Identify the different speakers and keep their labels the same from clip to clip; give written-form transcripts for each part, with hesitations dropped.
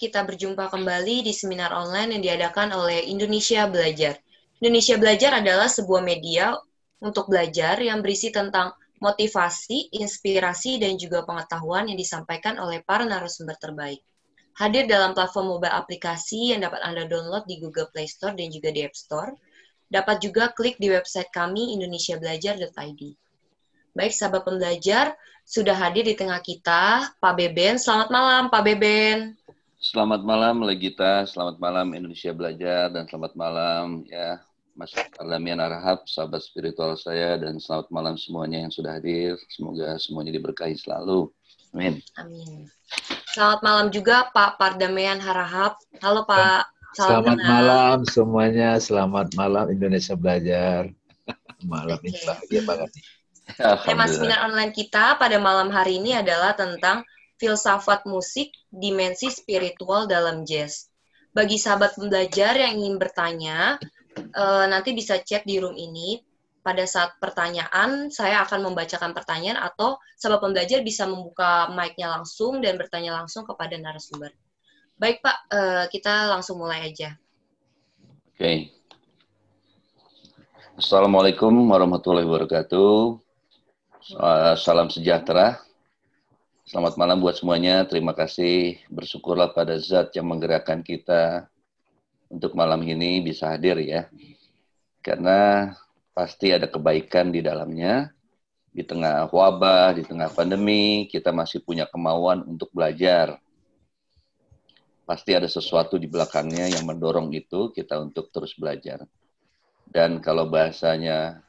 Speaker 1: kita berjumpa kembali di seminar online yang diadakan oleh Indonesia Belajar. Indonesia Belajar adalah sebuah media untuk belajar yang berisi tentang motivasi, inspirasi, dan juga pengetahuan yang disampaikan oleh para narasumber terbaik. Hadir dalam platform mobile aplikasi yang dapat Anda download di Google Play Store dan juga di App Store. Dapat juga klik di website kami indonesiabelajar.id. Baik, sahabat pembelajar, sudah hadir di tengah kita Pak Beben. Selamat malam, Pak Beben.
Speaker 2: Selamat malam, Legita. Selamat malam, Indonesia Belajar. Dan selamat malam, ya, Mas Damian Harahap, sahabat spiritual saya. Dan selamat malam semuanya yang sudah hadir. Semoga semuanya diberkahi selalu. Amin.
Speaker 1: Amin. Selamat malam juga Pak Pardamaian Harahap. Halo Pak.
Speaker 3: Selamat malam semuanya. Selamat malam Indonesia Belajar. Malam ini bahagia banget nih.
Speaker 1: Tema seminar online kita pada malam hari ini adalah tentang filsafat musik, dimensi spiritual dalam jazz. Bagi sahabat pembelajar yang ingin bertanya, nanti bisa chat di room ini. Pada saat pertanyaan, saya akan membacakan pertanyaan atau sahabat pembelajar bisa membuka mic-nya langsung dan bertanya langsung kepada narasumber. Baik Pak, kita langsung mulai aja.
Speaker 2: Oke. Assalamualaikum warahmatullahi wabarakatuh. Salam sejahtera. Selamat malam buat semuanya. Terima kasih. Bersyukurlah pada Zat yang menggerakkan kita untuk malam ini bisa hadir ya. Karena pasti ada kebaikan di dalamnya. Di tengah wabah, di tengah pandemi, kita masih punya kemauan untuk belajar. Pasti ada sesuatu di belakangnya yang mendorong itu kita untuk terus belajar. Dan kalau bahasanya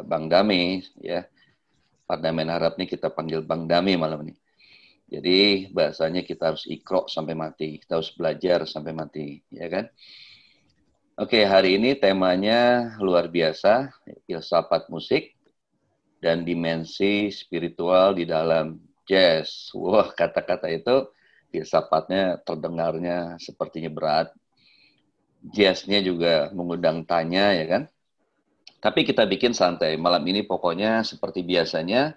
Speaker 2: Bang Dami, ya, Pak Damian Harahap nih kita panggil Bang Dami malam ini. Jadi bahasanya kita harus ikro sampai mati, kita harus belajar sampai mati, ya kan? Oke, hari ini temanya luar biasa, filsafat musik dan dimensi spiritual di dalam jazz. Wah, kata-kata itu filsafatnya terdengarnya sepertinya berat. Jazznya juga mengundang tanya, ya kan? Tapi kita bikin santai. Malam ini pokoknya seperti biasanya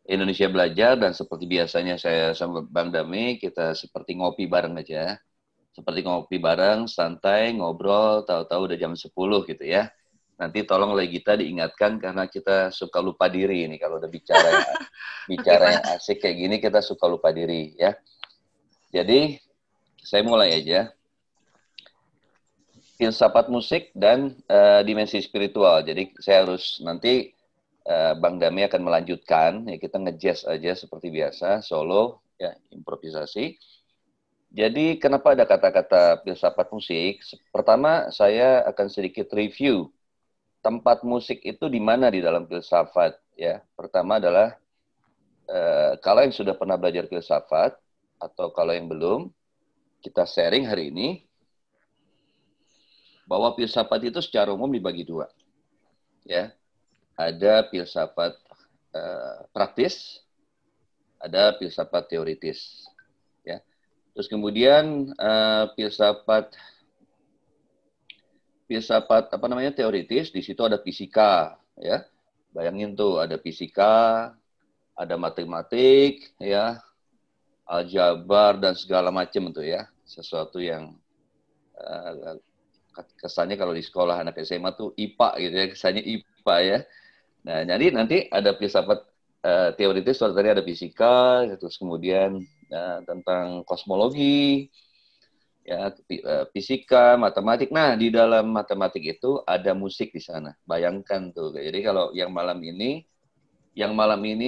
Speaker 2: Indonesia Belajar dan seperti biasanya saya sama Bang Dami, kita seperti ngopi bareng aja. Seperti ngopi bareng, santai, ngobrol, tahu-tahu udah jam 10 gitu ya. Nanti tolong Legita diingatkan karena kita suka lupa diri ini kalau udah bicara yang asik kayak gini kita suka lupa diri ya. Jadi saya mulai aja. Filsafat musik dan dimensi spiritual. Jadi saya harus nanti Bang Dami akan melanjutkan. Ya, kita nge-jazz aja seperti biasa, solo, ya improvisasi. Jadi kenapa ada kata-kata filsafat musik? Pertama saya akan sedikit review tempat musik itu di mana di dalam filsafat. Ya, pertama adalah kalau yang sudah pernah belajar filsafat atau kalau yang belum, kita sharing hari ini. Bahwa filsafat itu secara umum dibagi dua. Ya. Ada filsafat praktis, ada filsafat teoritis. Ya. Terus kemudian filsafat apa namanya teoritis, di situ ada fisika, ya. Bayangin tuh ada fisika, ada matematik, ya, aljabar dan segala macam tuh ya. Sesuatu yang kesannya kalau di sekolah anak SMA tuh IPA gitu ya, kesannya IPA ya. Nah, jadi nanti ada filsafat teoritis, tadi ada fisika, terus kemudian tentang kosmologi, ya fisika, matematik. Nah, di dalam matematik itu ada musik di sana. Bayangkan tuh. Jadi kalau yang malam ini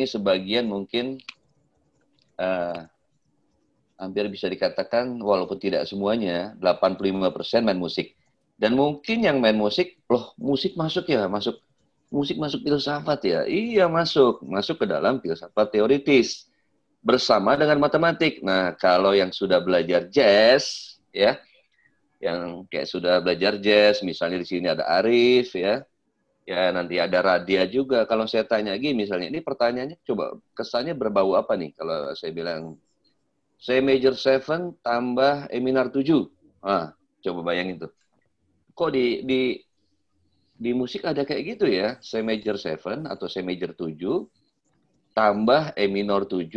Speaker 2: sebagian mungkin hampir bisa dikatakan walaupun tidak semuanya 85% main musik. Dan mungkin yang main musik, loh musik masuk ya, musik masuk filsafat ya. Iya masuk ke dalam filsafat teoritis bersama dengan matematik. Nah, kalau yang sudah belajar jazz ya, yang kayak sudah belajar jazz, misalnya di sini ada Arif ya. Ya, nanti ada Radia juga. Kalau saya tanya lagi misalnya, ini pertanyaannya coba kesannya berbau apa nih kalau saya bilang C major 7 tambah E minor 7. Ah, coba bayangin tuh. Kok di musik ada kayak gitu ya, C major 7 atau C major 7 tambah E minor 7,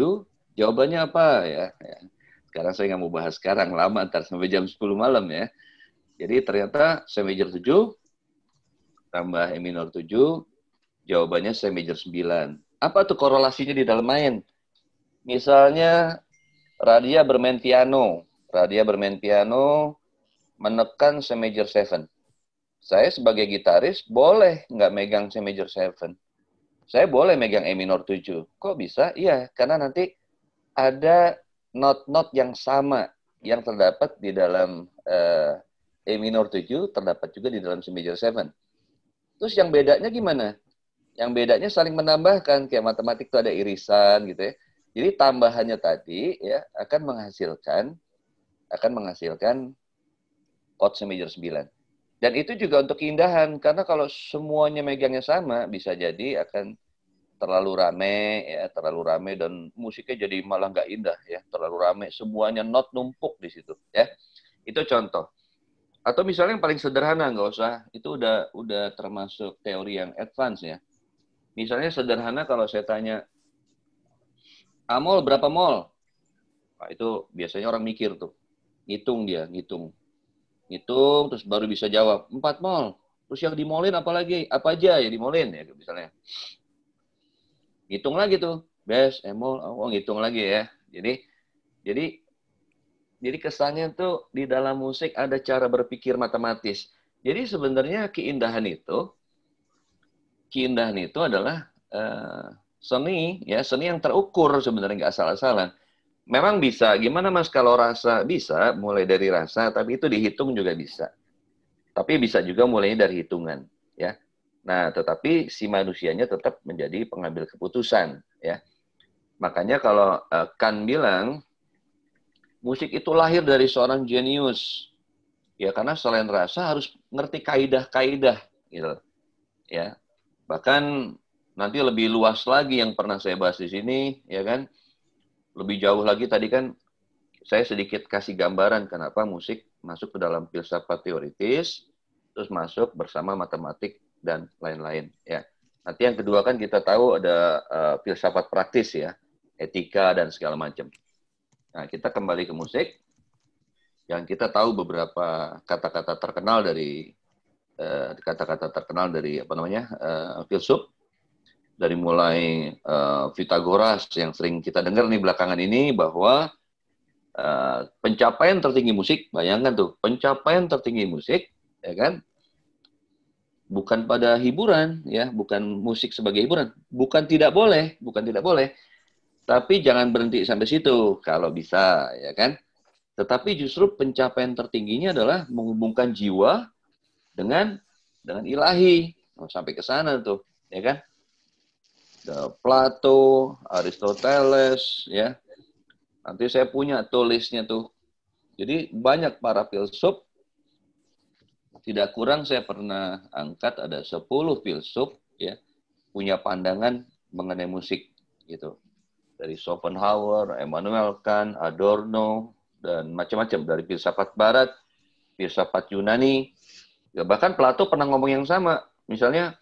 Speaker 2: jawabannya apa ya? Sekarang saya nggak mau bahas sekarang, lama ntar sampai jam 10 malam ya. Jadi ternyata C major 7 tambah E minor 7, jawabannya C major 9. Apa tuh korelasinya di dalam main? Misalnya Radia bermain piano. Radia bermain piano menekan C major 7. Saya sebagai gitaris boleh nggak megang C major 7. Saya boleh megang E minor 7. Kok bisa? Iya, karena nanti ada not-not yang sama yang terdapat di dalam E minor 7, terdapat juga di dalam C major 7. Terus yang bedanya gimana? Yang bedanya saling menambahkan, kayak matematik itu ada irisan gitu ya. Jadi tambahannya tadi ya akan menghasilkan chord C major 9. Dan itu juga untuk keindahan, karena kalau semuanya megangnya sama, bisa jadi akan terlalu rame dan musiknya jadi malah nggak indah ya, terlalu rame, semuanya not numpuk di situ ya. Itu contoh. Atau misalnya yang paling sederhana, nggak usah, itu udah termasuk teori yang advance ya. Misalnya sederhana kalau saya tanya, Amol berapa mol? Nah, itu biasanya orang mikir tuh, ngitung terus baru bisa jawab 4 mol. Terus yang dimolin apa aja ya dimolin ya misalnya. Ngitung lagi tuh, bes, emol, ngitung lagi ya. Jadi kesannya tuh di dalam musik ada cara berpikir matematis. Jadi sebenarnya keindahan itu adalah seni yang terukur sebenarnya, nggak asal-asalan. Memang bisa, gimana Mas kalau rasa? Bisa, mulai dari rasa, tapi itu dihitung juga bisa. Tapi bisa juga mulainya dari hitungan, ya. Nah, tetapi si manusianya tetap menjadi pengambil keputusan, ya. Makanya kalau Kant bilang, musik itu lahir dari seorang jenius, ya, karena selain rasa harus ngerti kaidah-kaidah, gitu, ya. Bahkan nanti lebih luas lagi yang pernah saya bahas di sini, ya kan? Lebih jauh lagi tadi kan saya sedikit kasih gambaran kenapa musik masuk ke dalam filsafat teoritis, terus masuk bersama matematik dan lain-lain ya. Nanti yang kedua kan kita tahu ada filsafat praktis ya, etika dan segala macam. Nah, kita kembali ke musik. Yang kita tahu beberapa kata-kata terkenal dari filsuf, dari mulai Pythagoras yang sering kita dengar nih belakangan ini, bahwa pencapaian tertinggi musik, bayangkan tuh, pencapaian tertinggi musik, ya kan, bukan pada hiburan, ya, bukan musik sebagai hiburan, bukan tidak boleh, tapi jangan berhenti sampai situ kalau bisa, ya kan. Tetapi justru pencapaian tertingginya adalah menghubungkan jiwa dengan ilahi, sampai ke sana tuh, ya kan. Plato, Aristoteles, ya. Nanti saya punya tulisnya tuh. Jadi banyak para filsuf, tidak kurang saya pernah angkat ada 10 filsuf, ya, punya pandangan mengenai musik, gitu. Dari Schopenhauer, Immanuel Kant, Adorno, dan macam-macam. Dari filsafat Barat, filsafat Yunani, ya, bahkan Plato pernah ngomong yang sama. Misalnya,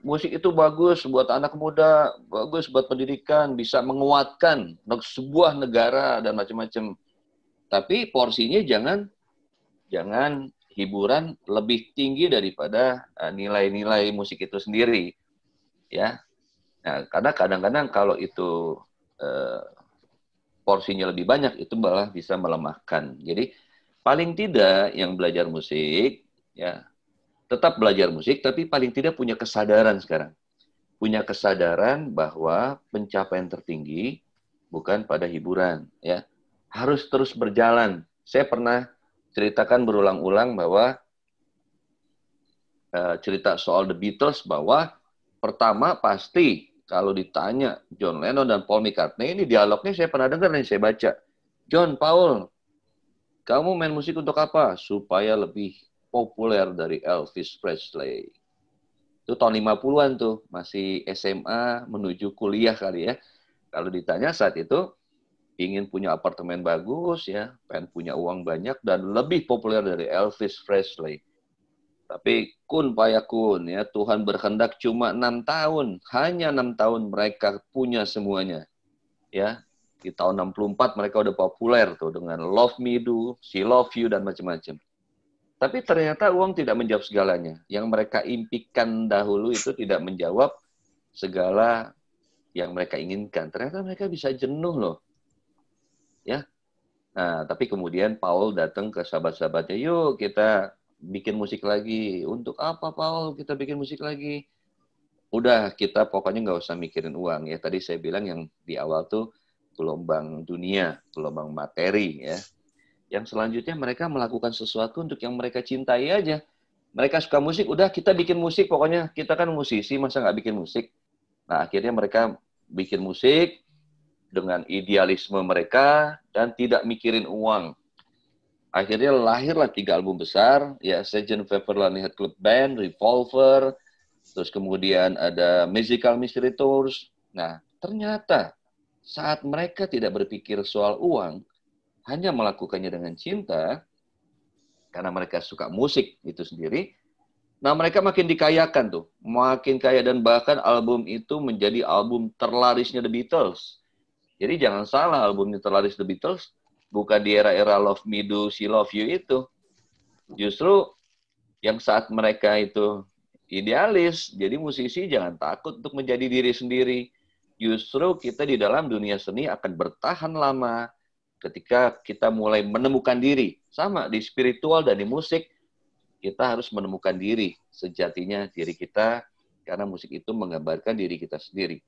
Speaker 2: musik itu bagus buat anak muda, bagus buat pendidikan, bisa menguatkan sebuah negara dan macam-macam. Tapi porsinya jangan hiburan lebih tinggi daripada nilai-nilai musik itu sendiri, ya. Nah, karena kadang-kadang kalau itu porsinya lebih banyak, itu malah bisa melemahkan. Jadi paling tidak yang belajar musik, ya, tetap belajar musik, tapi paling tidak punya kesadaran sekarang. Punya kesadaran bahwa pencapaian tertinggi bukan pada hiburan, ya. Harus terus berjalan. Saya pernah ceritakan berulang-ulang bahwa cerita soal The Beatles, bahwa pertama pasti kalau ditanya John Lennon dan Paul McCartney, ini dialognya saya pernah dengar nih, saya baca. John, Paul, kamu main musik untuk apa? Supaya lebih populer dari Elvis Presley. Itu tahun 50-an tuh, masih SMA menuju kuliah kali ya. Kalau ditanya saat itu, ingin punya apartemen bagus ya, pengen punya uang banyak dan lebih populer dari Elvis Presley. Tapi kun payakun ya, Tuhan berkehendak cuma 6 tahun, hanya 6 tahun mereka punya semuanya. Ya. Di tahun 64 mereka udah populer tuh dengan Love Me Do, She Love You, dan macam-macam. Tapi ternyata uang tidak menjawab segalanya. Yang mereka impikan dahulu itu tidak menjawab segala yang mereka inginkan. Ternyata mereka bisa jenuh loh. Ya. Nah, tapi kemudian Paul datang ke sahabat-sahabatnya, yuk kita bikin musik lagi. Untuk apa Paul kita bikin musik lagi? Udah, kita pokoknya nggak usah mikirin uang ya. Tadi saya bilang yang di awal tuh gelombang dunia, gelombang materi ya. Yang selanjutnya mereka melakukan sesuatu untuk yang mereka cintai aja. Mereka suka musik, udah kita bikin musik, pokoknya kita kan musisi, masa nggak bikin musik? Nah, akhirnya mereka bikin musik dengan idealisme mereka dan tidak mikirin uang. Akhirnya lahirlah 3 album besar, ya, Sgt. Pepper's Lonely Club Band, Revolver, terus kemudian ada Musical Mystery Tours. Nah, ternyata saat mereka tidak berpikir soal uang, hanya melakukannya dengan cinta, karena mereka suka musik itu sendiri, nah mereka makin dikayakan tuh, makin kaya, dan bahkan album itu menjadi album terlarisnya The Beatles. Jadi jangan salah, albumnya terlaris The Beatles bukan di era-era Love Me Do, She Love You itu. Justru yang saat mereka itu idealis, jadi musisi jangan takut untuk menjadi diri sendiri. Justru kita di dalam dunia seni akan bertahan lama ketika kita mulai menemukan diri. Sama di spiritual dan di musik, kita harus menemukan diri, sejatinya diri kita, karena musik itu menggambarkan diri kita sendiri.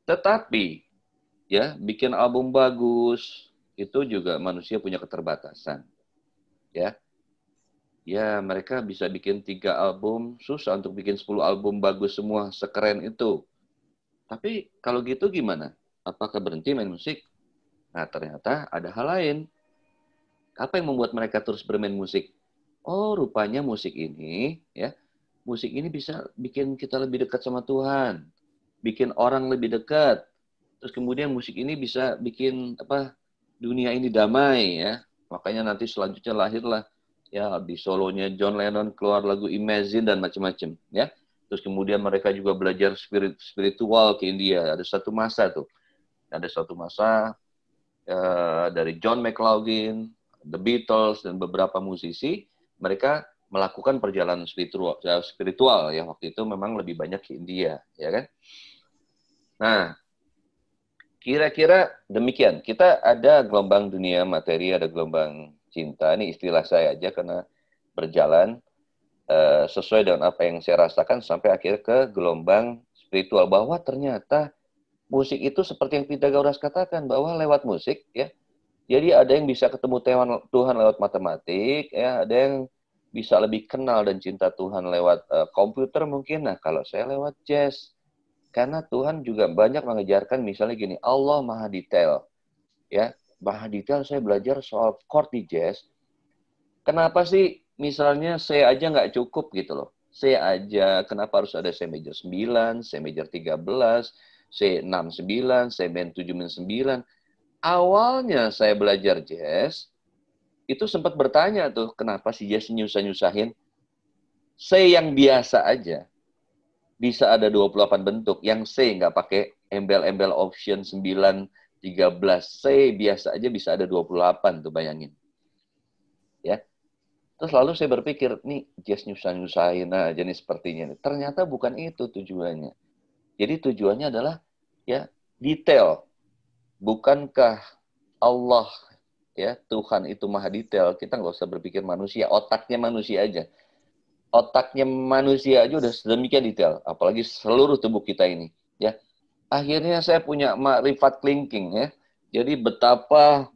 Speaker 2: Tetapi, ya, bikin album bagus, itu juga manusia punya keterbatasan. Ya, mereka bisa bikin 3 album, susah untuk bikin 10 album bagus semua, sekeren itu. Tapi kalau gitu gimana? Apakah berhenti main musik? Nah, ternyata ada hal lain. Apa yang membuat mereka terus bermain musik? Oh, rupanya musik ini, ya, musik ini bisa bikin kita lebih dekat sama Tuhan, bikin orang lebih dekat. Terus kemudian musik ini bisa bikin dunia ini damai, ya. Makanya nanti selanjutnya lahirlah, ya, di solonya John Lennon keluar lagu Imagine dan macam-macam, ya. Terus kemudian mereka juga belajar spiritual ke India. Ada satu masa tuh, dari John McLaughlin, The Beatles, dan beberapa musisi, mereka melakukan perjalanan spiritual ya, waktu itu memang lebih banyak ke India, ya kan? Nah, kira-kira demikian. Kita ada gelombang dunia materi, ada gelombang cinta. Ini istilah saya aja karena berjalan sesuai dengan apa yang saya rasakan sampai akhirnya ke gelombang spiritual, bahwa ternyata musik itu seperti yang Pythagoras katakan, bahwa lewat musik, ya, jadi ada yang bisa ketemu Tuhan lewat matematik, ya, ada yang bisa lebih kenal dan cinta Tuhan lewat komputer mungkin. Nah, kalau saya lewat jazz, karena Tuhan juga banyak mengejarkan, misalnya gini, Allah maha detail, ya, maha detail. Saya belajar soal chord di jazz. Kenapa sih misalnya C aja nggak cukup gitu loh? C aja, kenapa harus ada C major 9, C major 13, C 6-9, C min 7-9? Awalnya saya belajar jazz, itu sempat bertanya tuh, kenapa sih jazz nyusah-nyusahin? C yang biasa aja bisa ada 28 bentuk. Yang C nggak pakai embel-embel option 9, 13. C biasa aja bisa ada 28 tuh, bayangin. Ya. Terus lalu saya berpikir, nih jazz nyusah-nyusahin aja nih sepertinya. Ternyata bukan itu tujuannya. Jadi tujuannya adalah, ya, detail. Bukankah Allah, ya, Tuhan itu maha detail? Kita nggak usah berpikir manusia, otaknya manusia aja. Otaknya manusia aja udah sedemikian detail, apalagi seluruh tubuh kita ini, ya. Akhirnya saya punya makrifat kelingking, ya. Jadi betapa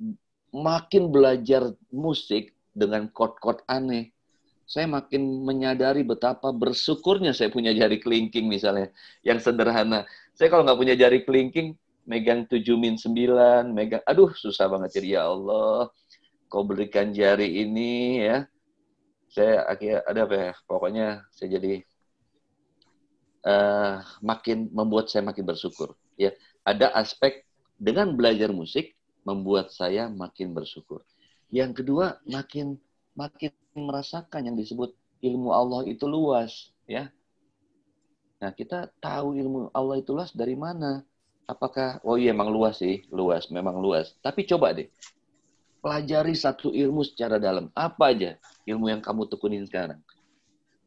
Speaker 2: makin belajar musik dengan chord-chord aneh, saya makin menyadari betapa bersyukurnya saya punya jari kelingking misalnya, yang sederhana. Saya kalau nggak punya jari kelingking, megang 7-9, megang, aduh susah banget. Jadi ya Allah, kau berikan jari ini, ya. Saya akhirnya ada apa ya, pokoknya saya jadi makin membuat saya makin bersyukur. Ya, ada aspek dengan belajar musik membuat saya makin bersyukur. Yang kedua, makin merasakan yang disebut ilmu Allah itu luas, ya. Nah, kita tahu ilmu Allah itu luas dari mana? apakah, oh iya emang luas sih, luas, memang luas. Tapi coba deh, pelajari satu ilmu secara dalam. Apa aja ilmu yang kamu tekunin sekarang?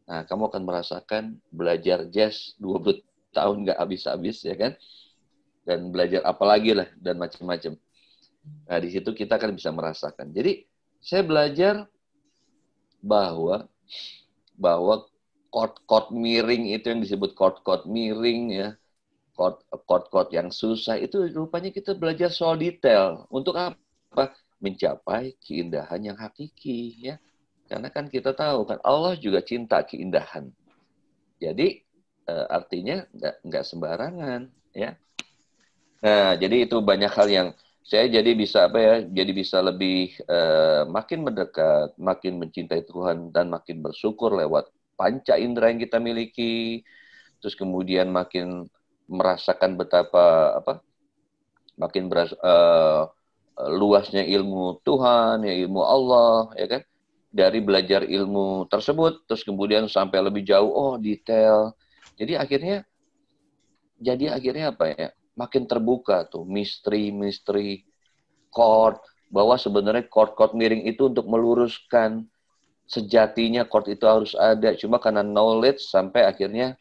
Speaker 2: Nah, kamu akan merasakan belajar jazz 20 tahun nggak habis-habis, ya kan? Dan belajar apa lagi lah, dan macam-macam. Nah, di situ kita akan bisa merasakan. Jadi, saya belajar bahwa chord-chord miring itu yang disebut chord-chord miring, ya, chord-chord yang susah, itu rupanya kita belajar soal detail. Untuk apa? Mencapai keindahan yang hakiki, ya. Karena kan kita tahu kan Allah juga cinta keindahan. Jadi artinya nggak sembarangan, ya. Nah, jadi itu banyak hal yang saya jadi bisa apa ya? Jadi bisa lebih makin mendekat, makin mencintai Tuhan dan makin bersyukur lewat panca indera yang kita miliki. Terus kemudian makin merasakan betapa apa? Makin luasnya ilmu Tuhan, ya ilmu Allah, ya kan? Dari belajar ilmu tersebut, terus kemudian sampai lebih jauh, oh detail. Jadi akhirnya apa ya? Makin terbuka tuh misteri-misteri chord, bahwa sebenarnya chord-chord miring itu untuk meluruskan sejatinya chord itu harus ada. Cuma karena knowledge sampai akhirnya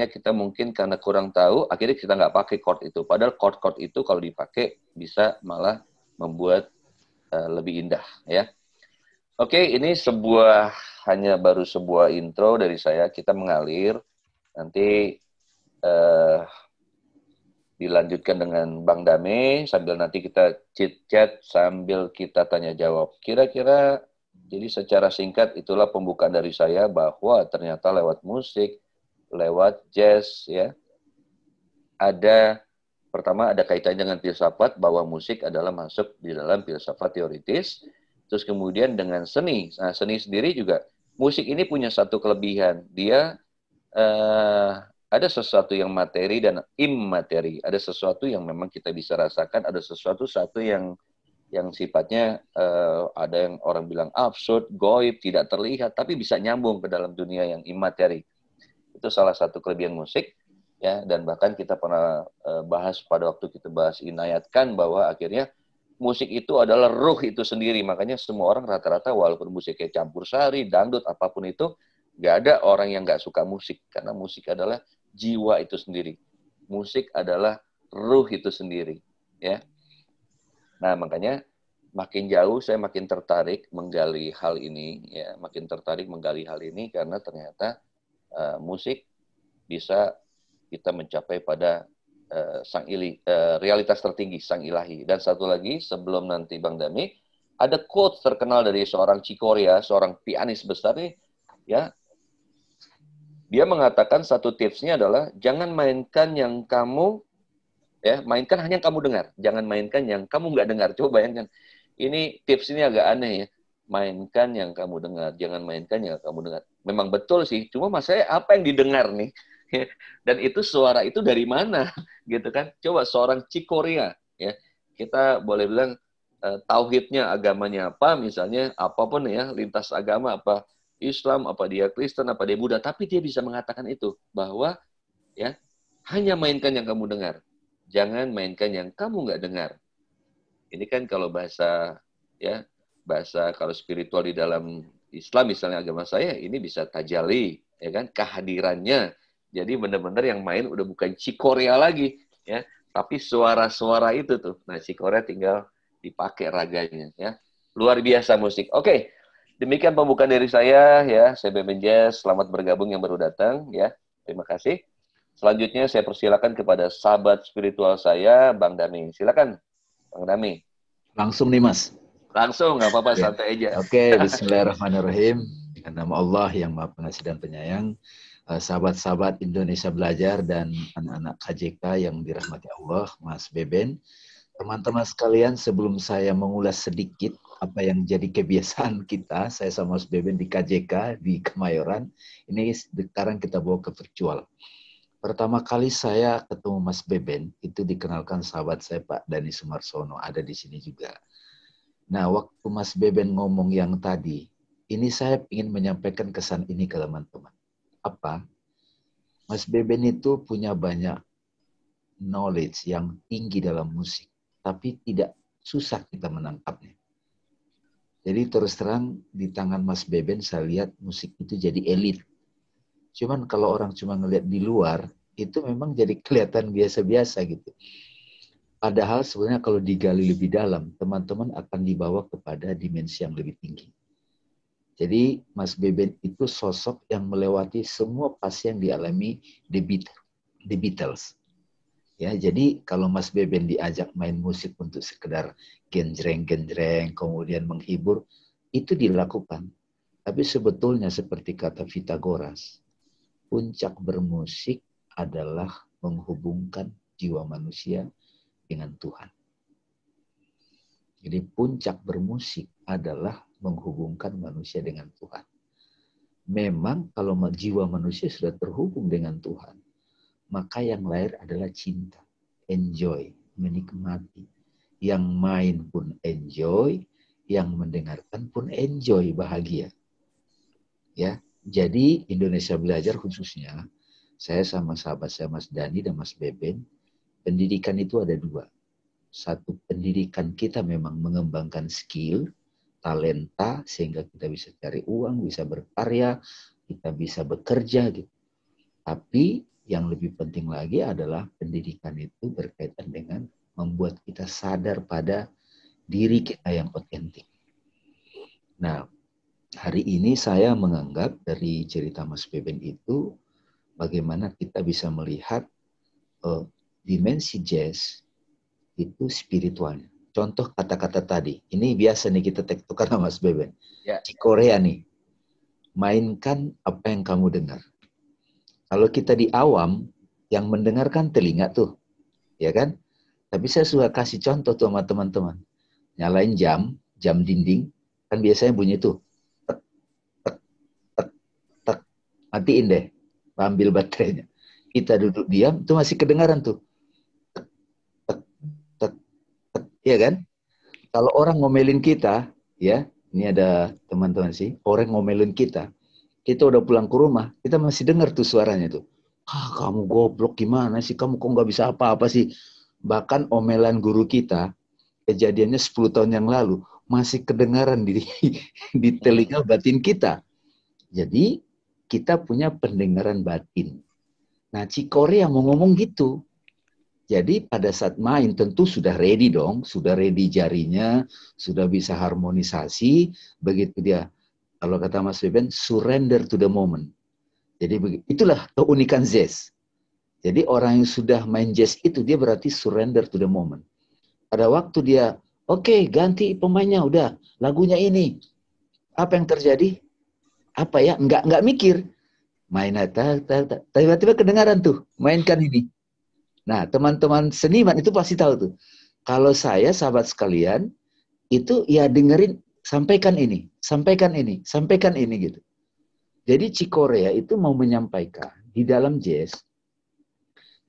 Speaker 2: kita mungkin karena kurang tahu, akhirnya kita nggak pakai chord itu. Padahal chord-chord itu kalau dipakai bisa malah membuat lebih indah, ya. Oke, ini hanya baru sebuah intro dari saya. Kita mengalir, nanti dilanjutkan dengan Bang Dame, sambil nanti kita chit-chat, sambil kita tanya jawab. Kira-kira, jadi secara singkat itulah pembukaan dari saya, bahwa ternyata lewat musik, lewat jazz, ya, pertama ada kaitannya dengan filsafat, bahwa musik adalah masuk di dalam filsafat teoritis. Terus kemudian dengan seni. Nah, seni sendiri juga, musik ini punya satu kelebihan. Dia ada sesuatu yang materi dan immateri. Ada sesuatu yang memang kita bisa rasakan, ada sesuatu yang sifatnya ada yang orang bilang absurd, goib, tidak terlihat, tapi bisa nyambung ke dalam dunia yang immateri. Itu salah satu kelebihan musik, ya. Dan bahkan kita pernah bahas pada waktu kita bahas inayatkan, bahwa akhirnya musik itu adalah ruh itu sendiri. Makanya semua orang rata-rata walaupun musiknya campur sari, dangdut, apapun itu, nggak ada orang yang nggak suka musik. Karena musik adalah jiwa itu sendiri. Musik adalah ruh itu sendiri, ya. Nah, makanya makin jauh saya makin tertarik menggali hal ini, ya. Makin tertarik menggali hal ini karena ternyata musik bisa kita mencapai pada realitas tertinggi, sang ilahi. Dan satu lagi, sebelum nanti Bang Dami, ada quote terkenal dari seorang Cikoria, seorang pianis besar nih, ya. Dia mengatakan satu tipsnya adalah jangan mainkan yang kamu, ya, mainkan hanya yang kamu dengar, jangan mainkan yang kamu nggak dengar. Coba bayangkan, ini tips ini agak aneh, ya. Mainkan yang kamu dengar, jangan mainkan yang kamu dengar. Memang betul sih, cuma masalahnya apa yang didengar nih? Dan itu suara itu dari mana, gitu kan? Coba seorang Cikoria, ya, kita boleh bilang tauhidnya, agamanya apa, misalnya apapun, ya, lintas agama, apa Islam, apa dia Kristen, apa dia Buddha, tapi dia bisa mengatakan itu, bahwa, ya, hanya mainkan yang kamu dengar, jangan mainkan yang kamu nggak dengar. Ini kan kalau bahasa, ya, bahasa kalau spiritual di dalam Islam, misalnya agama saya, ini bisa tajali, ya kan, kehadirannya. Jadi benar-benar yang main udah bukan Cikoria lagi, ya, tapi suara-suara itu tuh. Nah, Cikoria tinggal dipakai raganya, ya. Luar biasa musik. Oke, demikian pembukaan dari saya, ya. Saya Beben Jazz, selamat bergabung yang baru datang, ya. Terima kasih. Selanjutnya saya persilakan kepada sahabat spiritual saya, Bang Dami. Silakan, Bang Dami.
Speaker 3: Langsung nih, Mas.
Speaker 2: Langsung, nggak apa-apa, santai aja.
Speaker 3: Oke, bismillahirrahmanirrahim. Dengan nama Allah yang Maha Pengasih dan Penyayang. Sahabat-sahabat Indonesia Belajar dan anak-anak KJK yang dirahmati Allah, Mas Beben. Teman-teman sekalian, sebelum saya mengulas sedikit apa yang jadi kebiasaan kita, saya sama Mas Beben di KJK, di Kemayoran, ini sekarang kita bawa ke virtual. Pertama kali saya ketemu Mas Beben, itu dikenalkan sahabat saya Pak Dani Sumarsono, ada di sini juga. Nah, waktu Mas Beben ngomong yang tadi, ini saya ingin menyampaikan kesan ini ke teman-teman. Apa? Mas Beben itu punya banyak knowledge yang tinggi dalam musik, tapi tidak susah kita menangkapnya. Jadi terus terang di tangan Mas Beben saya lihat musik itu jadi elit. Cuman kalau orang cuma ngelihat di luar, itu memang jadi kelihatan biasa-biasa gitu. Padahal sebenarnya kalau digali lebih dalam, teman-teman akan dibawa kepada dimensi yang lebih tinggi. Jadi Mas Beben itu sosok yang melewati semua fase yang dialami The Beatles. Ya, jadi kalau Mas Beben diajak main musik untuk sekedar genjreng-genjreng, kemudian menghibur, itu dilakukan. Tapi sebetulnya seperti kata Pythagoras, puncak bermusik adalah menghubungkan jiwa manusia dengan Tuhan. Jadi puncak bermusik adalah menghubungkan manusia dengan Tuhan. Memang kalau jiwa manusia sudah terhubung dengan Tuhan, maka yang lahir adalah cinta, enjoy, menikmati. Yang main pun enjoy, yang mendengarkan pun enjoy, bahagia. Ya, jadi Indonesia Belajar khususnya, saya sama sahabat saya Mas Dani dan Mas Beben, pendidikan itu ada dua. Satu, pendidikan kita memang mengembangkan skill, talenta, sehingga kita bisa cari uang, bisa berkarya, kita bisa bekerja gitu. Tapi yang lebih penting lagi adalah pendidikan itu berkaitan dengan membuat kita sadar pada diri kita yang otentik. Nah, hari ini saya menganggap dari cerita Mas Beben itu, bagaimana kita bisa melihat dimensi jazz itu spiritualnya. Contoh kata-kata tadi, ini biasa nih kita tektokan sama Mas Beben.
Speaker 2: Ya.
Speaker 3: Di Korea nih, mainkan apa yang kamu dengar. Kalau kita di awam, yang mendengarkan telinga tuh, ya kan? Tapi saya suka kasih contoh tuh sama teman-teman. Nyalain jam dinding, kan biasanya bunyi tuh. Tek, tek, tek, tek. Matiin deh, ambil baterainya. Kita duduk diam, tuh masih kedengaran tuh. Tek, tek, tek, tek. Ya kan? Kalau orang ngomelin kita, ya, ini ada teman-teman sih, orang ngomelin kita udah pulang ke rumah, kita masih dengar tuh suaranya tuh. Kamu goblok gimana sih? Kamu kok nggak bisa apa-apa sih? Bahkan omelan guru kita, kejadiannya 10 tahun yang lalu, masih kedengaran di telinga batin kita. Jadi, kita punya pendengaran batin. Nah, Cikore yang mau ngomong gitu. Jadi, pada saat main tentu sudah ready dong, sudah ready jarinya, sudah bisa harmonisasi, begitu dia. Kalau kata Mas Beben, surrender to the moment. Jadi itulah keunikan jazz. Jadi orang yang sudah main jazz itu, dia berarti surrender to the moment. Pada waktu dia, oke, ganti pemainnya, udah, lagunya ini. Apa yang terjadi? Apa ya? Enggak mikir. Main, tiba-tiba kedengaran tuh, mainkan ini. Nah, teman-teman seniman itu pasti tahu tuh. Kalau saya, sahabat sekalian, itu ya dengerin, sampaikan ini gitu. Jadi Cikorea itu mau menyampaikan di dalam jazz,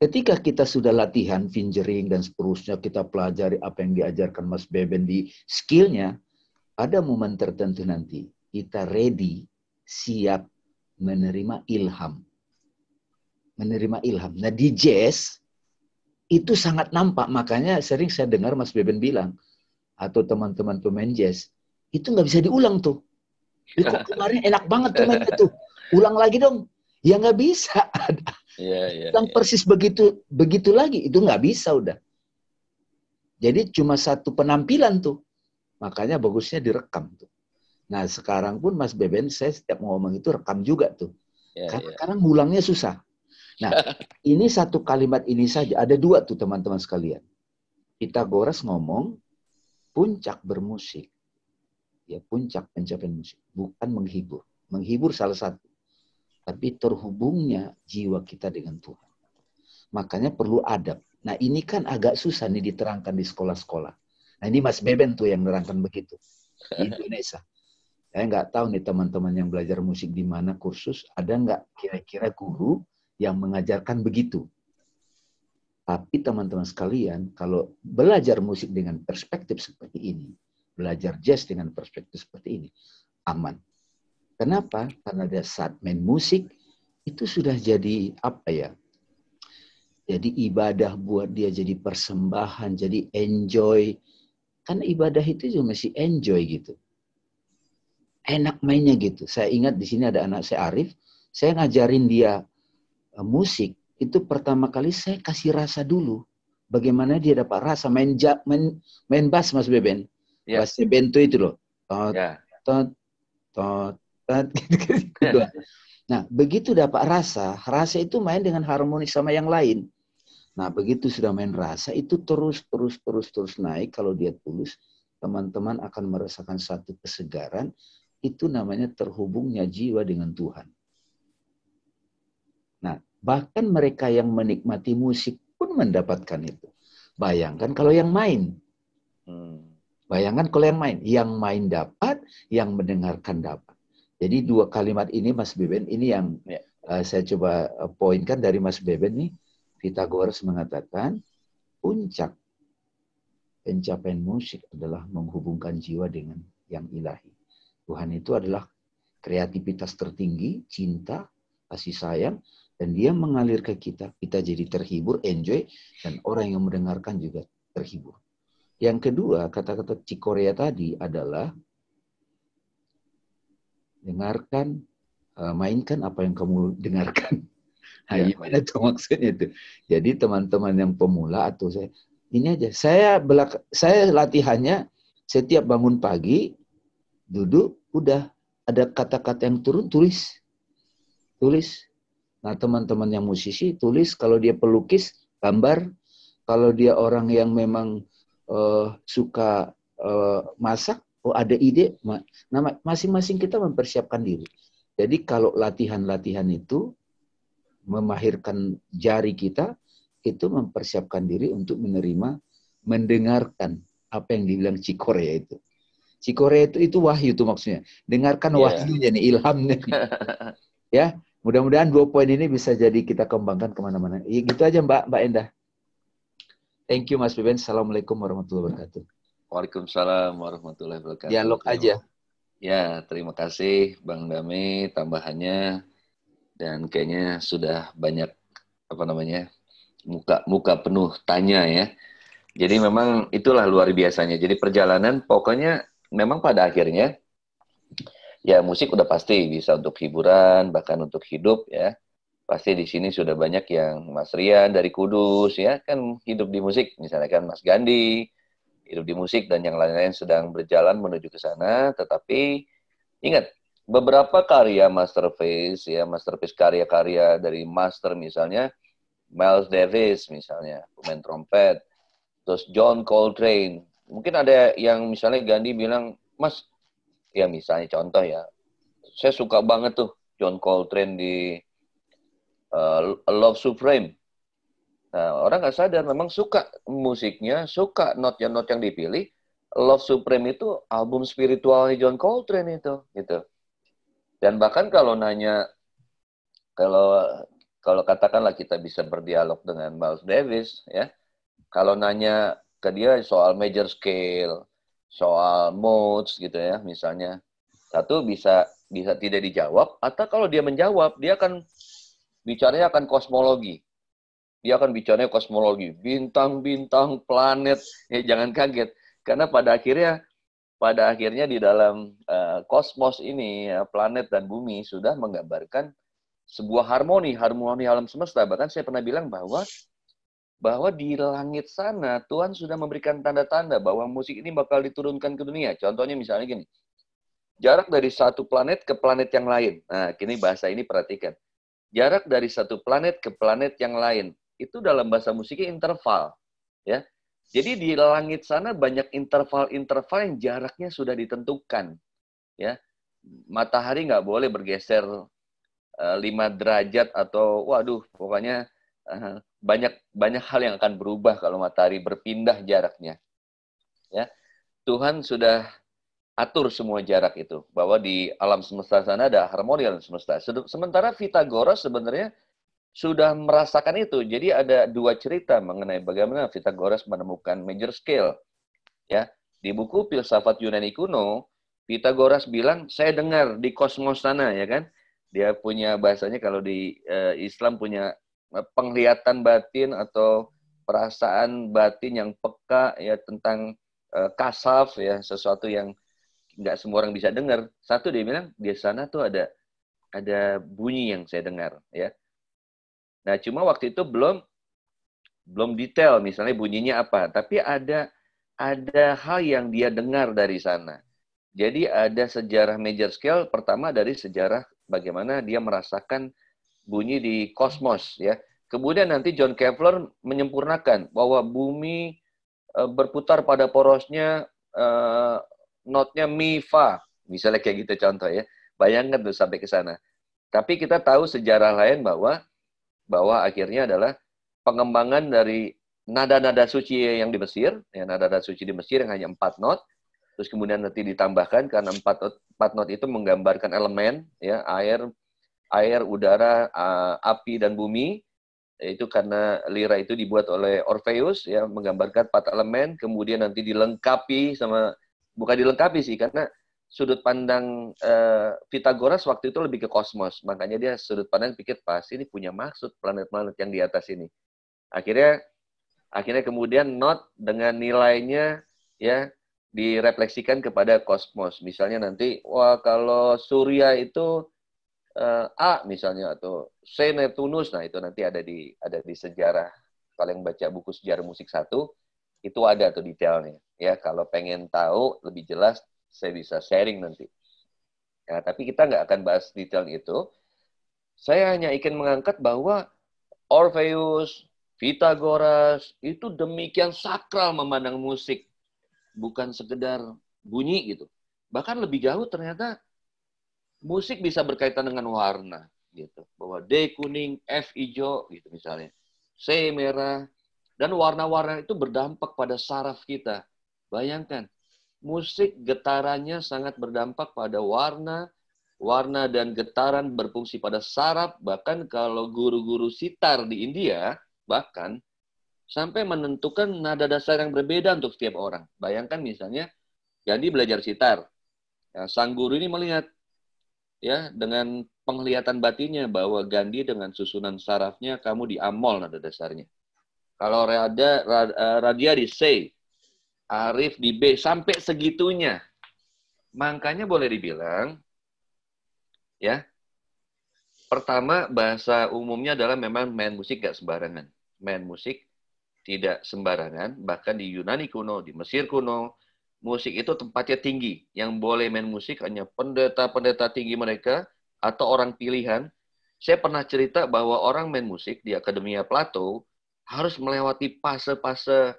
Speaker 3: ketika kita sudah latihan fingering dan seterusnya, kita pelajari apa yang diajarkan Mas Beben di skillnya, ada momen tertentu nanti kita ready, siap menerima ilham. Nah di jazz itu sangat nampak, makanya sering saya dengar Mas Beben bilang, atau teman-teman pemain jazz, itu nggak bisa diulang tuh. Kok kemarin enak banget tuh mainnya tuh. Ulang lagi dong. Ya nggak bisa. Ulang persis begitu lagi. Itu nggak bisa udah. Jadi cuma satu penampilan tuh. Makanya bagusnya direkam tuh. Nah sekarang pun Mas Beben, saya setiap ngomong itu rekam juga tuh. Karena sekarang ngulangnya susah. Nah ini satu kalimat ini saja. Ada dua tuh teman-teman sekalian. Pythagoras ngomong, puncak bermusik. Ya, puncak pencapaian musik. Bukan menghibur. Menghibur salah satu. Tapi terhubungnya jiwa kita dengan Tuhan. Makanya perlu adab. Nah ini kan agak susah nih diterangkan di sekolah-sekolah. Nah ini Mas Beben tuh yang menerangkan begitu. Di Indonesia. Saya nggak tahu nih teman-teman yang belajar musik di mana kursus. Ada nggak kira-kira guru yang mengajarkan begitu. Tapi teman-teman sekalian, kalau belajar musik dengan perspektif seperti ini, belajar jazz dengan perspektif seperti ini, aman. Kenapa? Karena dia saat main musik, itu sudah jadi apa ya? Jadi ibadah buat dia jadi persembahan, jadi enjoy. Kan ibadah itu juga mesti enjoy gitu. Enak mainnya gitu. Saya ingat di sini ada anak saya Arif, saya ngajarin dia musik, itu pertama kali saya kasih rasa dulu. Bagaimana dia dapat rasa main bass, Mas Beben.
Speaker 2: Ya.
Speaker 3: Bassnya bento itu loh. Tot,
Speaker 2: Ya.
Speaker 3: tot, tot, tot, gitu. Nah, begitu dapat rasa itu main dengan harmoni sama yang lain. Nah, begitu sudah main rasa, itu terus naik. Kalau dia tulus, teman-teman akan merasakan satu kesegaran. Itu namanya terhubungnya jiwa dengan Tuhan. Nah, bahkan mereka yang menikmati musik pun mendapatkan itu. Bayangkan kalau yang main. Bayangkan kalau yang main dapat, yang mendengarkan dapat. Jadi dua kalimat ini, Mas Beben, ini yang saya coba poinkan dari Mas Beben nih. Pythagoras mengatakan, puncak pencapaian musik adalah menghubungkan jiwa dengan yang ilahi. Tuhan itu adalah kreativitas tertinggi, cinta, kasih sayang, dan dia mengalir ke kita. Kita jadi terhibur, enjoy, dan orang yang mendengarkan juga terhibur. Yang kedua, kata-kata Cikorea tadi adalah dengarkan, mainkan apa yang kamu dengarkan. Nah, gimana tuh maksudnya itu? Jadi teman-teman yang pemula atau saya, ini aja. Saya latihannya setiap bangun pagi, duduk, udah ada kata-kata yang turun, tulis. Nah, teman-teman yang musisi, tulis. Kalau dia pelukis, gambar. Kalau dia orang yang memang suka masak, ada ide. Nah, masing-masing kita mempersiapkan diri. Jadi kalau latihan-latihan itu memahirkan jari kita, itu mempersiapkan diri untuk menerima, mendengarkan apa yang dibilang Cikorea itu. Cikorea itu wahyu itu maksudnya. Dengarkan wahyunya nih, ilhamnya nih. Ya, mudah-mudahan 2 poin ini bisa jadi kita kembangkan kemana-mana. Ya, gitu aja Mbak Endah. Thank you Mas Beben. Assalamualaikum warahmatullahi wabarakatuh.
Speaker 2: Waalaikumsalam warahmatullahi wabarakatuh.
Speaker 3: Dialog aja.
Speaker 2: Ya, terima kasih Bang Dame tambahannya. Dan kayaknya sudah banyak muka penuh tanya ya. Jadi memang itulah luar biasanya. Jadi perjalanan pokoknya memang pada akhirnya ya musik udah pasti bisa untuk hiburan, bahkan untuk hidup ya. Pasti di sini sudah banyak yang Mas Rian dari Kudus ya kan hidup di musik, misalnya kan Mas Gandhi hidup di musik dan yang lain-lain sedang berjalan menuju ke sana. Tetapi ingat beberapa karya masterpiece karya-karya dari master misalnya Miles Davis misalnya pemain trompet, terus John Coltrane. Mungkin ada yang misalnya Gandhi bilang, Mas, ya misalnya contoh ya, saya suka banget tuh John Coltrane di Love Supreme. Nah, orang nggak sadar memang suka musiknya, suka not yang dipilih. Love Supreme itu album spiritualnya John Coltrane itu, gitu. Dan bahkan kalau nanya, kalau katakanlah kita bisa berdialog dengan Miles Davis, ya, kalau nanya ke dia soal major scale, soal modes gitu ya, misalnya, satu bisa tidak dijawab, atau kalau dia menjawab, dia akan bicaranya akan kosmologi. Dia akan bicaranya kosmologi, bintang-bintang, planet, ya jangan kaget, karena pada akhirnya di dalam kosmos ini, ya, planet dan bumi sudah menggambarkan sebuah harmoni alam semesta. Bahkan saya pernah bilang bahwa di langit sana Tuhan sudah memberikan tanda-tanda bahwa musik ini bakal diturunkan ke dunia. Contohnya misalnya gini, jarak dari satu planet ke planet yang lain. Nah, kini bahasa ini perhatikan. Jarak dari satu planet ke planet yang lain. Itu dalam bahasa musiknya interval. Ya. Jadi di langit sana banyak interval-interval yang jaraknya sudah ditentukan. Ya. Matahari nggak boleh bergeser 5 derajat atau waduh pokoknya banyak hal yang akan berubah kalau matahari berpindah jaraknya. Ya. Tuhan sudah atur semua jarak itu, bahwa di alam semesta sana ada harmoni alam semesta. Sementara Pythagoras sebenarnya sudah merasakan itu. Jadi ada 2 cerita mengenai bagaimana Pythagoras menemukan major scale. Ya, di buku Filsafat Yunani Kuno, Pythagoras bilang, saya dengar di kosmos sana, ya kan? Dia punya bahasanya kalau di Islam punya penglihatan batin atau perasaan batin yang peka ya tentang kasaf ya, sesuatu yang nggak semua orang bisa dengar. Satu, dia bilang di sana tuh ada bunyi yang saya dengar ya. Nah, cuma waktu itu belum detail misalnya bunyinya apa, tapi ada hal yang dia dengar dari sana. Jadi ada sejarah major scale, pertama dari sejarah bagaimana dia merasakan bunyi di kosmos ya. Kemudian nanti John Kepler menyempurnakan bahwa bumi berputar pada porosnya notnya mi fa, misalnya kayak gitu contoh ya. Bayangkan tuh sampai ke sana. Tapi kita tahu sejarah lain bahwa akhirnya adalah pengembangan dari nada-nada suci yang di Mesir, ya nada-nada suci di Mesir yang hanya 4 not. Terus kemudian nanti ditambahkan karena 4 not itu menggambarkan elemen ya, air, udara, api dan bumi. Itu karena lira itu dibuat oleh Orpheus ya, menggambarkan 4 elemen, kemudian nanti dilengkapi sama, bukan dilengkapi sih, karena sudut pandang Pythagoras waktu itu lebih ke kosmos. Makanya dia sudut pandang pikir pasti ini punya maksud planet-planet yang di atas ini. Akhirnya kemudian not dengan nilainya ya direfleksikan kepada kosmos. Misalnya nanti, wah kalau Surya itu A misalnya, atau C Neptunus, nah itu nanti ada di sejarah. Kalau yang baca buku sejarah musik 1, itu ada tuh detailnya. Ya, kalau pengen tahu lebih jelas, saya bisa sharing nanti. Ya, tapi kita nggak akan bahas detail itu. Saya hanya ingin mengangkat bahwa Orpheus, Pythagoras itu demikian sakral memandang musik. Bukan sekedar bunyi gitu. Bahkan lebih jauh ternyata musik bisa berkaitan dengan warna gitu. Bahwa D kuning, F hijau gitu misalnya. C merah, dan warna-warna itu berdampak pada saraf kita. Bayangkan, musik getarannya sangat berdampak pada warna dan getaran berfungsi pada saraf. Bahkan kalau guru-guru sitar di India bahkan sampai menentukan nada dasar yang berbeda untuk setiap orang. Bayangkan misalnya, Gandhi belajar sitar. Ya, sang guru ini melihat ya dengan penglihatan batinnya bahwa Gandhi dengan susunan sarafnya kamu di amol nada dasarnya. Kalau Radia di C, Arif di B, sampai segitunya. Makanya boleh dibilang, ya, pertama bahasa umumnya adalah memang main musik gak sembarangan. Main musik tidak sembarangan, bahkan di Yunani kuno, di Mesir kuno, musik itu tempatnya tinggi. Yang boleh main musik hanya pendeta-pendeta tinggi mereka atau orang pilihan. Saya pernah cerita bahwa orang main musik di Akademia Plato harus melewati fase-fase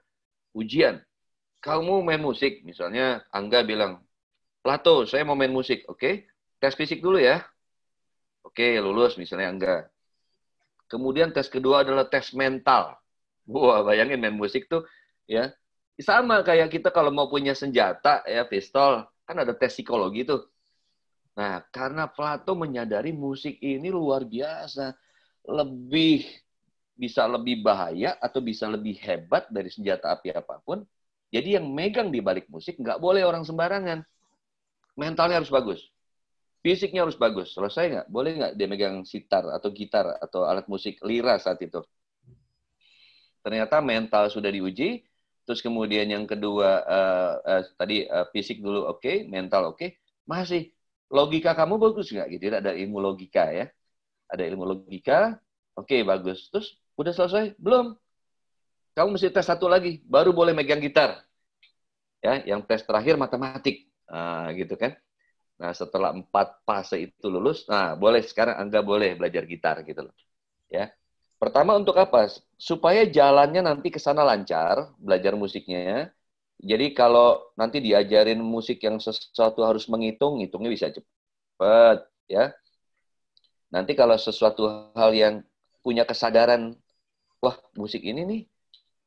Speaker 2: ujian. Kamu main musik, misalnya Angga bilang, Plato, saya mau main musik, oke? Tes fisik dulu ya. Oke, lulus misalnya Angga. Kemudian tes kedua adalah tes mental. Wah, bayangin main musik tuh ya. Sama kayak kita kalau mau punya senjata ya, pistol, kan ada tes psikologi tuh. Nah, karena Plato menyadari musik ini luar biasa, bisa lebih bahaya atau bisa lebih hebat dari senjata api apapun. Jadi yang megang di balik musik nggak boleh orang sembarangan. Mentalnya harus bagus. Fisiknya harus bagus. Selesai nggak? Boleh nggak dia megang sitar atau gitar atau alat musik lira saat itu? Ternyata mental sudah diuji. Terus kemudian yang kedua, tadi fisik dulu oke, mental oke. Masih logika kamu bagus nggak? Gitu. Ada ilmu logika ya. Ada ilmu logika, oke bagus. Terus udah selesai? Belum. Kamu mesti tes satu lagi, baru boleh megang gitar. Ya, yang tes terakhir matematik. Nah, gitu kan. Nah, setelah 4 fase itu lulus, nah boleh sekarang Angga boleh belajar gitar gitu loh. Ya. Pertama untuk apa? Supaya jalannya nanti ke sana lancar, belajar musiknya. Jadi kalau nanti diajarin musik yang sesuatu harus menghitung, hitungnya bisa cepat, ya. Nanti kalau sesuatu hal yang punya kesadaran, wah musik ini nih,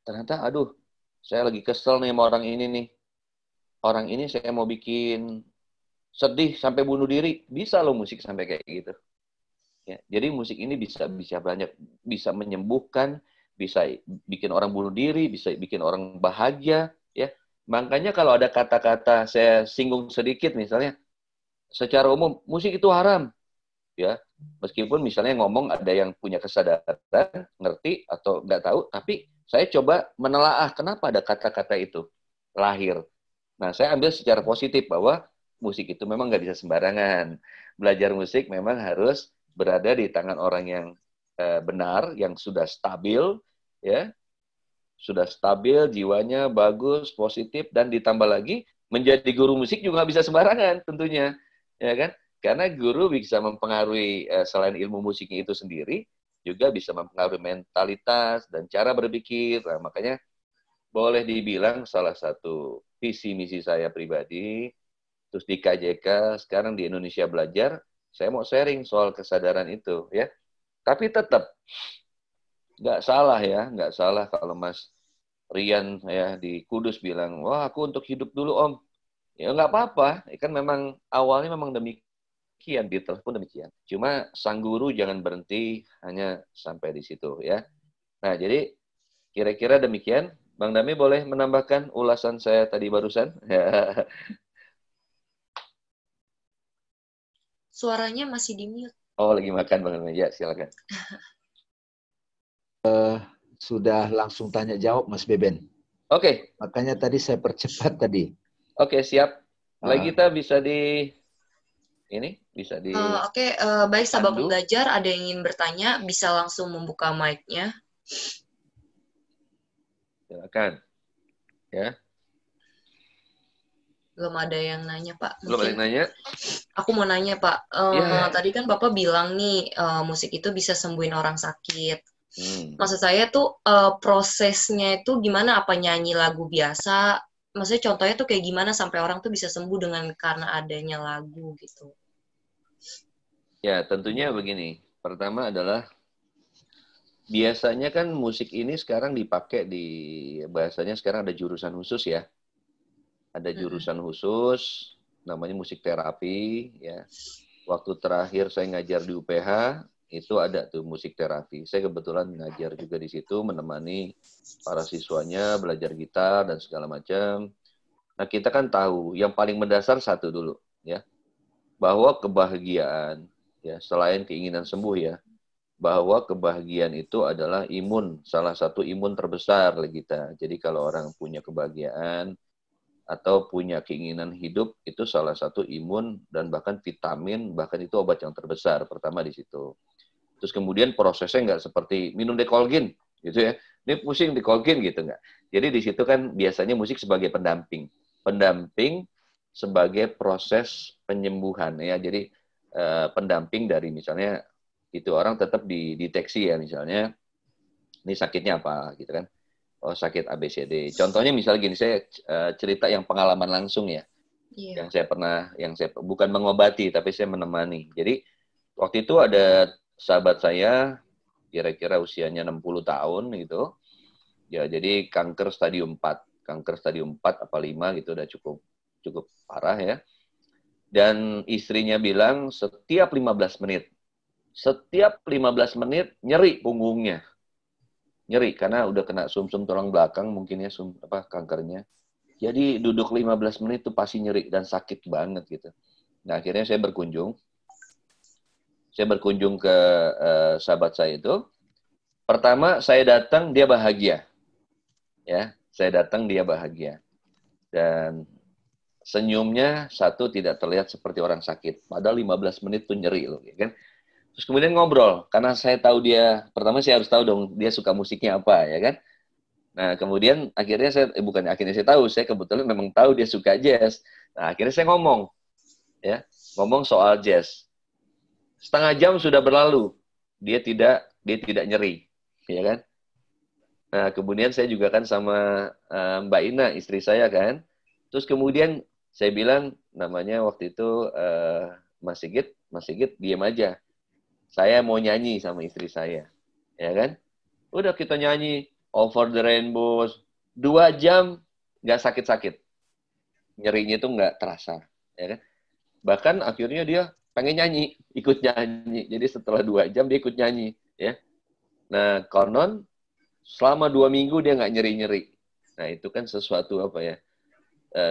Speaker 2: ternyata aduh, saya lagi kesel nih sama orang ini nih. Orang ini saya mau bikin sedih sampai bunuh diri, bisa loh musik sampai kayak gitu. Ya, jadi musik ini bisa banyak, bisa menyembuhkan, bisa bikin orang bunuh diri, bisa bikin orang bahagia, ya. Makanya kalau ada kata-kata saya singgung sedikit misalnya, secara umum musik itu haram. ya. Meskipun misalnya ngomong ada yang punya kesadaran, ngerti atau nggak tahu, tapi saya coba menelaah kenapa ada kata-kata itu lahir. Nah, saya ambil secara positif bahwa musik itu memang nggak bisa sembarangan. Belajar musik memang harus berada di tangan orang yang benar, yang sudah stabil, ya, sudah stabil, jiwanya bagus, positif, dan ditambah lagi menjadi guru musik juga nggak bisa sembarangan tentunya, ya kan? Karena guru bisa mempengaruhi selain ilmu musiknya itu sendiri, juga bisa mempengaruhi mentalitas dan cara berpikir. Nah, makanya boleh dibilang salah satu visi misi saya pribadi, terus di KJK, sekarang di Indonesia Belajar, saya mau sharing soal kesadaran itu, ya. Tapi tetap nggak salah ya, nggak salah kalau Mas Rian ya di Kudus bilang, wah aku untuk hidup dulu Om. Ya nggak apa-apa, kan memang awalnya memang demikian, di pun demikian. Cuma sang guru jangan berhenti hanya sampai di situ ya. Nah jadi kira-kira demikian. Bang Dami boleh menambahkan ulasan saya tadi barusan?
Speaker 1: Suaranya masih di mute.
Speaker 2: Oh lagi makan Bang Dami, ya silakan.
Speaker 3: Sudah langsung tanya jawab Mas Beben.
Speaker 2: Oke.
Speaker 3: Makanya tadi saya percepat tadi.
Speaker 2: Oke, siap. Lagi kita bisa di ini bisa di
Speaker 1: Oke, baik sahabat pembelajar, ada yang ingin bertanya bisa langsung membuka mic-nya.
Speaker 2: Silakan. Ya.
Speaker 1: Belum ada yang nanya, Pak.
Speaker 2: Belum ada yang nanya?
Speaker 1: Aku mau nanya, Pak. Tadi kan Bapak bilang nih, musik itu bisa sembuhin orang sakit. Maksud saya tuh, prosesnya itu gimana? Apa nyanyi lagu biasa? Maksudnya contohnya tuh kayak gimana sampai orang tuh bisa sembuh karena adanya lagu gitu?
Speaker 2: Ya, tentunya begini. Pertama adalah biasanya kan musik ini sekarang dipakai bahasanya sekarang ada jurusan khusus ya. Ada jurusan khusus, namanya musik terapi ya. Waktu terakhir saya ngajar di UPH, itu ada tuh musik terapi. Saya kebetulan ngajar juga di situ, menemani para siswanya belajar gitar dan segala macam. Nah, kita kan tahu yang paling mendasar satu dulu ya. Bahwa kebahagiaan ya, selain keinginan sembuh ya, bahwa kebahagiaan itu adalah imun, salah satu imun terbesar kita. Jadi kalau orang punya kebahagiaan atau punya keinginan hidup, itu salah satu imun dan bahkan vitamin, bahkan itu obat yang terbesar. Pertama di situ. Terus kemudian prosesnya nggak seperti minum Dekolgin, gitu ya. Ini pusing Dekolgin gitu nggak. Jadi di situ kan biasanya musik sebagai pendamping. Pendamping sebagai proses penyembuhan ya. Jadi pendamping dari misalnya itu orang tetap dideteksi ya, misalnya ini sakitnya apa gitu kan. Oh sakit ABCD. Contohnya misalnya gini, saya cerita yang pengalaman langsung ya. Yang saya bukan mengobati tapi saya menemani. Jadi waktu itu ada sahabat saya kira-kira usianya 60 tahun gitu. Ya jadi kanker stadium 4. Kanker stadium 4 apa 5 gitu udah cukup parah ya. Dan istrinya bilang setiap 15 menit nyeri punggungnya. Nyeri karena udah kena sumsum tulang belakang mungkin ya kankernya. Jadi duduk 15 menit tuh pasti nyeri dan sakit banget gitu. Nah, akhirnya saya berkunjung ke sahabat saya itu. Pertama saya datang dia bahagia. Ya, saya datang dia bahagia. Dan senyumnya satu tidak terlihat seperti orang sakit. Padahal 15 menit tuh nyeri loh, ya kan? Terus kemudian ngobrol, karena saya tahu pertama saya harus tahu dong dia suka musiknya apa, ya kan? Nah, kemudian akhirnya saya tahu, saya kebetulan memang tahu dia suka jazz. Nah, akhirnya saya ngomong soal jazz. Setengah jam sudah berlalu, dia tidak nyeri, ya kan? Nah, kemudian saya juga kan sama Mbak Ina, istri saya kan. Terus kemudian saya bilang, namanya waktu itu Mas Sigit diam aja. Saya mau nyanyi sama istri saya, ya kan? Udah kita nyanyi Over the Rainbow 2 jam nggak sakit-sakit, nyerinya itu nggak terasa, ya kan? Bahkan akhirnya dia pengen nyanyi, ikut nyanyi. Jadi setelah 2 jam dia ikut nyanyi, ya. Nah konon selama 2 minggu dia nggak nyeri-nyeri. Nah itu kan sesuatu apa ya?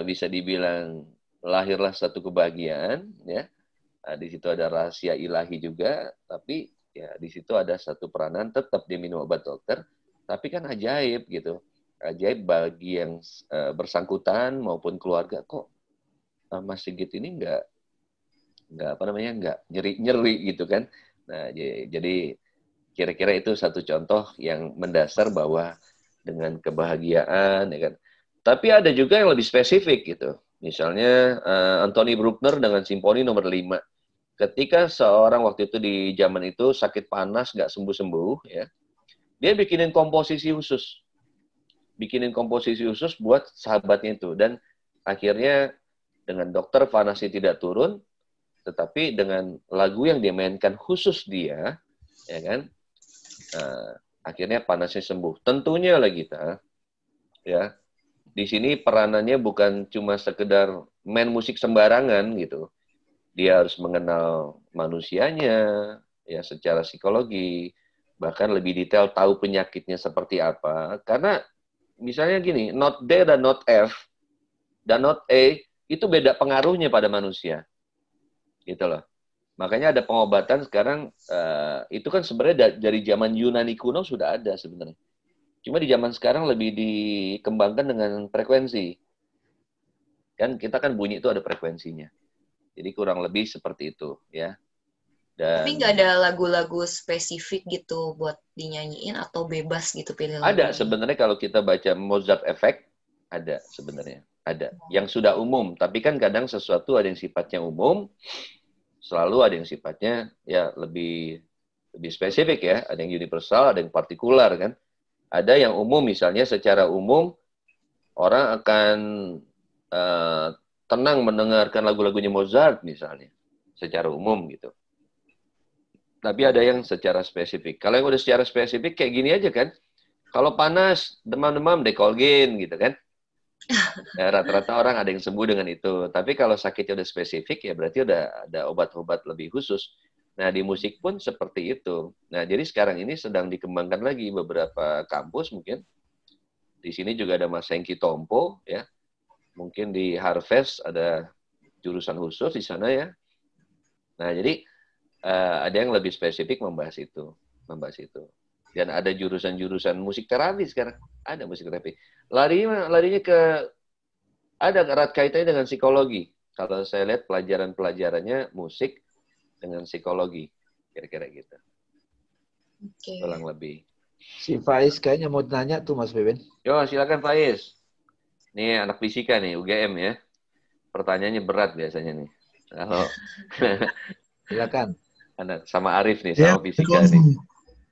Speaker 2: Bisa dibilang lahirlah satu kebahagiaan, ya. Di situ ada rahasia ilahi juga, tapi ya di situ ada satu peranan tetap dia minum obat dokter, tapi kan ajaib gitu. Ajaib bagi yang bersangkutan maupun keluarga, kok Mas Sigit ini nggak nyeri gitu kan. Nah, jadi kira-kira itu satu contoh yang mendasar bahwa dengan kebahagiaan, ya kan. Tapi ada juga yang lebih spesifik gitu. Misalnya Anthony Bruckner dengan Simfoni nomor 5. Ketika seorang waktu itu di zaman itu sakit panas nggak sembuh-sembuh, ya, dia bikinin komposisi khusus. Buat sahabatnya itu. Dan akhirnya dengan dokter panasnya tidak turun, tetapi dengan lagu yang dia mainkan khusus dia, ya kan, akhirnya panasnya sembuh. Tentunya lah kita, ya, di sini peranannya bukan cuma sekedar main musik sembarangan gitu. Dia harus mengenal manusianya, ya, secara psikologi, bahkan lebih detail tahu penyakitnya seperti apa. Karena misalnya gini, not D dan not F dan not A itu beda pengaruhnya pada manusia, gitu loh. Makanya ada pengobatan sekarang, itu kan sebenarnya dari zaman Yunani kuno sudah ada sebenarnya. Cuma di zaman sekarang lebih dikembangkan dengan frekuensi. Kan kita kan bunyi itu ada frekuensinya. Jadi kurang lebih seperti itu, ya.
Speaker 1: Tapi nggak ada lagu-lagu spesifik gitu buat dinyanyiin atau bebas gitu pilih lagu?
Speaker 2: Ada sebenarnya kalau kita baca Mozart Effect, ada sebenarnya. Ada. Yang sudah umum. Tapi kan kadang sesuatu ada yang sifatnya umum, selalu ada yang sifatnya ya lebih spesifik ya. Ada yang universal, ada yang partikular kan. Ada yang umum misalnya secara umum orang akan tenang mendengarkan lagu-lagunya Mozart misalnya. Secara umum gitu. Tapi ada yang secara spesifik. Kalau yang udah secara spesifik kayak gini aja kan. Kalau panas, demam-demam, Decolgen gitu kan. Ya, rata-rata orang ada yang sembuh dengan itu. Tapi kalau sakitnya udah spesifik, ya berarti udah ada obat-obat lebih khusus. Nah, di musik pun seperti itu. Nah, jadi sekarang ini sedang dikembangkan lagi beberapa kampus mungkin. Di sini juga ada Mas Hengki Tompo, ya. Mungkin di Harvest ada jurusan khusus di sana ya. Nah, jadi ada yang lebih spesifik membahas itu. Dan ada jurusan-jurusan musik terapi sekarang. Ada musik terapi. Larinya ke ada erat kaitannya dengan psikologi. Kalau saya lihat pelajarannya musik dengan psikologi. Kira-kira gitu.
Speaker 1: Okay.
Speaker 2: Kurang lebih.
Speaker 3: Si Faiz kayaknya mau nanya tuh Mas Beben.
Speaker 2: Yo, silakan Faiz. Nih anak fisika nih, UGM ya. Pertanyaannya berat biasanya nih. Halo.
Speaker 3: Silakan.
Speaker 2: Anak sama Arif nih, sama fisika nih.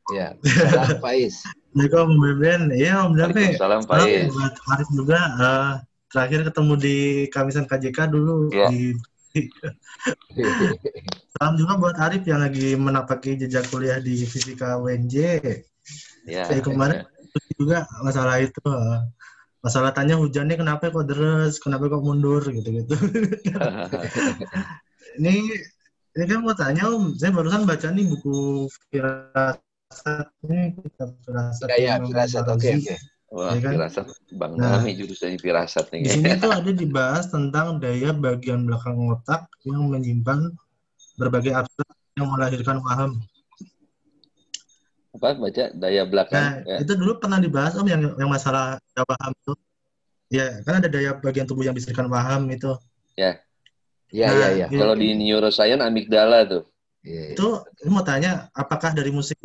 Speaker 3: Ya, salam Faiz.
Speaker 4: Assalamualaikum Beben. Iya Om Dape.
Speaker 2: Waalaikumsalam Faiz.
Speaker 4: Arif juga terakhir ketemu di Kamisan KJK dulu.
Speaker 2: Ya.
Speaker 4: Salam juga buat Arif yang lagi menapaki jejak kuliah di fisika UNJ.
Speaker 2: Ya.
Speaker 4: Kemarin juga masalah itu. Masalah tanya hujannya kenapa kok deres, kenapa kok mundur gitu-gitu. Ini kan mau tanya Om, saya barusan baca nih buku Firasat nih, kitab Firasat.
Speaker 3: Ya, Firasat, oke.
Speaker 2: Wah,
Speaker 4: Ya kan?
Speaker 2: Firasat, Bang Nami jurusannya Firasat nih.
Speaker 4: Di sini tuh ada dibahas tentang daya bagian belakang otak yang menyimpan berbagai abstrak yang melahirkan paham.
Speaker 2: Apa baca daya belakang?
Speaker 4: Nah,
Speaker 2: ya.
Speaker 4: itu dulu pernah dibahas Om yang masalah daya paham itu. Ya, kan ada daya bagian tubuh yang bisikan paham itu.
Speaker 2: Ya.
Speaker 3: Iya.
Speaker 2: Kalau di neuroscience amigdala tuh.
Speaker 4: Itu mau tanya, apakah dari musik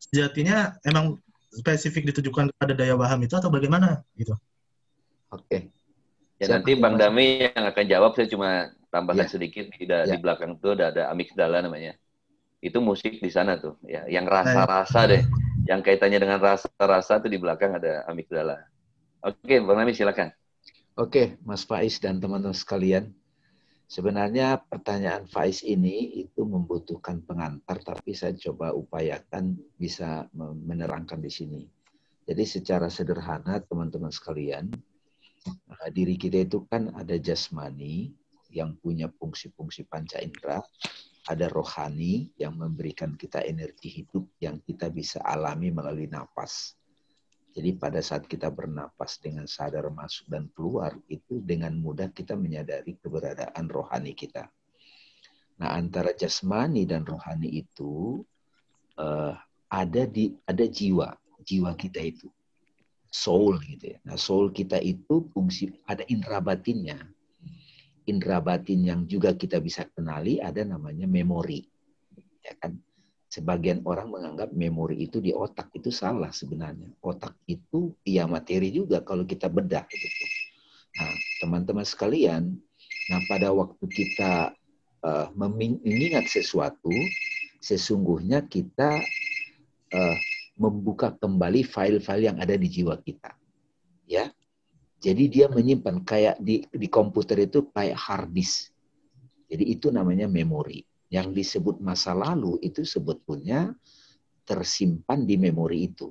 Speaker 4: sejatinya emang spesifik ditujukan kepada daya paham itu atau bagaimana gitu?
Speaker 3: Oke.
Speaker 2: Ya nanti Bang Dami yang akan jawab, saya cuma tambahkan sedikit di belakang itu ada amigdala namanya. Itu musik di sana tuh, ya, yang rasa-rasa deh, yang kaitannya dengan rasa-rasa tuh di belakang ada amigdala. Oke, Bang Nami silakan.
Speaker 3: Oke, Mas Faiz dan teman-teman sekalian. Sebenarnya pertanyaan Faiz ini itu membutuhkan pengantar, tapi saya coba upayakan bisa menerangkan di sini. Jadi secara sederhana teman-teman sekalian, diri kita itu kan ada jasmani yang punya fungsi-fungsi panca indera, ada rohani yang memberikan kita energi hidup yang kita bisa alami melalui napas. Jadi pada saat kita bernapas dengan sadar masuk dan keluar, itu dengan mudah kita menyadari keberadaan rohani kita. Nah, antara jasmani dan rohani itu ada jiwa kita itu, soul gitu ya. Nah, soul kita itu fungsi ada indera batinnya. Indera batin yang juga kita bisa kenali ada namanya memori. Ya kan? Sebagian orang menganggap memori itu di otak, itu salah sebenarnya. Otak itu ya materi juga kalau kita bedah gitu. Nah, teman-teman sekalian, nah pada waktu kita mengingat sesuatu, sesungguhnya kita membuka kembali file-file yang ada di jiwa kita. Ya. Jadi dia menyimpan kayak di komputer itu kayak hard disk. Jadi itu namanya memori. Yang disebut masa lalu itu sebetulnya tersimpan di memori itu.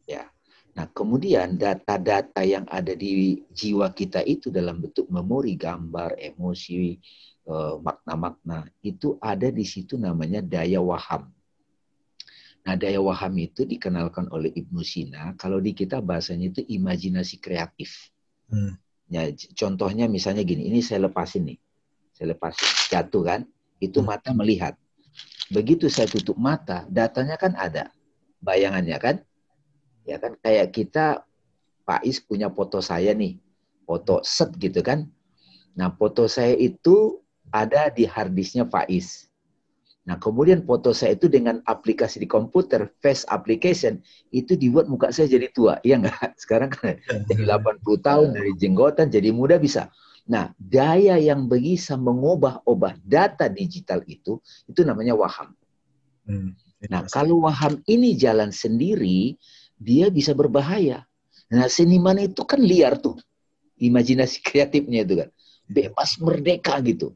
Speaker 3: Ya. Nah, kemudian data-data yang ada di jiwa kita itu dalam bentuk memori, gambar, emosi, makna-makna, itu ada di situ namanya daya waham. Nah, daya waham itu dikenalkan oleh Ibnu Sina, kalau di kita bahasanya itu imajinasi kreatif. Ya, contohnya misalnya gini, ini saya lepasin nih. Saya lepasin, jatuh kan, itu mata melihat. Begitu saya tutup mata, datanya kan ada, bayangannya kan. Ya kan, kayak kita, Pak Is punya foto saya nih, foto set gitu kan. Nah, foto saya itu ada di hard disknya Pak Is. Nah, kemudian foto saya itu dengan aplikasi di komputer, face application, itu dibuat muka saya jadi tua. Iya nggak? Sekarang kan jadi 80 tahun, dari jenggotan, jadi muda bisa. Nah, daya yang bisa mengubah-ubah data digital itu namanya waham. Nah, kalau waham ini jalan sendiri, dia bisa berbahaya. Nah, seniman itu kan liar tuh. Imajinasi kreatifnya itu kan. Bebas merdeka gitu.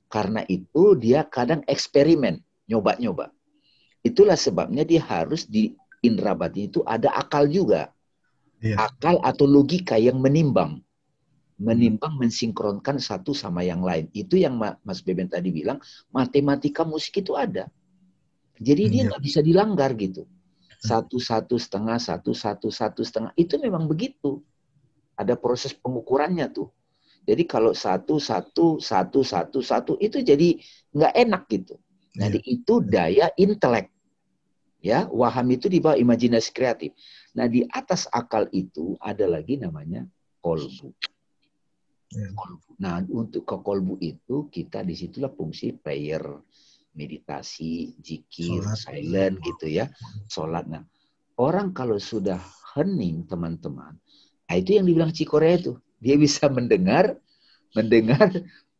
Speaker 3: Karena itu dia kadang eksperimen, nyoba-nyoba. Itulah sebabnya dia harus di indera batin itu ada akal juga. Akal atau logika yang menimbang. Menimbang, mensinkronkan satu sama yang lain. Itu yang Mas Beben tadi bilang, matematika musik itu ada. Jadi dia nggak bisa dilanggar gitu. 1,5, 1,5. Itu memang begitu. Ada proses pengukurannya tuh. Jadi kalau 1,1,1,1,1 itu jadi nggak enak gitu. Nah, itu daya intelek. Ya, waham itu di bawah imajinasi kreatif. Nah, di atas akal itu ada lagi namanya kolbu. Nah, untuk ke kolbu itu kita disitulah fungsi prayer, meditasi, zikir, silent gitu ya, sholat. Nah, orang kalau sudah hening teman-teman, nah itu yang dibilang Cikorea itu. Dia bisa mendengar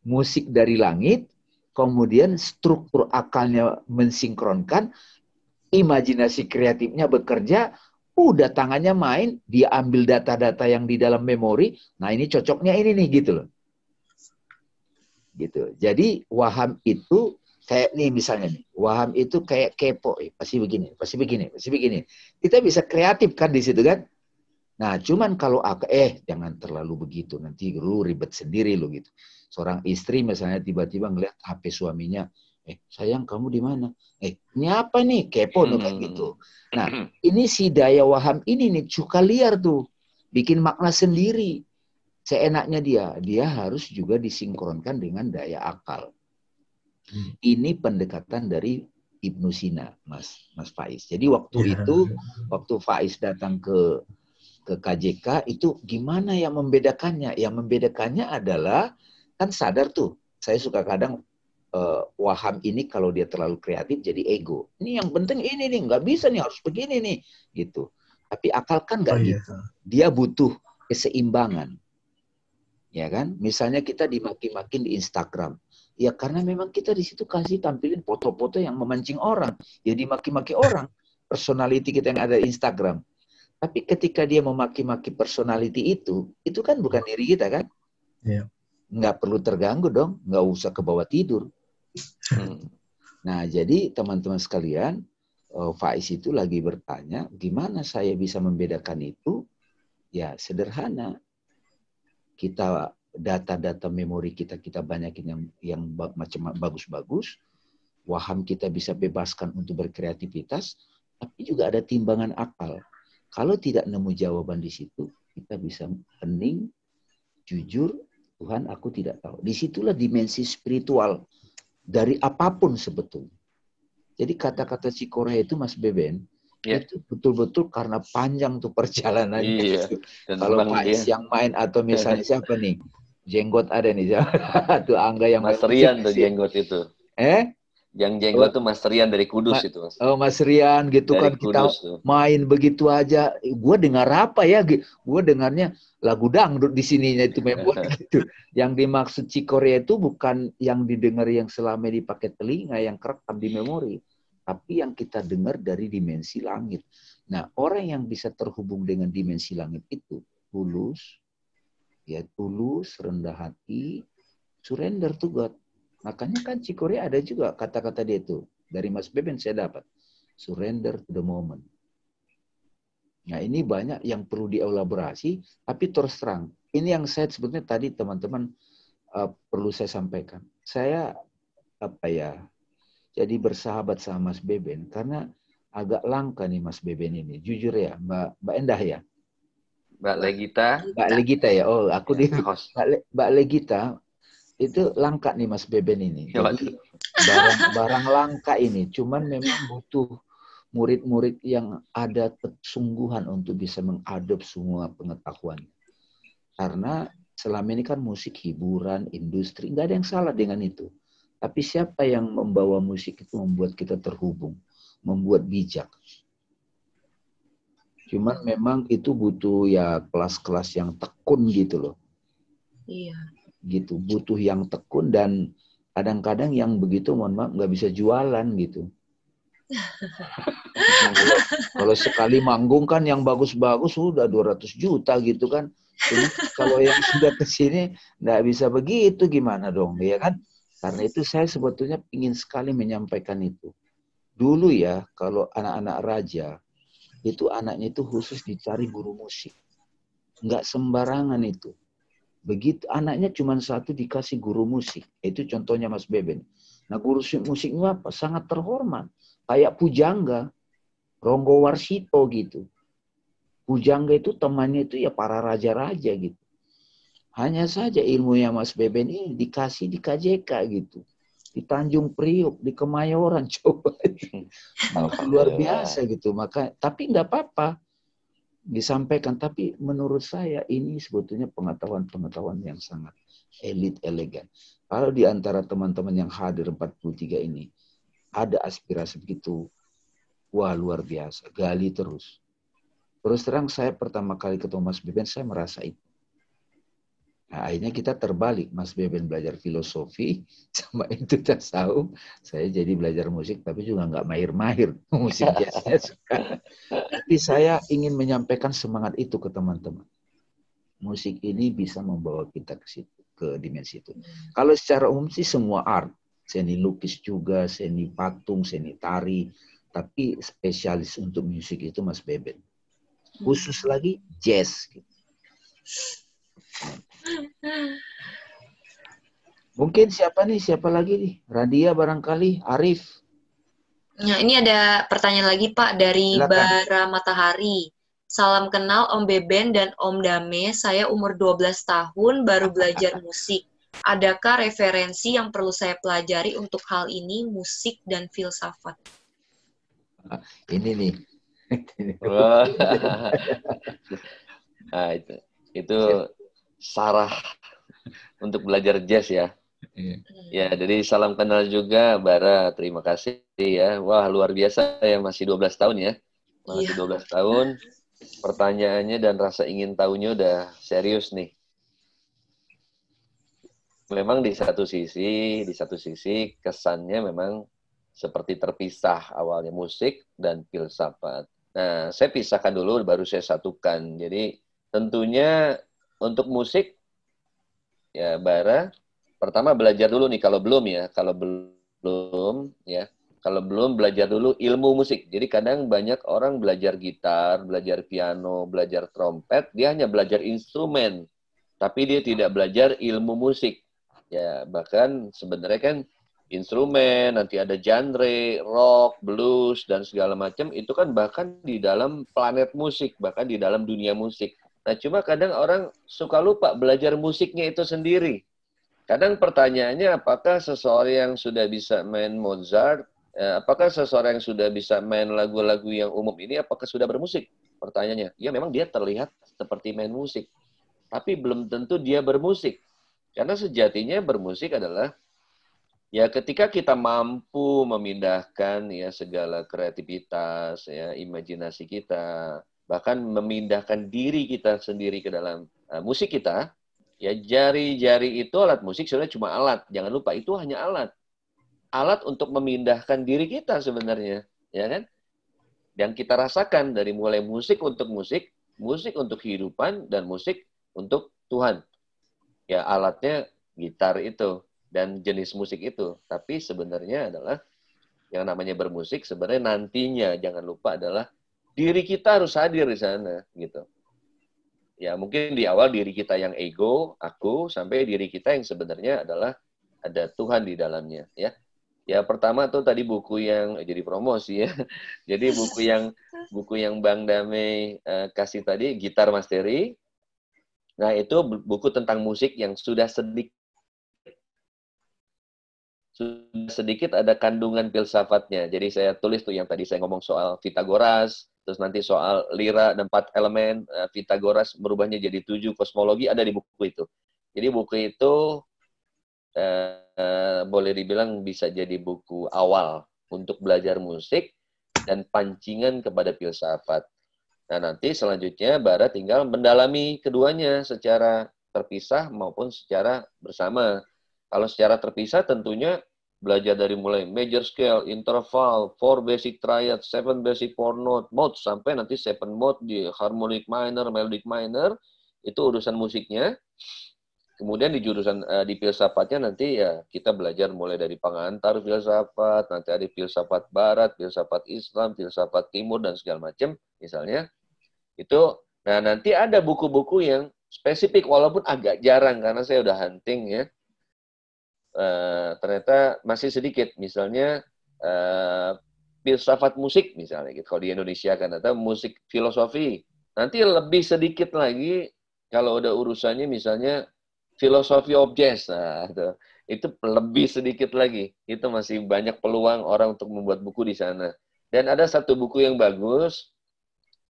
Speaker 3: musik dari langit, kemudian struktur akalnya mensinkronkan, imajinasi kreatifnya bekerja, udah tangannya main, dia ambil data-data yang di dalam memori, nah ini cocoknya ini nih gitu loh. Gitu. Jadi waham itu kayak nih misalnya nih, waham itu kayak kepo, pasti begini, pasti begini, pasti begini. Kita bisa kreatif kan di situ kan? Nah, cuman kalau jangan terlalu begitu, nanti lu ribet sendiri lu gitu. Seorang istri misalnya tiba-tiba ngeliat HP suaminya, sayang kamu di mana? Ini apa nih? Kepo tuh kayak gitu. Nah, ini si daya waham ini nih suka liar tuh, bikin makna sendiri. Seenaknya dia harus juga disinkronkan dengan daya akal. Ini pendekatan dari Ibnu Sina, Mas Faiz. Jadi waktu Faiz datang ke KJK itu gimana yang membedakannya? Yang membedakannya adalah kan sadar tuh. Saya suka kadang waham ini kalau dia terlalu kreatif jadi ego. Ini yang penting ini nih, nggak bisa nih, harus begini nih, gitu. Tapi akal kan nggak gitu. Dia butuh keseimbangan, ya kan? Misalnya kita dimaki-makin di Instagram, ya karena memang kita di situ kasih tampilin foto-foto yang memancing orang, ya dimaki-maki orang, personality kita yang ada di Instagram. Tapi ketika dia memaki-maki personality itu kan bukan diri kita kan? Iya. Nggak perlu terganggu dong, nggak usah ke bawah tidur. Nah, jadi teman-teman sekalian, Faiz itu lagi bertanya, gimana saya bisa membedakan itu? Ya, sederhana. Kita data-data memori kita banyakin yang macam bagus-bagus. Waham kita bisa bebaskan untuk berkreativitas, tapi juga ada timbangan akal. Kalau tidak nemu jawaban di situ, kita bisa hening, jujur, Tuhan aku tidak tahu. Disitulah dimensi spiritual dari apapun sebetulnya. Jadi kata-kata Cikorea itu Mas Beben, itu betul-betul karena panjang tuh perjalanannya.
Speaker 2: Iya.
Speaker 3: Gitu.
Speaker 2: Dan
Speaker 3: Kalau
Speaker 2: memang
Speaker 3: Pak Is yang main atau misalnya siapa nih? Jenggot ada nih. Tuh Angga yang
Speaker 2: Mas
Speaker 3: main
Speaker 2: Rian
Speaker 3: musik
Speaker 2: tuh
Speaker 3: sih.
Speaker 2: jenggot itu. Yang jenggot tuh Mas Rian dari Kudus itu, Mas.
Speaker 3: Oh, Mas Rian gitu
Speaker 2: Dari
Speaker 3: kan, kita
Speaker 2: Kudus tuh.
Speaker 3: main begitu aja. Gue dengar apa ya? Gue dengarnya lagu dangdut di sininya itu memang gitu. Yang dimaksud Cikorea itu bukan yang didengar yang selama dipakai telinga, yang kerekam di memori, tapi yang kita dengar dari dimensi langit. Nah, orang yang bisa terhubung dengan dimensi langit itu tulus, ya tulus, rendah hati, surrender to God. Makanya kan Cikorea ada juga kata-kata dia itu. Dari Mas Beben saya dapat. Surrender to the moment. Nah ini banyak yang perlu dielaborasi, tapi terus terang. Ini yang saya sebetulnya tadi teman-teman perlu saya sampaikan. Saya jadi bersahabat sama Mas Beben karena agak langka nih Mas Beben ini. Jujur ya, Mbak Endah ya.
Speaker 2: Mbak Legita.
Speaker 3: Mbak Legita ya. Oh, aku
Speaker 2: ya,
Speaker 3: di Mbak Legita itu langka nih Mas Beben ini. Jadi barang langka ini. Cuman memang butuh murid-murid yang ada kesungguhan untuk bisa mengadop semua pengetahuan. Karena selama ini kan musik hiburan, industri, nggak ada yang salah dengan itu. Tapi siapa yang membawa musik itu membuat kita terhubung, membuat bijak. Cuman memang itu butuh ya kelas-kelas yang tekun gitu loh. Iya. Gitu, butuh yang tekun dan kadang-kadang yang begitu mohon maaf nggak bisa jualan gitu. Kalau sekali manggung kan yang bagus-bagus sudah 200 juta gitu kan. Jadi kalau yang sudah ke sini nggak bisa begitu gimana dong ya kan? Karena itu saya sebetulnya ingin sekali menyampaikan itu. Dulu ya kalau anak-anak raja itu anaknya itu khusus dicari guru musik. Nggak sembarangan itu. Begitu anaknya cuma satu dikasih guru musik. Itu contohnya Mas Beben. Nah guru musiknya apa? Sangat terhormat. Kayak Pujangga, Ronggo Warsito gitu. Pujangga itu temannya itu ya para raja-raja gitu. Hanya saja ilmunya Mas Beben ini dikasih di KJK gitu. Di Tanjung Priok, di Kemayoran coba. Luar biasa gitu. Maka tapi nggak apa-apa disampaikan. Tapi menurut saya ini sebetulnya pengetahuan-pengetahuan yang sangat elit, elegan. Kalau di antara teman-teman yang hadir 43 ini ada aspirasi begitu, wah luar biasa, gali terus. Terus terang saya pertama kali ketemu Mas Beben, saya merasa itu. Nah, akhirnya kita terbalik, Mas Beben belajar filosofi, sama itu tasawuf, saya jadi belajar musik, tapi juga nggak mahir-mahir, musik jazznya suka. Tapi saya ingin menyampaikan semangat itu ke teman-teman. Musik ini bisa membawa kita ke situ, ke dimensi itu. Kalau secara umum sih semua art, seni lukis juga, seni patung, seni tari, tapi spesialis untuk musik itu Mas Beben. Khusus lagi jazz. Mungkin siapa lagi nih? Radia barangkali, Arif.
Speaker 1: Nah, ini ada pertanyaan lagi Pak dari
Speaker 3: Silakan.
Speaker 1: Bara Matahari. Salam kenal Om Beben dan Om Dame. Saya umur 12 tahun baru belajar musik. Adakah referensi yang perlu saya pelajari untuk hal ini, musik dan filsafat?
Speaker 3: Ini nih.
Speaker 2: Nah, itu Sarah untuk belajar jazz ya. Ya, jadi salam kenal juga Bara, terima kasih ya. Wah, luar biasa ya, masih 12 tahun ya. Masih 12 tahun. Pertanyaannya dan rasa ingin tahunya udah serius nih. Memang di satu sisi kesannya memang seperti terpisah awalnya musik dan filsafat. Nah, saya pisahkan dulu baru saya satukan. Jadi tentunya untuk musik ya Bara pertama belajar dulu nih kalau belum belajar dulu ilmu musik. Jadi kadang banyak orang belajar gitar, belajar piano, belajar trompet, dia hanya belajar instrumen, tapi dia tidak belajar ilmu musik. Ya, bahkan sebenarnya kan instrumen, nanti ada genre, rock, blues, dan segala macam, itu kan bahkan di dalam planet musik, bahkan di dalam dunia musik. Nah, cuma kadang orang suka lupa belajar musiknya itu sendiri. Kadang pertanyaannya, apakah seseorang yang sudah bisa main Mozart, apakah seseorang yang sudah bisa main lagu-lagu yang umum ini, apakah sudah bermusik? Pertanyaannya, ya memang dia terlihat seperti main musik, tapi belum tentu dia bermusik. Karena sejatinya bermusik adalah, ya ketika kita mampu memindahkan ya segala kreativitas, ya imajinasi kita, bahkan memindahkan diri kita sendiri ke dalam musik kita, ya jari-jari itu alat musik sebenarnya cuma alat. Jangan lupa itu hanya alat. Alat untuk memindahkan diri kita sebenarnya, ya kan? Yang kita rasakan dari mulai musik untuk musik, musik untuk kehidupan, dan musik untuk Tuhan. Ya alatnya gitar itu dan jenis musik itu. Tapi sebenarnya adalah yang namanya bermusik sebenarnya nantinya jangan lupa adalah diri kita harus hadir di sana gitu. Ya mungkin di awal diri kita yang ego, aku, sampai diri kita yang sebenarnya adalah ada Tuhan di dalamnya, ya. Ya pertama tuh tadi buku yang jadi promosi ya. Jadi buku yang Bang Damai kasih tadi, Gitar Mastery. Nah itu buku tentang musik yang sudah sedikit ada kandungan filsafatnya. Jadi saya tulis tuh yang tadi saya ngomong soal Pythagoras, terus nanti soal lira dan 4 elemen, Pythagoras merubahnya jadi 7 kosmologi, ada di buku itu. Jadi buku itu boleh dibilang bisa jadi buku awal untuk belajar musik dan pancingan kepada filsafat. Nah nanti selanjutnya Bara tinggal mendalami keduanya secara terpisah maupun secara bersama. Kalau secara terpisah tentunya belajar dari mulai major scale, interval, 4 basic triad, 7 basic 4 note, mode, sampai nanti 7 mode di harmonic minor, melodic minor, itu urusan musiknya. Kemudian di jurusan di filsafatnya nanti ya kita belajar mulai dari pengantar filsafat, nanti ada filsafat barat, filsafat Islam, filsafat timur, dan segala macam misalnya. Itu, nah nanti ada buku-buku yang spesifik walaupun agak jarang karena saya udah hunting ya. Ternyata masih sedikit, misalnya filsafat musik misalnya gitu. Kalau di Indonesia kan atau musik filosofi. Nanti lebih sedikit lagi kalau udah urusannya misalnya filosofi of jazz. Nah, itu lebih sedikit lagi. Itu masih banyak peluang orang untuk membuat buku di sana. Dan ada satu buku yang bagus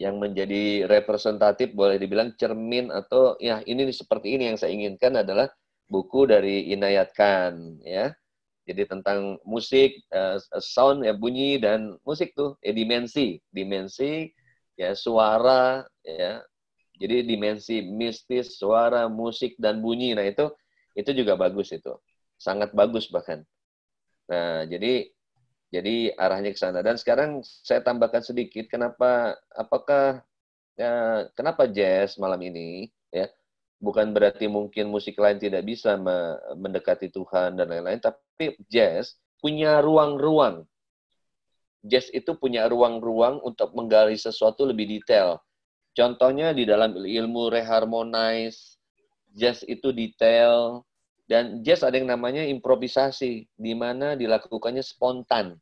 Speaker 2: yang menjadi representatif, boleh dibilang cermin atau ya ini seperti ini yang saya inginkan adalah buku dari Inayat Khan ya. Jadi tentang musik, sound ya, bunyi dan musik tuh, dimensi ya, suara ya. Jadi dimensi mistis, suara, musik dan bunyi. Nah, itu juga bagus itu. Sangat bagus bahkan. Nah, jadi arahnya ke sana. Dan sekarang saya tambahkan sedikit kenapa jazz malam ini ya. Bukan berarti mungkin musik lain tidak bisa mendekati Tuhan dan lain-lain, tapi jazz punya ruang-ruang. Jazz itu punya ruang-ruang untuk menggali sesuatu lebih detail. Contohnya di dalam ilmu reharmonize, jazz itu detail, dan jazz ada yang namanya improvisasi, di mana dilakukannya spontan.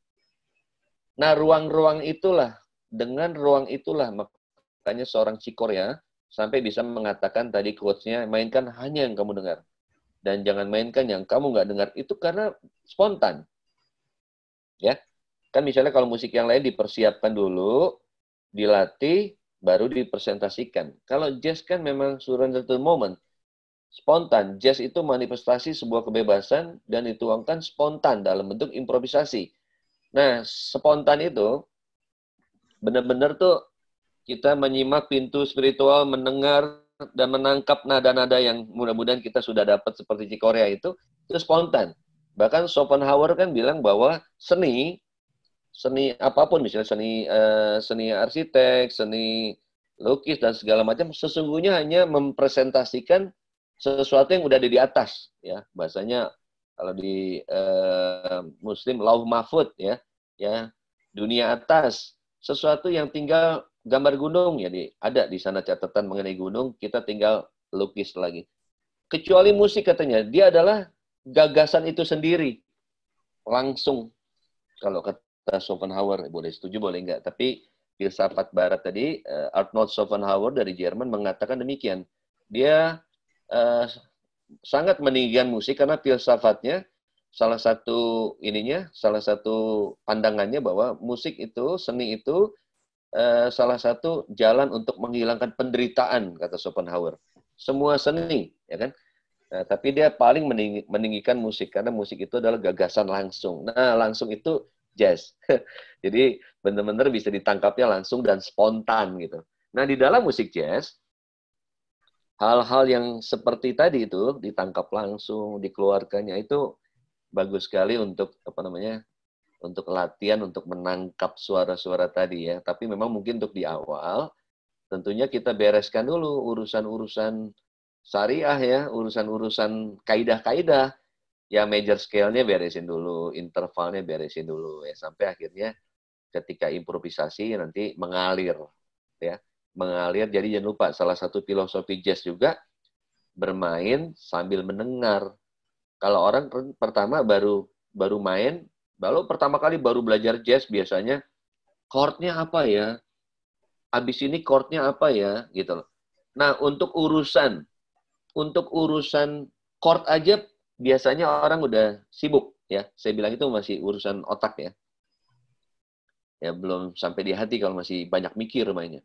Speaker 2: Nah, ruang-ruang itulah, dengan ruang itulah, makanya seorang Chick Corea sampai bisa mengatakan tadi quotes-nya, mainkan hanya yang kamu dengar. Dan jangan mainkan yang kamu nggak dengar. Itu karena spontan. Ya, kan misalnya kalau musik yang lain dipersiapkan dulu, dilatih, baru dipresentasikan. Kalau jazz kan memang surrender to the moment. Spontan. Jazz itu manifestasi sebuah kebebasan dan dituangkan spontan dalam bentuk improvisasi. Nah, spontan itu benar-benar tuh kita menyimak pintu spiritual, mendengar dan menangkap nada-nada yang mudah-mudahan kita sudah dapat seperti Chick Corea itu spontan. Bahkan Schopenhauer kan bilang bahwa seni apapun, misalnya seni arsitek, seni lukis dan segala macam, sesungguhnya hanya mempresentasikan sesuatu yang udah ada di atas, ya. Bahasanya kalau di Muslim lauh mahfud, ya, dunia atas, sesuatu yang tinggal gambar gunung, ya, ada di sana catatan mengenai gunung, kita tinggal lukis lagi. Kecuali musik katanya, dia adalah gagasan itu sendiri, langsung. Kalau kata Schopenhauer, boleh setuju, boleh enggak. Tapi filsafat barat tadi, Arnold Schopenhauer dari Jerman mengatakan demikian. Dia sangat meninggikan musik karena filsafatnya salah satu pandangannya bahwa musik itu, seni itu salah satu jalan untuk menghilangkan penderitaan, kata Schopenhauer. Semua seni, ya kan? Nah, tapi dia paling meninggikan musik karena musik itu adalah gagasan langsung. Nah, langsung itu jazz. Jadi benar-benar bisa ditangkapnya langsung dan spontan gitu. Nah, di dalam musik jazz, hal-hal yang seperti tadi itu ditangkap langsung, dikeluarkannya itu bagus sekali untuk untuk latihan untuk menangkap suara-suara tadi ya. Tapi memang mungkin untuk di awal tentunya kita bereskan dulu urusan-urusan syariah ya, urusan-urusan kaidah-kaidah. Ya major scale-nya beresin dulu, intervalnya beresin dulu ya, sampai akhirnya ketika improvisasi nanti mengalir ya. Mengalir, jadi jangan lupa salah satu filosofi jazz juga bermain sambil mendengar. Kalau orang pertama baru main, pertama kali baru belajar jazz biasanya chord-nya apa ya? Habis ini chord-nya apa ya? Gitu loh. Nah, untuk urusan chord aja biasanya orang udah sibuk ya. Saya bilang itu masih urusan otak ya. Ya belum sampai di hati kalau masih banyak mikir mainnya.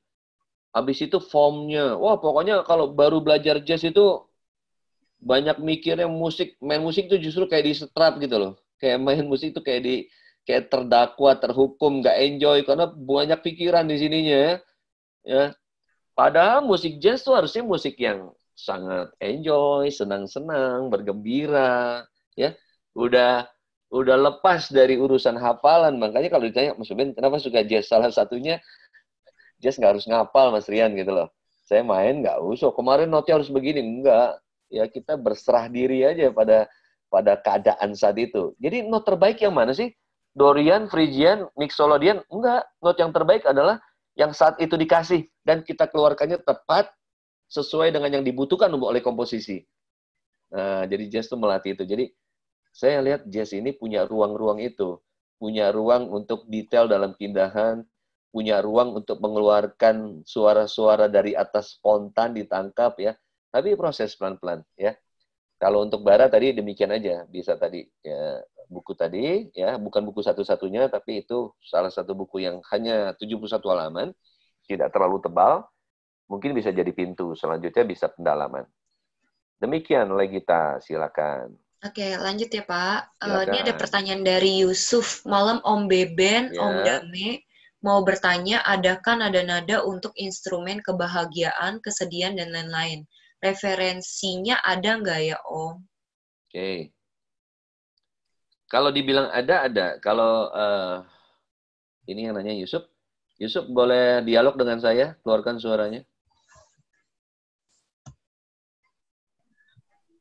Speaker 2: Habis itu formnya, wah pokoknya kalau baru belajar jazz itu banyak mikirnya main musik itu justru kayak disetrap gitu loh. Kayak main musik itu kayak terdakwa, terhukum, nggak enjoy karena banyak pikiran di sininya ya. Padahal musik jazz tuh harusnya musik yang sangat enjoy, senang-senang, bergembira ya. Udah lepas dari urusan hafalan. Makanya kalau ditanya Mas Ben kenapa suka jazz, salah satunya jazz nggak harus ngapal Mas Rian gitu loh. Saya main nggak usah. Kemarin notnya harus begini, enggak. Ya kita berserah diri aja pada keadaan saat itu. Jadi not terbaik yang mana sih? Dorian, Phrygian, Mixolydian? Enggak. Not yang terbaik adalah yang saat itu dikasih dan kita keluarkannya tepat sesuai dengan yang dibutuhkan oleh komposisi. Nah, jadi jazz itu melatih itu. Jadi saya lihat jazz ini punya ruang-ruang itu, punya ruang untuk detail dalam pindahan, punya ruang untuk mengeluarkan suara-suara dari atas spontan ditangkap ya. Tapi proses pelan-pelan ya. Kalau untuk bara tadi demikian aja, bisa tadi ya, buku tadi ya, bukan buku satu-satunya tapi itu salah satu buku yang hanya 71 halaman, tidak terlalu tebal, mungkin bisa jadi pintu, selanjutnya bisa pendalaman. Demikian Legita, silakan.
Speaker 1: Oke, lanjut ya Pak. Ini ada pertanyaan dari Yusuf. Malam Om Beben, ya. Om Dame mau bertanya, adakah nada-nada untuk instrumen kebahagiaan, kesedihan, dan lain-lain? Referensinya ada nggak ya Om?
Speaker 2: Oke. Kalau dibilang ada. Kalau ini yang nanya Yusuf. Yusuf boleh dialog dengan saya, keluarkan suaranya.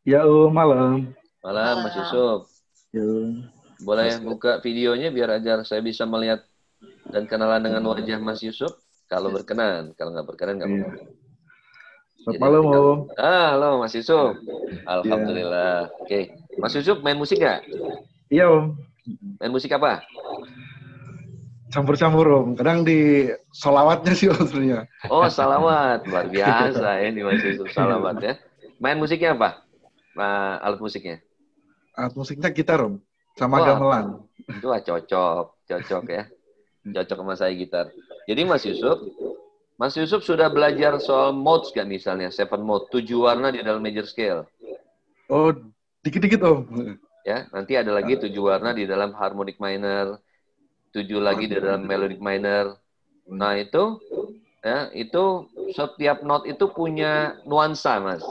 Speaker 5: Ya Om, malam.
Speaker 2: Malam Mas Yusuf.
Speaker 5: Ya.
Speaker 2: Boleh buka videonya biar agar saya bisa melihat dan kenalan dengan wajah Mas Yusuf. Kalau berkenan, kalau nggak berkenan nggak apa-apa.
Speaker 5: Selamat malam Om.
Speaker 2: Halo Mas Yusuf. Alhamdulillah. Ya. Oke, Mas Yusuf main musik nggak?
Speaker 5: Iya Om.
Speaker 2: Main musik apa?
Speaker 5: Campur-campur Om. Kadang di solawatnya sih Om sebenarnya.
Speaker 2: Oh salawat, luar biasa ini Mas Yusuf salawat ya. Main musiknya apa? Alat musiknya?
Speaker 5: Alat musiknya gitar Om. Sama gamelan.
Speaker 2: Itu cocok ya. Cocok sama saya gitar. Jadi Mas Yusuf sudah belajar soal modes nggak misalnya? 7 mode, 7 warna di dalam major scale.
Speaker 5: Oh, dikit-dikit Om.
Speaker 2: Ya, nanti ada lagi 7 warna di dalam harmonic minor, 7 lagi di dalam melodic minor. Nah itu, ya itu setiap note itu punya nuansa Mas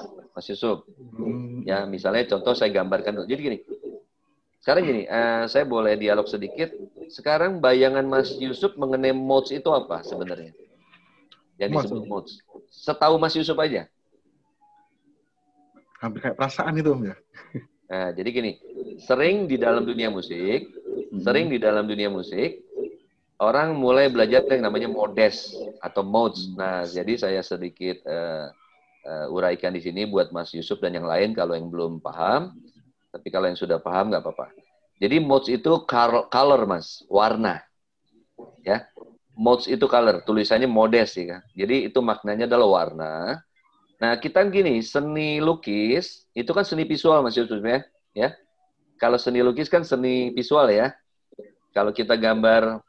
Speaker 2: Yusuf. Ya misalnya contoh saya gambarkan dulu. Jadi gini, sekarang gini, saya boleh dialog sedikit. Sekarang bayangan Mas Yusuf mengenai modes itu apa sebenarnya? Yang disebut modes. Setahu Mas Yusuf aja.
Speaker 5: Hampir kayak perasaan itu Om ya.
Speaker 2: Nah, jadi gini, sering di dalam dunia musik, orang mulai belajar yang namanya modes atau modes. Nah, jadi saya sedikit uraikan di sini buat Mas Yusuf dan yang lain kalau yang belum paham. Tapi kalau yang sudah paham nggak apa-apa. Jadi modes itu color Mas, warna. Ya. Modes itu color, tulisannya modes ya. Jadi itu maknanya adalah warna Nah, kita gini, seni lukis itu kan seni visual Mas Yusuf ya. Ya. Kalau seni lukis kan seni visual ya. Kalau kita gambar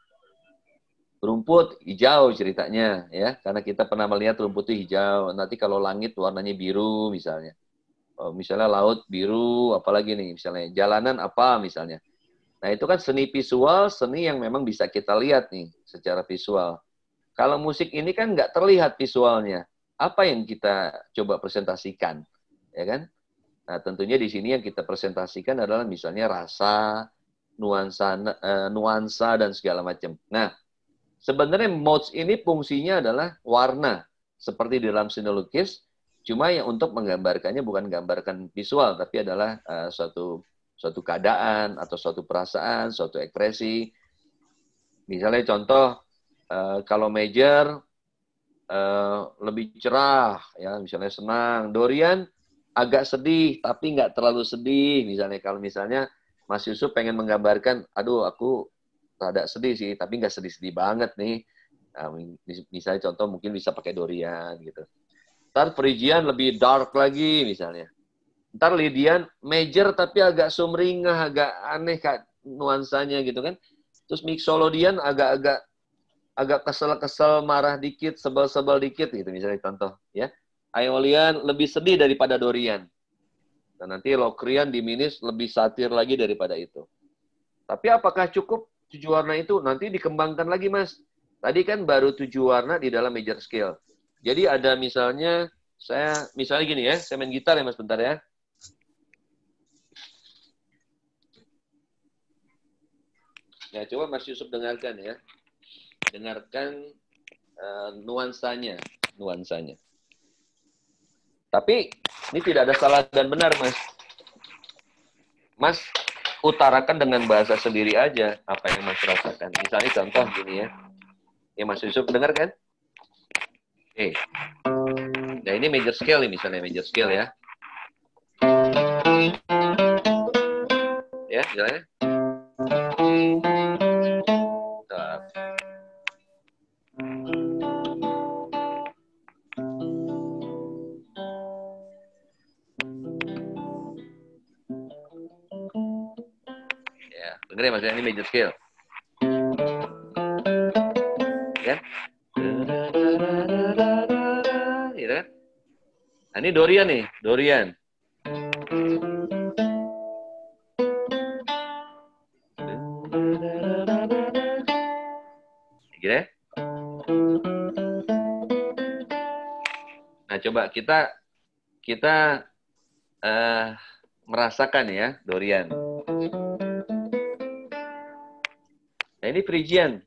Speaker 2: rumput hijau ceritanya ya, karena kita pernah melihat rumput itu hijau. Nanti kalau langit warnanya biru misalnya. Oh, misalnya laut biru, apalagi nih misalnya jalanan apa misalnya. Nah, itu kan seni visual, seni yang memang bisa kita lihat nih secara visual. Kalau musik ini kan nggak terlihat visualnya. Apa yang kita coba presentasikan, ya kan? Nah, tentunya di sini yang kita presentasikan adalah misalnya rasa, nuansa dan segala macam. Nah, sebenarnya modes ini fungsinya adalah warna, seperti di dalam seni lukis, cuma yang untuk menggambarkannya bukan gambarkan visual, tapi adalah suatu keadaan atau suatu perasaan, suatu ekspresi. Misalnya contoh, kalau major lebih cerah, ya misalnya senang. Dorian agak sedih, tapi nggak terlalu sedih. Misalnya kalau misalnya Mas Yusuf pengen menggambarkan, aduh aku rada sedih sih, tapi nggak sedih-sedih banget nih. Nah, misalnya contoh mungkin bisa pakai Dorian gitu. Ntar Phrygian lebih dark lagi misalnya. Ntar Lydian major tapi agak sumringah, agak aneh kak nuansanya gitu kan. Terus Mixolydian agak kesel-kesel, marah dikit, sebel-sebel dikit gitu misalnya contoh ya. Aeolian lebih sedih daripada Dorian. Dan nanti Locrian diminis lebih satir lagi daripada itu. Tapi apakah cukup 7 warna itu? Nanti dikembangkan lagi Mas. Tadi kan baru 7 warna di dalam major scale. Jadi ada misalnya misalnya gini ya, saya main gitar ya Mas bentar ya. Nah, coba Mas Yusuf dengarkan ya. Dengarkan nuansanya. Tapi ini tidak ada salah dan benar, Mas. Mas utarakan dengan bahasa sendiri aja apa yang Mas rasakan. Misalnya contoh gini ya. Ya Mas Yusuf dengar kan? Nah ini major scale nih, misalnya major scale ya. Ya, misalnya. Dengar ya Mas, ini major scale. Ya. Gitu kan? Nah, ini Dorian nih, Dorian. Gitu ya. Nah, coba kita merasakan ya, Dorian. Nah, ini Phrygian.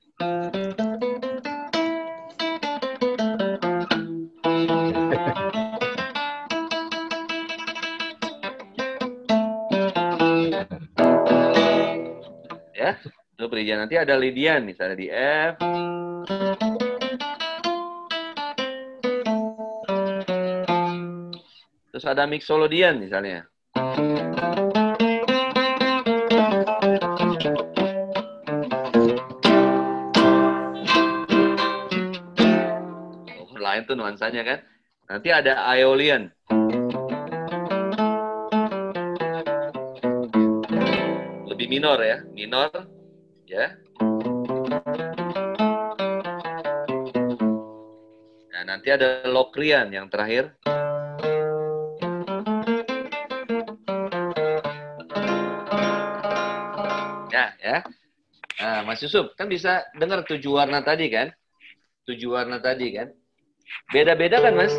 Speaker 2: Ya, itu Phrygian. Nanti ada Lydian, misalnya di F. Terus ada Mixolydian, misalnya. Lain tuh nuansanya kan. Nanti ada Aeolian. Lebih minor ya, minor ya. Nah, nanti ada Locrian yang terakhir. Ya. Nah, Mas Yusuf kan bisa dengar 7 warna tadi kan? 7 warna tadi kan? Beda-beda kan, Mas?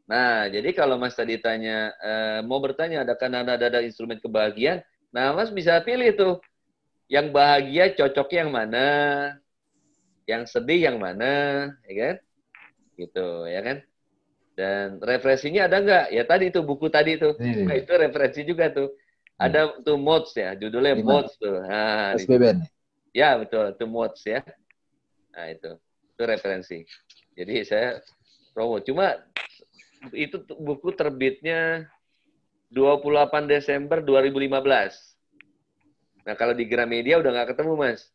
Speaker 2: Nah, jadi kalau Mas tadi tanya, mau bertanya, adakah nada-nada instrumen kebahagiaan? Nah, Mas bisa pilih tuh. Yang bahagia cocoknya yang mana? Yang sedih yang mana? Ya kan? Gitu, ya kan? Dan referensinya ada nggak? Ya tadi tuh, buku tadi tuh. Nah, itu referensi juga tuh. Ada tuh modes ya, judulnya modes tuh. Nah, ya, betul. Itu modes ya. Nah, itu referensi. Jadi saya promo. Cuma itu buku terbitnya 28 Desember 2015. Nah, kalau di Gramedia udah nggak ketemu, Mas.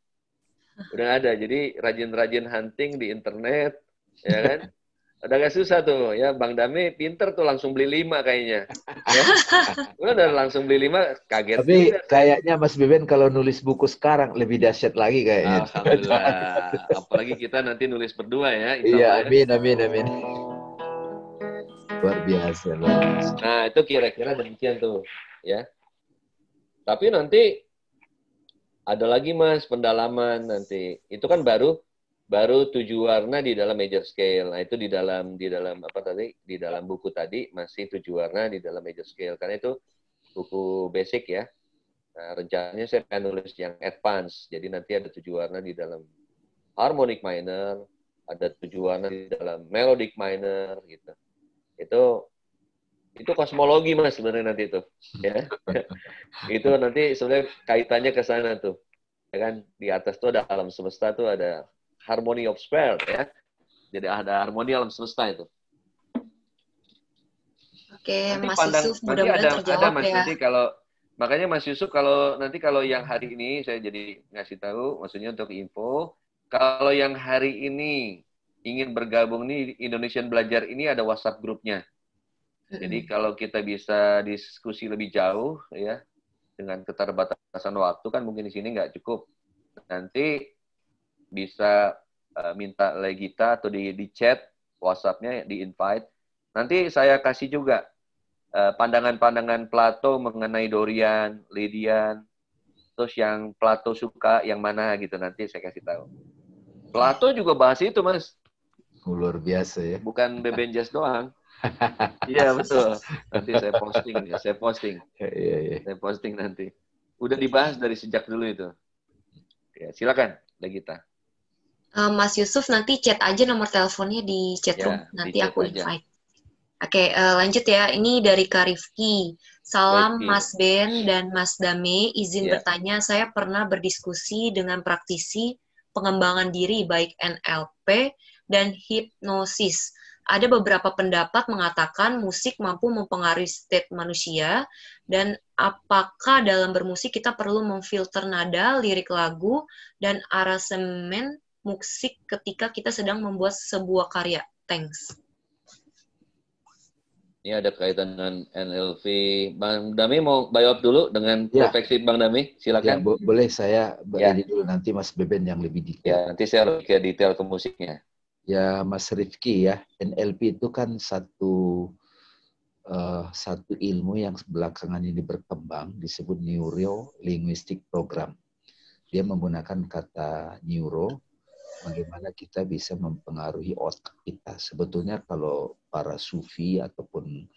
Speaker 2: Udah nggak ada. Jadi rajin-rajin hunting di internet, ya kan? Udah gak susah tuh ya, Bang Dami pinter tuh langsung beli 5 kayaknya. Ya. Udah langsung beli 5, kaget
Speaker 3: Tapi
Speaker 2: juga.
Speaker 3: kayaknya Mas Beben kalau nulis buku sekarang lebih dahsyat lagi kayaknya.
Speaker 2: Alhamdulillah. Apalagi kita nanti nulis berdua ya, insya
Speaker 3: Iya,
Speaker 2: Allah ya.
Speaker 3: amin. Luar biasa.
Speaker 2: Nah, itu kira-kira demikian tuh, ya. Tapi nanti ada lagi Mas pendalaman nanti. Itu kan baru 7 warna di dalam major scale. Nah, itu di dalam apa tadi? Di dalam buku tadi masih 7 warna di dalam major scale. Karena itu buku basic ya. Nah, rencananya saya akan nulis yang advance. Jadi nanti ada 7 warna di dalam harmonic minor, ada 7 warna di dalam melodic minor gitu. Itu kosmologi Mas sebenarnya nanti itu, ya. Itu nanti sebenarnya kaitannya ke sana tuh. Ya kan di atas tuh ada alam semesta tuh ada harmony of sphere ya. Jadi ada harmoni alam semesta itu.
Speaker 1: Oke,
Speaker 2: Nanti
Speaker 1: Mas
Speaker 2: pandang
Speaker 1: Yusuf
Speaker 2: nanti
Speaker 1: mudah-mudahan
Speaker 2: ada
Speaker 1: terjawab
Speaker 2: Mas
Speaker 1: ya.
Speaker 2: nanti makanya Mas Yusuf nanti kalau yang hari ini saya jadi ngasih tahu maksudnya untuk info kalau yang hari ini ingin bergabung nih Indonesian Belajar ini ada WhatsApp grupnya. Jadi kalau kita bisa diskusi lebih jauh ya dengan keterbatasan waktu kan mungkin di sini nggak cukup. Nanti bisa minta Legita atau di chat WhatsApp-nya di invite. Nanti saya kasih juga pandangan-pandangan Plato mengenai Dorian, Lydian, terus yang Plato suka yang mana gitu nanti saya kasih tahu. Plato juga bahas itu Mas.
Speaker 3: Luar biasa ya.
Speaker 2: Bukan Beben Jazz doang. Iya betul. Nanti saya posting.
Speaker 3: Iya.
Speaker 2: Saya posting nanti. Udah dibahas dari sejak dulu itu. Ya, silakan Legita.
Speaker 1: Mas Yusuf nanti chat aja nomor teleponnya di chatroom. Nanti aku invite. Oke, lanjut ya. Ini dari Kak Rifki. Salam Mas Ben dan Mas Dame. Izin bertanya, saya pernah berdiskusi dengan praktisi pengembangan diri baik NLP dan hipnosis. Ada beberapa pendapat mengatakan musik mampu mempengaruhi state manusia dan apakah dalam bermusik kita perlu memfilter nada, lirik lagu, dan aransemen musik ketika kita sedang membuat sebuah karya. Thanks.
Speaker 2: Ini ada kaitan dengan NLP. Bang Dami mau jawab dulu dengan perspektif Bang Dami. Silakan.
Speaker 3: Ya, boleh saya ini dulu nanti Mas Beben yang lebih detail.
Speaker 2: Ya, nanti saya lebih ke detail ke musiknya.
Speaker 3: Ya, Mas Rifki ya, NLP itu kan satu ilmu yang belakangan ini berkembang disebut Neuro Linguistic Program. Dia menggunakan kata neuro. Bagaimana kita bisa mempengaruhi otak kita. Sebetulnya kalau para sufi ataupun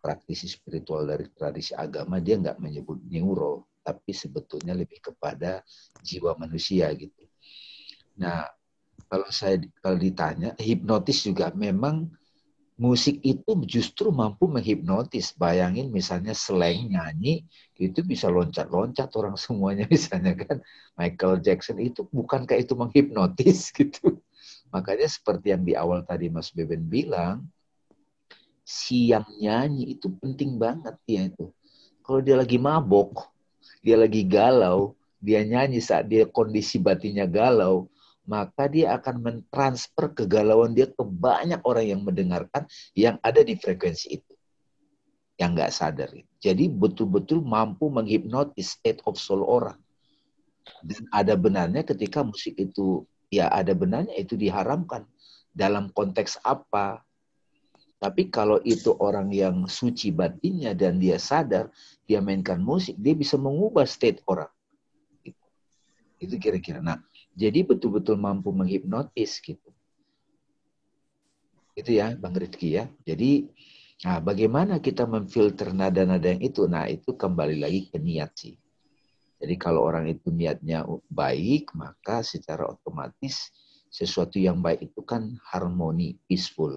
Speaker 3: praktisi spiritual dari tradisi agama, dia nggak menyebut neuro, tapi sebetulnya lebih kepada jiwa manusia gitu. Nah, kalau ditanya, hipnotis juga memang musik itu justru mampu menghipnotis. Bayangin misalnya slang nyanyi, itu bisa loncat-loncat orang semuanya misalnya kan. Michael Jackson itu bukankah itu menghipnotis gitu. Makanya seperti yang di awal tadi Mas Beben bilang, siang nyanyi itu penting banget ya itu. Kalau dia lagi mabok, dia lagi galau, dia nyanyi saat dia kondisi batinnya galau, maka dia akan mentransfer kegalauan dia ke banyak orang yang mendengarkan yang ada di frekuensi itu. Yang nggak sadar. Jadi betul-betul mampu menghipnotis state of soul orang. Dan ada benarnya ketika musik itu, ya ada benarnya itu diharamkan. Dalam konteks apa? Tapi kalau itu orang yang suci batinnya dan dia sadar, dia mainkan musik, dia bisa mengubah state orang. Itu kira-kira. Nah, jadi betul-betul mampu menghipnotis gitu. Itu ya Bang Rifki ya. Jadi bagaimana kita memfilter nada-nada yang itu? Nah, itu kembali lagi ke niat sih. Jadi kalau orang itu niatnya baik, maka secara otomatis sesuatu yang baik itu kan harmoni, peaceful,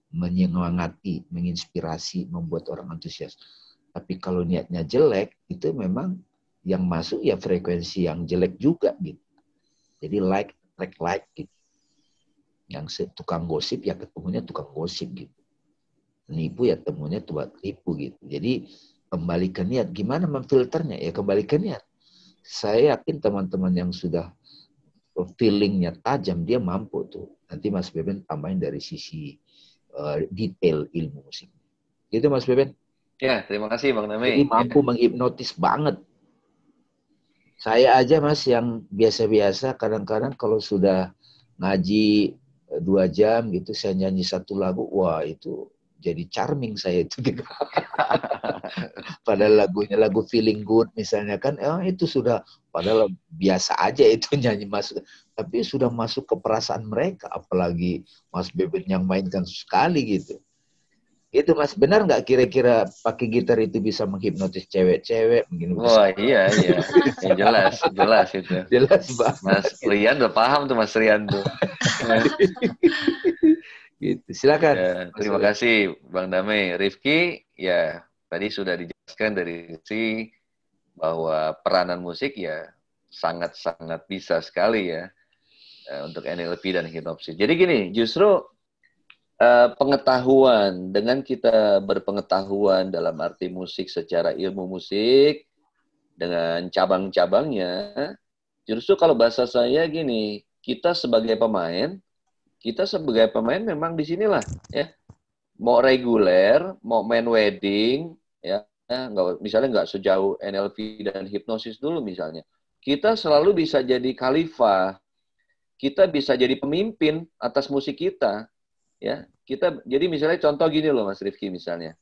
Speaker 3: menyemangati, menginspirasi, membuat orang antusias. Tapi kalau niatnya jelek, itu memang yang masuk ya frekuensi yang jelek juga gitu. Jadi like gitu. Yang tukang gosip ya ketemunya tukang gosip gitu. Nipu ya temunya tipu gitu. Jadi kembali ke niat. Gimana memfilternya? Ya kembali ke niat. Saya yakin teman-teman yang sudah feelingnya tajam, dia mampu tuh. Nanti Mas Beben tambahin dari sisi detail ilmu musik. Gitu Mas Beben.
Speaker 2: Ya, terima kasih Bang Name.
Speaker 3: Jadi mampu menghipnotis banget. Saya aja Mas yang biasa-biasa kadang-kadang kalau sudah ngaji 2 jam gitu, saya nyanyi satu lagu, wah itu jadi charming saya itu gitu. Padahal lagunya lagu feeling good misalnya kan, itu sudah padahal biasa aja itu nyanyi masuk, tapi sudah masuk ke perasaan mereka, apalagi Mas Beben yang mainkan sekali gitu. Itu Mas, benar nggak kira-kira pakai gitar itu bisa menghipnotis cewek-cewek? Mungkin
Speaker 2: Wah, iya. Ya, jelas itu.
Speaker 3: Jelas banget.
Speaker 2: Mas Rian udah paham tuh Mas Rian tuh.
Speaker 3: Gitu. Silakan.
Speaker 2: Ya, terima kasih Bang Damai. Rifki, ya tadi sudah dijelaskan dari sisi bahwa peranan musik ya sangat-sangat bisa sekali ya untuk NLP dan hipnosis. Jadi gini, justru pengetahuan, dengan kita berpengetahuan dalam arti musik secara ilmu musik dengan cabang-cabangnya, justru kalau bahasa saya gini, kita sebagai pemain memang di sinilah ya, mau reguler, mau main wedding ya, misalnya nggak sejauh NLP dan hipnosis dulu misalnya, kita selalu bisa jadi khalifah, kita bisa jadi pemimpin atas musik kita. Ya, kita jadi misalnya contoh gini loh Mas Rifki misalnya.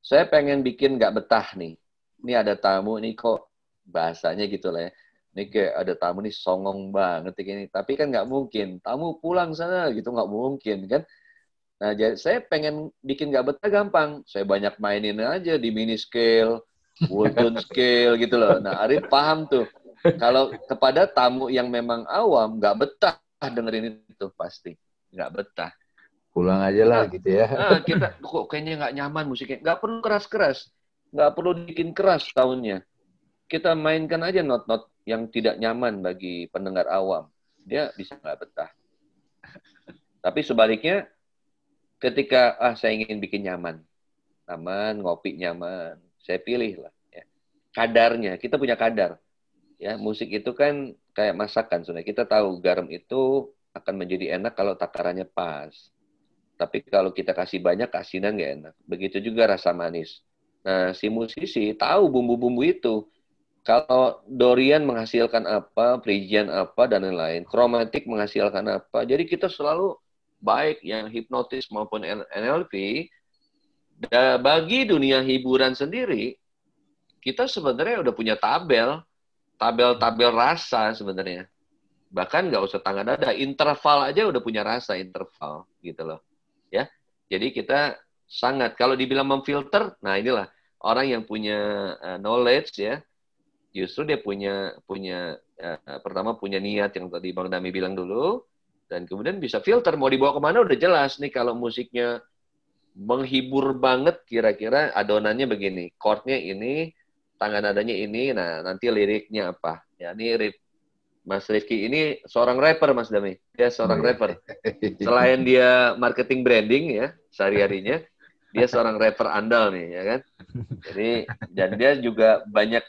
Speaker 2: Saya pengen bikin nggak betah nih. Ini ada tamu nih kok bahasanya gitu lah ya. Ini kayak ada tamu nih songong banget ini. Tapi kan nggak mungkin. Tamu pulang sana gitu nggak mungkin kan. Nah, jadi saya pengen bikin nggak betah gampang. Saya banyak mainin aja di mini scale, full tone scale gitu loh. Nah, Arif paham tuh. Kalau kepada tamu yang memang awam nggak betah dengerin itu pasti nggak betah.
Speaker 3: Pulang aja lah gitu ya.
Speaker 2: Kita kok kayaknya nggak nyaman musiknya. Nggak perlu keras-keras. Nggak perlu bikin keras tahunnya. Kita mainkan aja not-not yang tidak nyaman bagi pendengar awam. Dia bisa nggak betah. Tapi sebaliknya, ketika saya ingin bikin nyaman, ngopi nyaman, saya pilih lah. Ya. Kadarnya, kita punya kadar. Ya, musik itu kan kayak masakan. Sebenarnya kita tahu garam itu akan menjadi enak kalau takarannya pas. Tapi kalau kita kasih banyak, asinan nggak enak. Begitu juga rasa manis. Nah, si musisi tahu bumbu-bumbu itu. Kalau Dorian menghasilkan apa, Phrygian apa, dan lain-lain. Kromatik menghasilkan apa. Jadi kita selalu, baik yang hipnotis maupun NLP, bagi dunia hiburan sendiri, kita sebenarnya udah punya tabel rasa sebenarnya. Bahkan nggak usah tangan dada, interval aja udah punya rasa interval gitu loh. Ya, jadi kita sangat, kalau dibilang memfilter, nah inilah orang yang punya knowledge ya, justru dia punya pertama punya niat yang tadi Bang Dami bilang dulu, dan kemudian bisa filter mau dibawa kemana udah jelas nih. Kalau musiknya menghibur banget, kira-kira adonannya begini, chordnya ini, tangan nadanya ini, nah nanti liriknya apa? Ya ini Mas Rifki ini seorang rapper, Mas Dami. Dia seorang rapper. Selain dia marketing branding ya, sehari-harinya, dia seorang rapper andal nih, ya kan? Jadi, dan dia juga banyak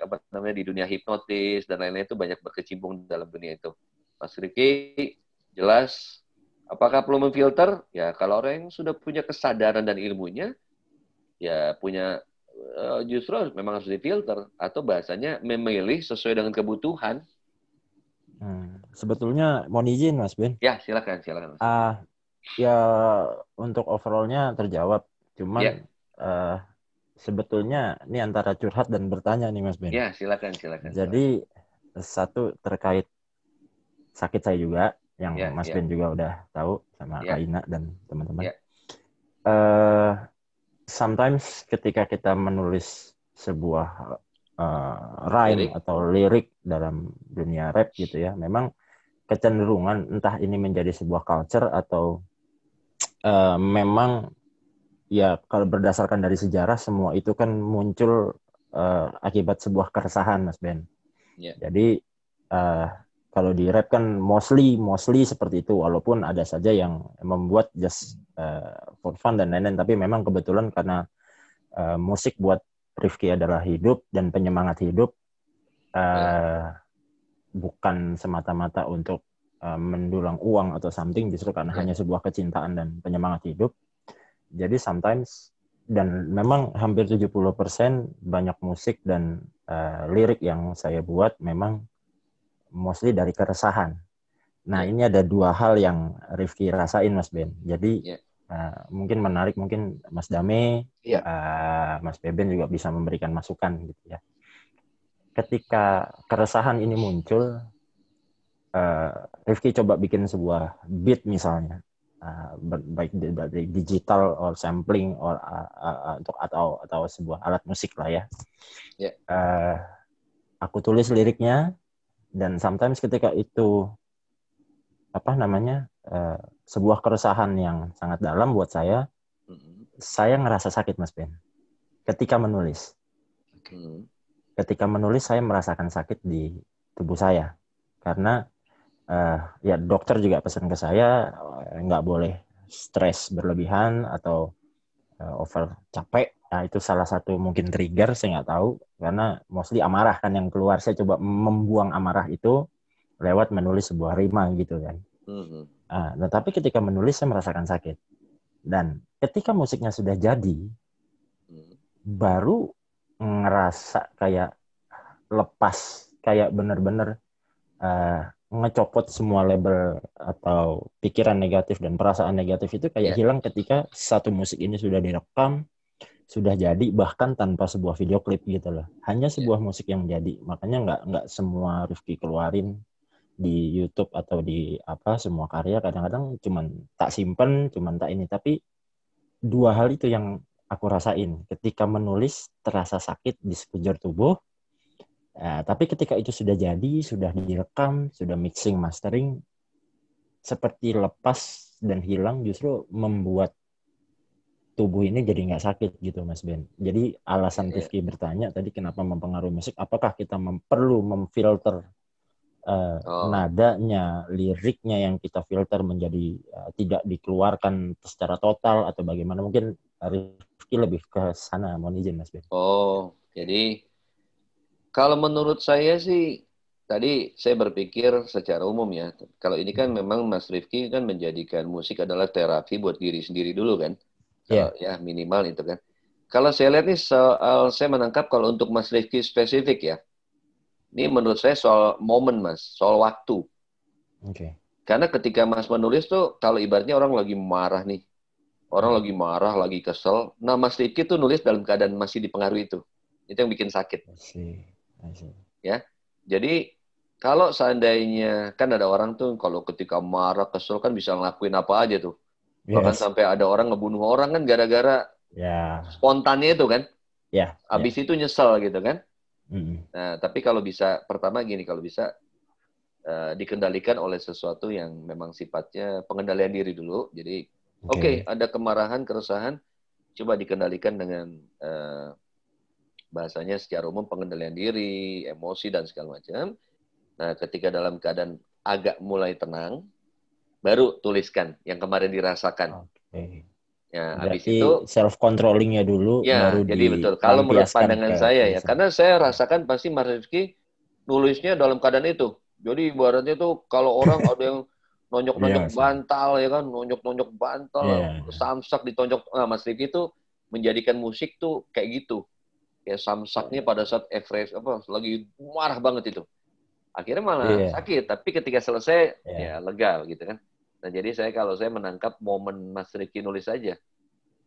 Speaker 2: di dunia hipnotis dan lain-lain itu banyak berkecimpung dalam dunia itu. Mas Rifki jelas, apakah perlu memfilter? Ya, kalau orang yang sudah punya kesadaran dan ilmunya, ya punya justru memang harus difilter, atau bahasanya memilih sesuai dengan kebutuhan.
Speaker 6: Sebetulnya mohon izin Mas Ben.
Speaker 2: Ya, silakan.
Speaker 6: Ya untuk overallnya terjawab. Cuman sebetulnya ini antara curhat dan bertanya nih Mas Ben.
Speaker 2: Ya, silakan.
Speaker 6: Jadi satu terkait sakit saya juga, yang Mas Ben juga udah tahu sama Kak Ina dan teman-teman. Sometimes ketika kita menulis sebuah rhyme atau lirik dalam dunia rap gitu ya, memang kecenderungan entah ini menjadi sebuah culture atau memang ya kalau berdasarkan dari sejarah semua itu kan muncul akibat sebuah keresahan Mas Ben. Jadi kalau di rap kan mostly seperti itu, walaupun ada saja yang membuat just for fun dan lain-lain, tapi memang kebetulan karena musik buat Rifki adalah hidup dan penyemangat hidup, bukan semata-mata untuk mendulang uang atau something, justru karena hanya sebuah kecintaan dan penyemangat hidup. Jadi sometimes, dan memang hampir 70% banyak musik dan lirik yang saya buat memang mostly dari keresahan. Nah, ini ada dua hal yang Rifki rasain, Mas Ben. Jadi mungkin menarik, mungkin Mas Dame, Mas Beben juga bisa memberikan masukan gitu ya. Ketika keresahan ini muncul, Rifki coba bikin sebuah beat misalnya, baik dari digital or sampling or atau sebuah alat musik lah ya. Aku tulis liriknya, dan sometimes ketika itu sebuah keresahan yang sangat dalam buat saya ngerasa sakit, Mas Ben. Ketika menulis, saya merasakan sakit di tubuh saya karena ya dokter juga pesan ke saya nggak boleh stres berlebihan atau over capek. Nah, itu salah satu mungkin trigger, saya nggak tahu, karena mostly amarah kan yang keluar. Saya coba membuang amarah itu lewat menulis sebuah rima gitu kan. Nah, tapi ketika menulis saya merasakan sakit. Dan ketika musiknya sudah jadi, baru ngerasa kayak lepas, kayak bener-bener ngecopot semua label atau pikiran negatif dan perasaan negatif itu kayak hilang ketika satu musik ini sudah direkam, sudah jadi, bahkan tanpa sebuah video klip gitu loh. Hanya sebuah musik yang jadi. Makanya nggak semua Rifki keluarin di YouTube atau di semua karya, kadang-kadang cuman tak simpen, cuman tak ini. Tapi dua hal itu yang aku rasain ketika menulis, terasa sakit di sekujur tubuh. Tapi ketika itu sudah jadi, sudah direkam, sudah mixing, mastering, seperti lepas dan hilang, justru membuat tubuh ini jadi nggak sakit gitu, Mas Ben. Jadi alasan Rifki bertanya tadi kenapa mempengaruhi musik, apakah kita perlu memfilter nadanya, liriknya yang kita filter menjadi tidak dikeluarkan secara total atau bagaimana? Mungkin Rifki lebih ke sana, mohon izin Mas Ben.
Speaker 2: Jadi kalau menurut saya sih, tadi saya berpikir secara umum ya. Kalau ini kan memang Mas Rifki kan menjadikan musik adalah terapi buat diri sendiri dulu kan. Kalau ya minimal itu kan. Kalau saya lihat nih saya menangkap kalau untuk Mas Rifki spesifik ya. Ini menurut saya soal momen, Mas, soal waktu. Karena ketika Mas menulis tuh, kalau ibaratnya orang lagi marah nih, orang lagi marah, lagi kesel. Nah, Mas Rifki tuh nulis dalam keadaan masih dipengaruhi itu. Itu yang bikin sakit. Ya, jadi kalau seandainya kan ada orang tuh kalau ketika marah, kesel kan bisa ngelakuin apa aja tuh. Bahkan sampai ada orang ngebunuh orang kan gara-gara spontannya itu kan. Abis itu nyesel gitu kan. Nah, tapi kalau bisa, pertama gini, kalau bisa dikendalikan oleh sesuatu yang memang sifatnya pengendalian diri dulu. Jadi, ada kemarahan, keresahan, coba dikendalikan dengan bahasanya secara umum pengendalian diri, emosi, dan segala macam. Nah, ketika dalam keadaan agak mulai tenang, baru tuliskan yang kemarin dirasakan. Ya, habis itu
Speaker 6: self-controllingnya dulu.
Speaker 2: Ya, jadi betul. Kalau menurut pandangan saya ya, karena saya rasakan pasti Mas Rifki nulisnya dalam keadaan itu. Jadi ibaratnya tuh kalau orang ada yang nonjok-nonjok bantal ya kan, nonjok-nonjok bantal, samsak ditonjok. Nah, Mas Rifki tuh menjadikan musik tuh kayak gitu. Kayak samsaknya pada saat lagi marah banget itu. Akhirnya malah sakit, tapi ketika selesai ya lega gitu kan. Nah, jadi kalau saya menangkap momen Mas Rifki nulis aja.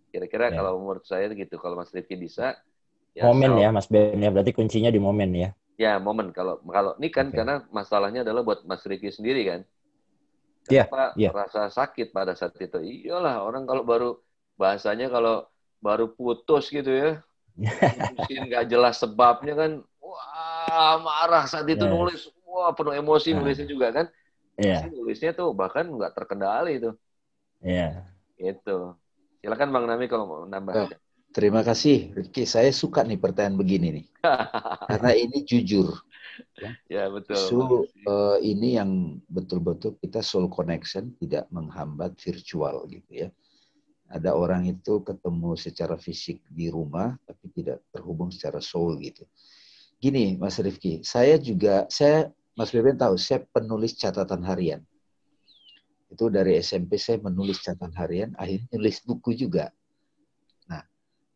Speaker 2: Kira-kira kalau menurut saya gitu, kalau Mas Rifki bisa
Speaker 6: momen ya Mas Ben ya, berarti kuncinya di momen ya.
Speaker 2: Ya, momen. Kalau ini kan karena masalahnya adalah buat Mas Rifki sendiri kan. Kenapa rasa sakit pada saat itu? Iyalah, orang kalau bahasanya kalau baru putus gitu ya. Mungkin nggak jelas sebabnya kan, wah marah saat itu nulis, wah penuh emosi nulisnya juga kan. Nulisnya tuh bahkan nggak terkendali itu. Itu. Silakan Bang Nami kalau mau nambah.
Speaker 3: Terima kasih, Rifki. Saya suka nih pertanyaan begini nih, karena ini jujur.
Speaker 2: Ya betul.
Speaker 3: Ini yang betul-betul kita soul connection, tidak menghambat virtual gitu ya. Ada orang itu ketemu secara fisik di rumah, tapi tidak terhubung secara soul gitu. Gini, Mas Rifki, Mas Beben tahu, saya penulis catatan harian. Itu dari SMP saya menulis catatan harian, akhirnya nulis buku juga.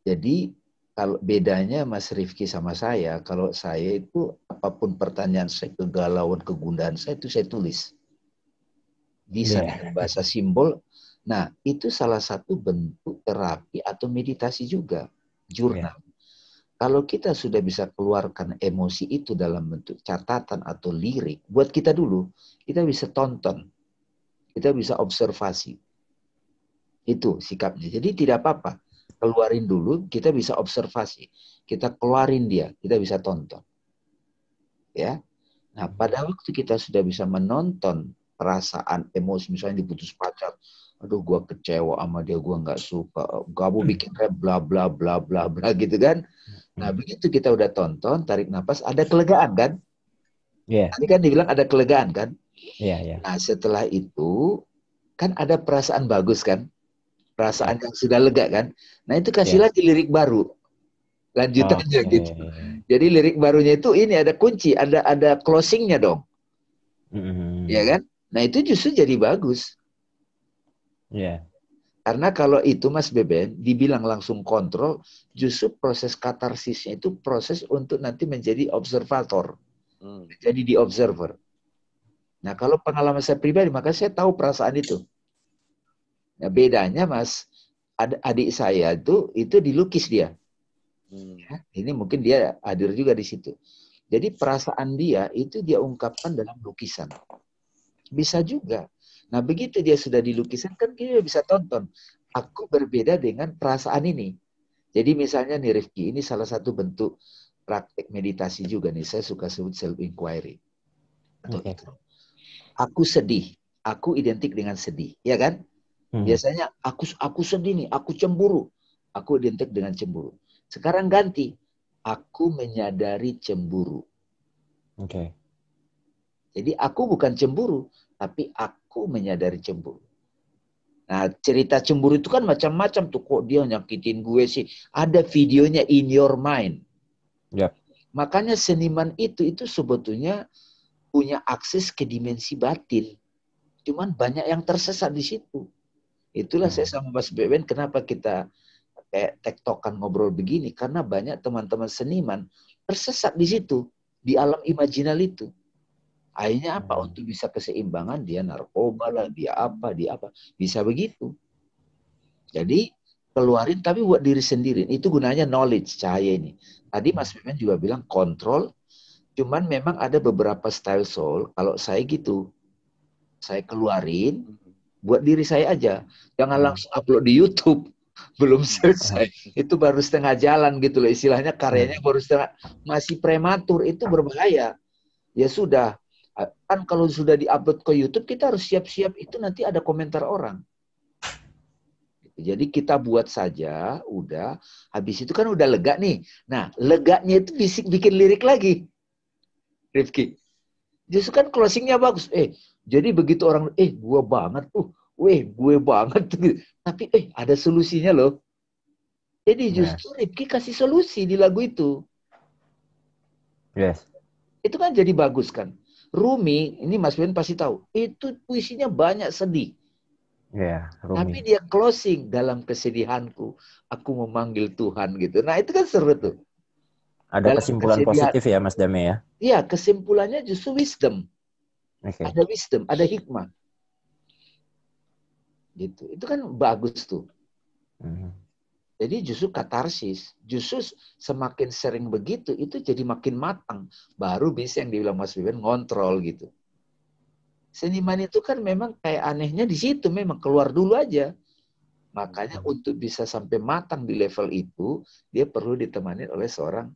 Speaker 3: Jadi kalau bedanya Mas Rifki sama saya, kalau saya itu apapun pertanyaan saya, kegalauan, kegundahan saya itu saya tulis. Bisa dengan bahasa simbol. Nah, itu salah satu bentuk terapi atau meditasi juga, jurnal. Kalau kita sudah bisa keluarkan emosi itu dalam bentuk catatan atau lirik, buat kita dulu, kita bisa tonton, kita bisa observasi. Itu sikapnya. Jadi tidak apa-apa. Keluarin dulu, kita bisa observasi. Kita keluarin dia, kita bisa tonton. Ya. Nah, pada waktu kita sudah bisa menonton perasaan, emosi, misalnya diputus pacar, aduh gua kecewa sama dia, gua nggak suka, kamu bikin rap bla bla bla bla bla gitu kan. Nah, begitu kita udah tonton, tarik nafas, ada kelegaan kan? Iya. Tadi kan dibilang ada kelegaan kan? Iya. Nah, setelah itu kan ada perasaan bagus kan? Perasaan yang sudah lega kan? Nah, itu kasih lagi lirik baru. Lanjutannya gitu. Jadi lirik barunya itu ini ada kunci, ada closingnya dong. Ya kan? Nah, itu justru jadi bagus. Iya. Karena kalau itu Mas Beben dibilang langsung kontrol, justru proses katarsisnya itu proses untuk nanti menjadi observator. Jadi di observer. Nah, kalau pengalaman saya pribadi, maka saya tahu perasaan itu. Nah, bedanya Mas, adik saya itu dilukis dia. Ya, ini mungkin dia hadir juga di situ. Jadi perasaan dia itu dia ungkapkan dalam lukisan. Bisa juga. Nah, begitu dia sudah di lukisan, kan kita bisa tonton. Aku berbeda dengan perasaan ini. Jadi misalnya nih Rifki, ini salah satu bentuk praktek meditasi juga nih. Saya suka sebut self-inquiry. Aku sedih. Aku identik dengan sedih. Ya kan? Biasanya aku sedih nih, aku cemburu. Aku identik dengan cemburu. Sekarang ganti. Aku menyadari cemburu. Oke. Jadi aku bukan cemburu, tapi aku menyadari cemburu. Nah, cerita cemburu itu kan macam-macam tuh. Kok dia nyakitin gue sih? Ada videonya in your mind. Yep. Makanya seniman itu sebetulnya punya akses ke dimensi batin. Cuman banyak yang tersesat di situ. Itulah saya sama Mas Beben, kenapa kita kayak tektokan ngobrol begini. Karena banyak teman-teman seniman tersesat di situ. Di alam imajinal itu. Akhirnya apa? Untuk bisa keseimbangan, dia narkoba lah, dia apa. Bisa begitu. Jadi, keluarin tapi buat diri sendiri. Itu gunanya knowledge, cahaya ini. Tadi Mas Beben juga bilang kontrol. Cuman memang ada beberapa style soul. Kalau saya gitu, saya keluarin buat diri saya aja. Jangan langsung upload di YouTube. Belum selesai. Itu baru setengah jalan gitu loh. Istilahnya karyanya baru setengah. Masih prematur. Itu berbahaya. Ya sudah. Kan kalau sudah diupload ke YouTube, kita harus siap-siap itu nanti ada komentar orang. Jadi kita buat saja, udah. Habis itu kan udah lega nih. Nah, leganya itu bikin lirik lagi. Rifki. Justru kan closingnya bagus. Jadi begitu orang, gue banget tuh. Gue banget tuh. Tapi ada solusinya loh. Jadi justru Rifki kasih solusi di lagu itu. Yes. Itu kan jadi bagus kan. Rumi, ini Mas Ben pasti tahu, itu puisinya banyak sedih. Yeah, tapi dia closing dalam kesedihanku, aku memanggil Tuhan gitu. Nah itu kan seru tuh.
Speaker 6: Ada dalam kesimpulan positif ya Mas Dame ya?
Speaker 3: Iya, kesimpulannya justru wisdom. Okay. Ada wisdom, ada hikmah. Gitu. Itu kan bagus tuh. Jadi justru katarsis, justru semakin sering begitu, itu jadi makin matang. Baru bisa yang dibilang Mas Beben ngontrol gitu. Seniman itu kan memang kayak anehnya di situ, memang keluar dulu aja. Makanya untuk bisa sampai matang di level itu, dia perlu ditemani oleh seorang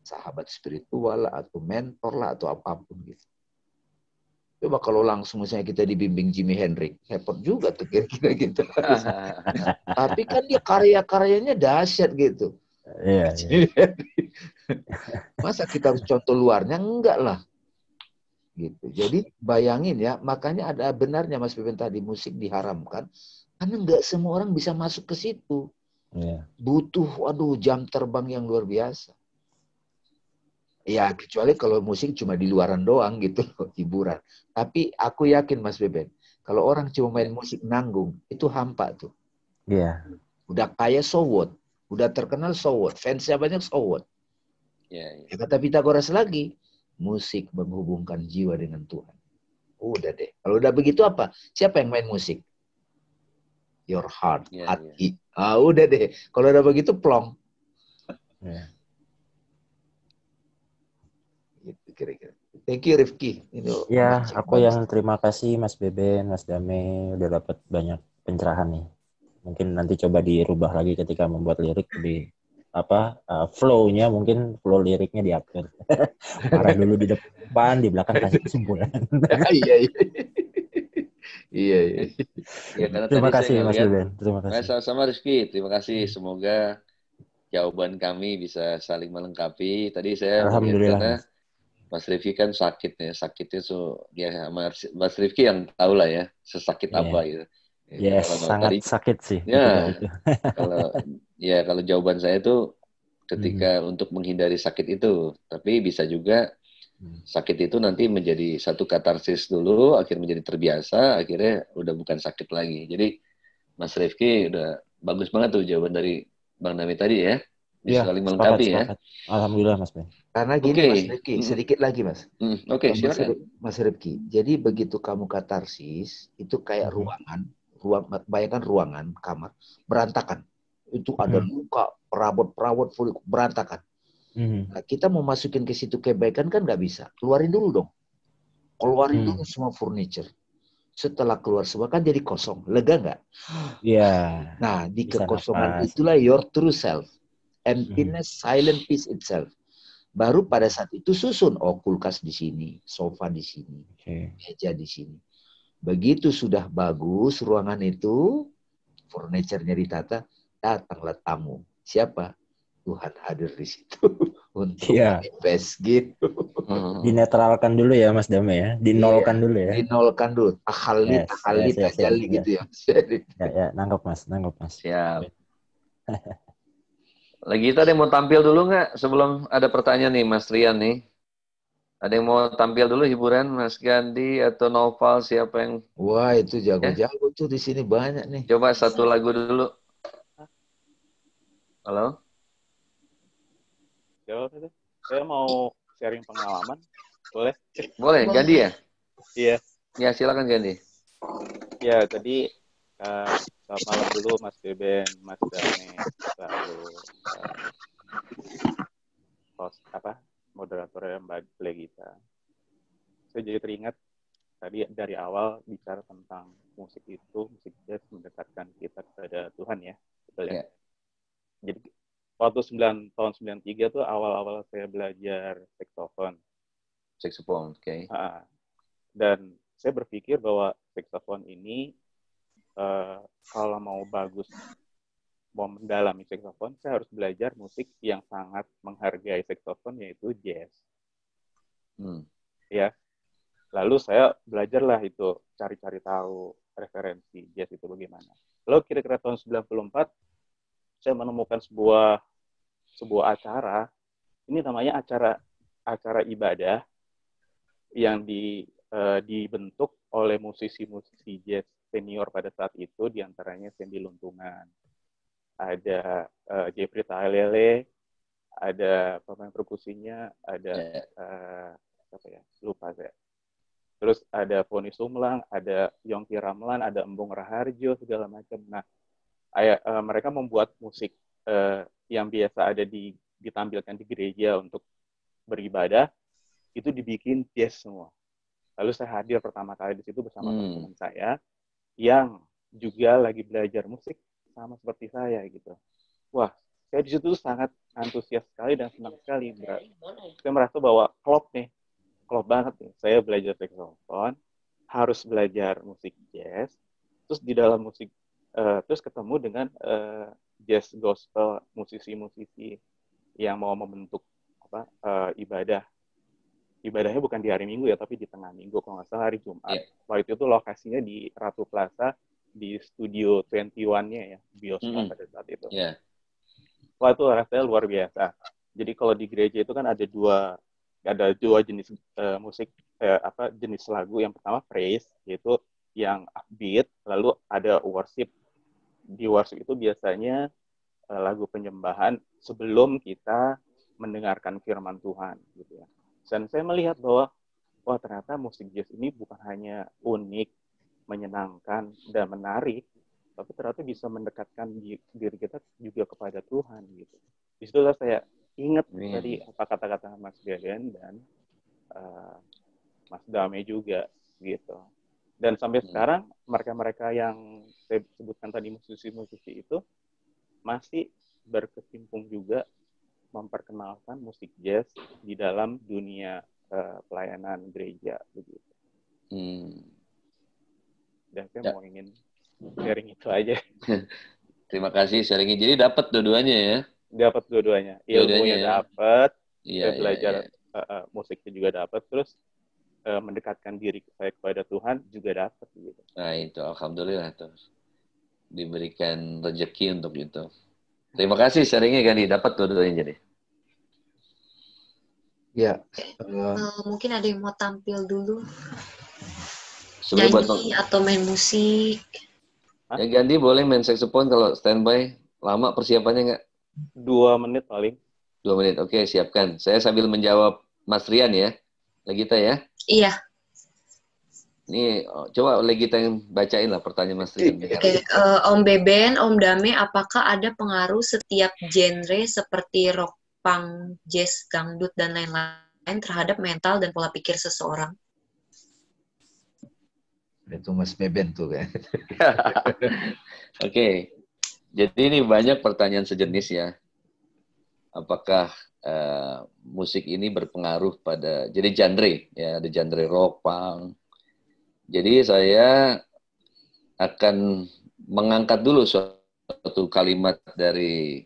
Speaker 3: sahabat spiritual lah, atau mentor lah, atau apapun gitu. Coba kalau langsung misalnya kita dibimbing Jimi Hendrix, repot juga tuh kira-kira gitu. Tapi kan dia karya-karyanya dahsyat gitu. Iya. Masa kita harus contoh luarnya? Enggak lah. Gitu. Jadi bayangin ya, makanya ada benarnya Mas Beben tadi musik diharamkan, karena enggak semua orang bisa masuk ke situ. Iya. Butuh, jam terbang yang luar biasa. Ya, kecuali kalau musik cuma di luaran doang gitu loh, hiburan. Tapi aku yakin Mas Beben, kalau orang cuma main musik nanggung, itu hampa tuh. Iya. Udah kaya so what? Udah terkenal, so what? Fansnya banyak, so what?
Speaker 2: Ya, ya.
Speaker 3: Ya, kata Pitagoras lagi, musik menghubungkan jiwa dengan Tuhan. Udah deh. Kalau udah begitu apa? Siapa yang main musik? Your heart,
Speaker 2: Ya,
Speaker 3: hati. Ah, udah deh. Kalau udah begitu, plong.
Speaker 6: Ya.
Speaker 3: Gitu kira-kira. Thank you, Rifki.
Speaker 6: Ya, aku yang terima kasih Mas Beben, Mas Dame, udah dapat banyak pencerahan nih. Mungkin nanti coba dirubah lagi ketika membuat lirik lebih flow-nya, mungkin flow liriknya diatur. Marah dulu di depan, di belakang kasih kesimpulan.
Speaker 3: Iya, iya. Iya, iya.
Speaker 2: Ya, karena
Speaker 6: Terima
Speaker 2: tadi
Speaker 6: kasih
Speaker 2: saya
Speaker 6: Mas
Speaker 2: ngeliat,
Speaker 6: Beben. Terima kasih.
Speaker 2: sama-sama Rizky, terima kasih. Semoga jawaban kami bisa saling melengkapi. Tadi saya melihat
Speaker 6: Alhamdulillah,
Speaker 2: karena
Speaker 6: Mas.
Speaker 2: Mas Rifki kan sakitnya dia Mas Rifki yang tahu lah ya sesakit apa gitu.
Speaker 6: Yes,
Speaker 2: Kalau
Speaker 6: sangat
Speaker 2: tadi
Speaker 6: sakit sih
Speaker 2: ya
Speaker 6: itu.
Speaker 2: kalau jawaban saya tuh ketika untuk menghindari sakit itu, tapi bisa juga sakit itu nanti menjadi satu katarsis dulu, akhirnya menjadi terbiasa, akhirnya udah bukan sakit lagi. Jadi Mas Rifki udah bagus banget tuh jawaban dari Bang Nami tadi ya. Bisa saling melengkapi ya.
Speaker 6: Alhamdulillah Mas Ben.
Speaker 3: Karena gini Mas Rifki, sedikit lagi Mas.
Speaker 2: Oke, silakan.
Speaker 3: Mas Rifki, jadi begitu kamu katarsis, itu kayak bayangkan ruangan, kamar, berantakan. Itu ada luka, perabot-perabot, berantakan. Nah, kita mau masukin ke situ kebaikan kan nggak bisa. Keluarin dulu dong. Keluarin dulu semua furniture. Setelah keluar semua kan jadi kosong. Lega nggak?
Speaker 6: Iya.
Speaker 3: Nah, di kekosongan itulah your true self. Emptiness, silent peace itself. Baru pada saat itu susun, kulkas di sini, sofa di sini, meja di sini. Begitu sudah bagus ruangan itu, furniture-nya ditata, datanglah tamu. Siapa? Tuhan hadir di situ untuk manifest gitu.
Speaker 6: Dinetralkan dulu ya Mas Dame ya, dinolkan dulu ya.
Speaker 3: Dinolkan dulu, takhali tajali gitu ya.
Speaker 6: Ya, nangkep Mas.
Speaker 2: Siap. Lagi ada yang mau tampil dulu nggak sebelum ada pertanyaan nih Mas Rian nih? Ada yang mau tampil dulu hiburan Mas Gandhi atau Noval siapa yang?
Speaker 3: Wah itu jago-jago tuh di sini banyak nih.
Speaker 2: Coba satu lagu dulu. Halo?
Speaker 7: Jawab. Saya mau sharing pengalaman, boleh?
Speaker 2: Boleh, Gandhi ya?
Speaker 7: Iya.
Speaker 2: Ya silakan Gandhi.
Speaker 7: Ya tadi selamat malam dulu Mas Beben, Mas Dame, lalu moderator yang baik kita. Saya jadi teringat tadi dari awal bicara tentang musik jazz mendekatkan kita kepada Tuhan ya, betul ya? Jadi waktu tahun 93 tuh awal-awal saya belajar saksofon.
Speaker 2: Oke.
Speaker 7: Dan saya berpikir bahwa saksofon ini kalau mau bagus, mau mendalami saksofon, saya harus belajar musik yang sangat menghargai saksofon, yaitu jazz. Ya. Lalu saya belajarlah itu, cari-cari tahu referensi jazz itu bagaimana. Lalu kira-kira tahun 94, saya menemukan sebuah acara, ini namanya acara ibadah yang dibentuk oleh musisi-musisi jazz senior pada saat itu, diantaranya Sandy Luntungan, ada Jeffrey Tahelele, ada pemain perkusinya, ada lupa saya. Terus ada Foni Sumlang, ada Yongki Ramlan, ada Embung Raharjo, segala macam. Nah, mereka membuat musik yang biasa ada ditampilkan di gereja untuk beribadah, itu dibikin jazz semua. Lalu saya hadir pertama kali di situ bersama teman-teman saya yang juga lagi belajar musik sama seperti saya gitu. Wah, saya di situ sangat antusias sekali dan senang sekali. Saya merasa bahwa klop banget nih. Saya belajar saksofon, harus belajar musik jazz, terus di dalam musik, terus ketemu dengan jazz gospel, musisi-musisi yang mau membentuk ibadahnya bukan di hari Minggu ya, tapi di tengah minggu, kalau nggak salah hari Jumat. Waktu itu lokasinya di Ratu Plaza, di studio 21-nya ya, bioskop pada saat itu. Wah, itu rasanya luar biasa. Jadi kalau di gereja itu kan ada dua jenis musik, jenis lagu. Yang pertama praise, yaitu yang upbeat, lalu ada worship. Di worship itu biasanya lagu penyembahan sebelum kita mendengarkan firman Tuhan gitu ya. Dan saya melihat bahwa wah ternyata musik jazz ini bukan hanya unik, menyenangkan dan menarik, tapi ternyata bisa mendekatkan diri kita juga kepada Tuhan gitu. Disitulah saya ingat tadi apa kata-kata Mas Beben dan Mas Dame juga gitu. Dan sampai sekarang mereka-mereka yang saya sebutkan tadi musisi-musisi itu masih berkecimpung juga memperkenalkan musik jazz di dalam dunia pelayanan gereja begitu. Dan saya mau ingin sharing itu aja.
Speaker 2: Terima kasih sharingnya. Jadi dapat dua-duanya ya?
Speaker 7: Dapat dua-duanya. Ilmunya dapat, belajar musiknya juga dapat, terus mendekatkan diri saya kepada Tuhan juga dapat gitu.
Speaker 2: Nah itu alhamdulillah tuh diberikan rezeki untuk itu. Terima kasih sharingnya Gandhi, dapat dua-duanya jadi.
Speaker 3: Ya.
Speaker 1: Mungkin ada yang mau tampil dulu.
Speaker 2: Sebelum
Speaker 1: nyanyi atau main musik.
Speaker 2: Ya Gandhi boleh main saxophone kalau standby. Lama persiapannya nggak?
Speaker 7: 2 menit paling.
Speaker 2: 2 menit, oke siapkan. Saya sambil menjawab Mas Rian ya. Legita ya?
Speaker 1: Iya.
Speaker 2: Ini coba Legita yang bacain lah pertanyaan Mas Rian.
Speaker 1: Oke, Om Beben, Om Dame, apakah ada pengaruh setiap genre seperti rock, punk, jazz, dangdut, dan lain-lain terhadap mental dan pola pikir seseorang?
Speaker 3: Itu Mas Beben tuh kan.
Speaker 2: Oke. Jadi ini banyak pertanyaan sejenis ya. Apakah musik ini berpengaruh pada jadi genre ya, ada genre rock, punk. Jadi saya akan mengangkat dulu suatu kalimat dari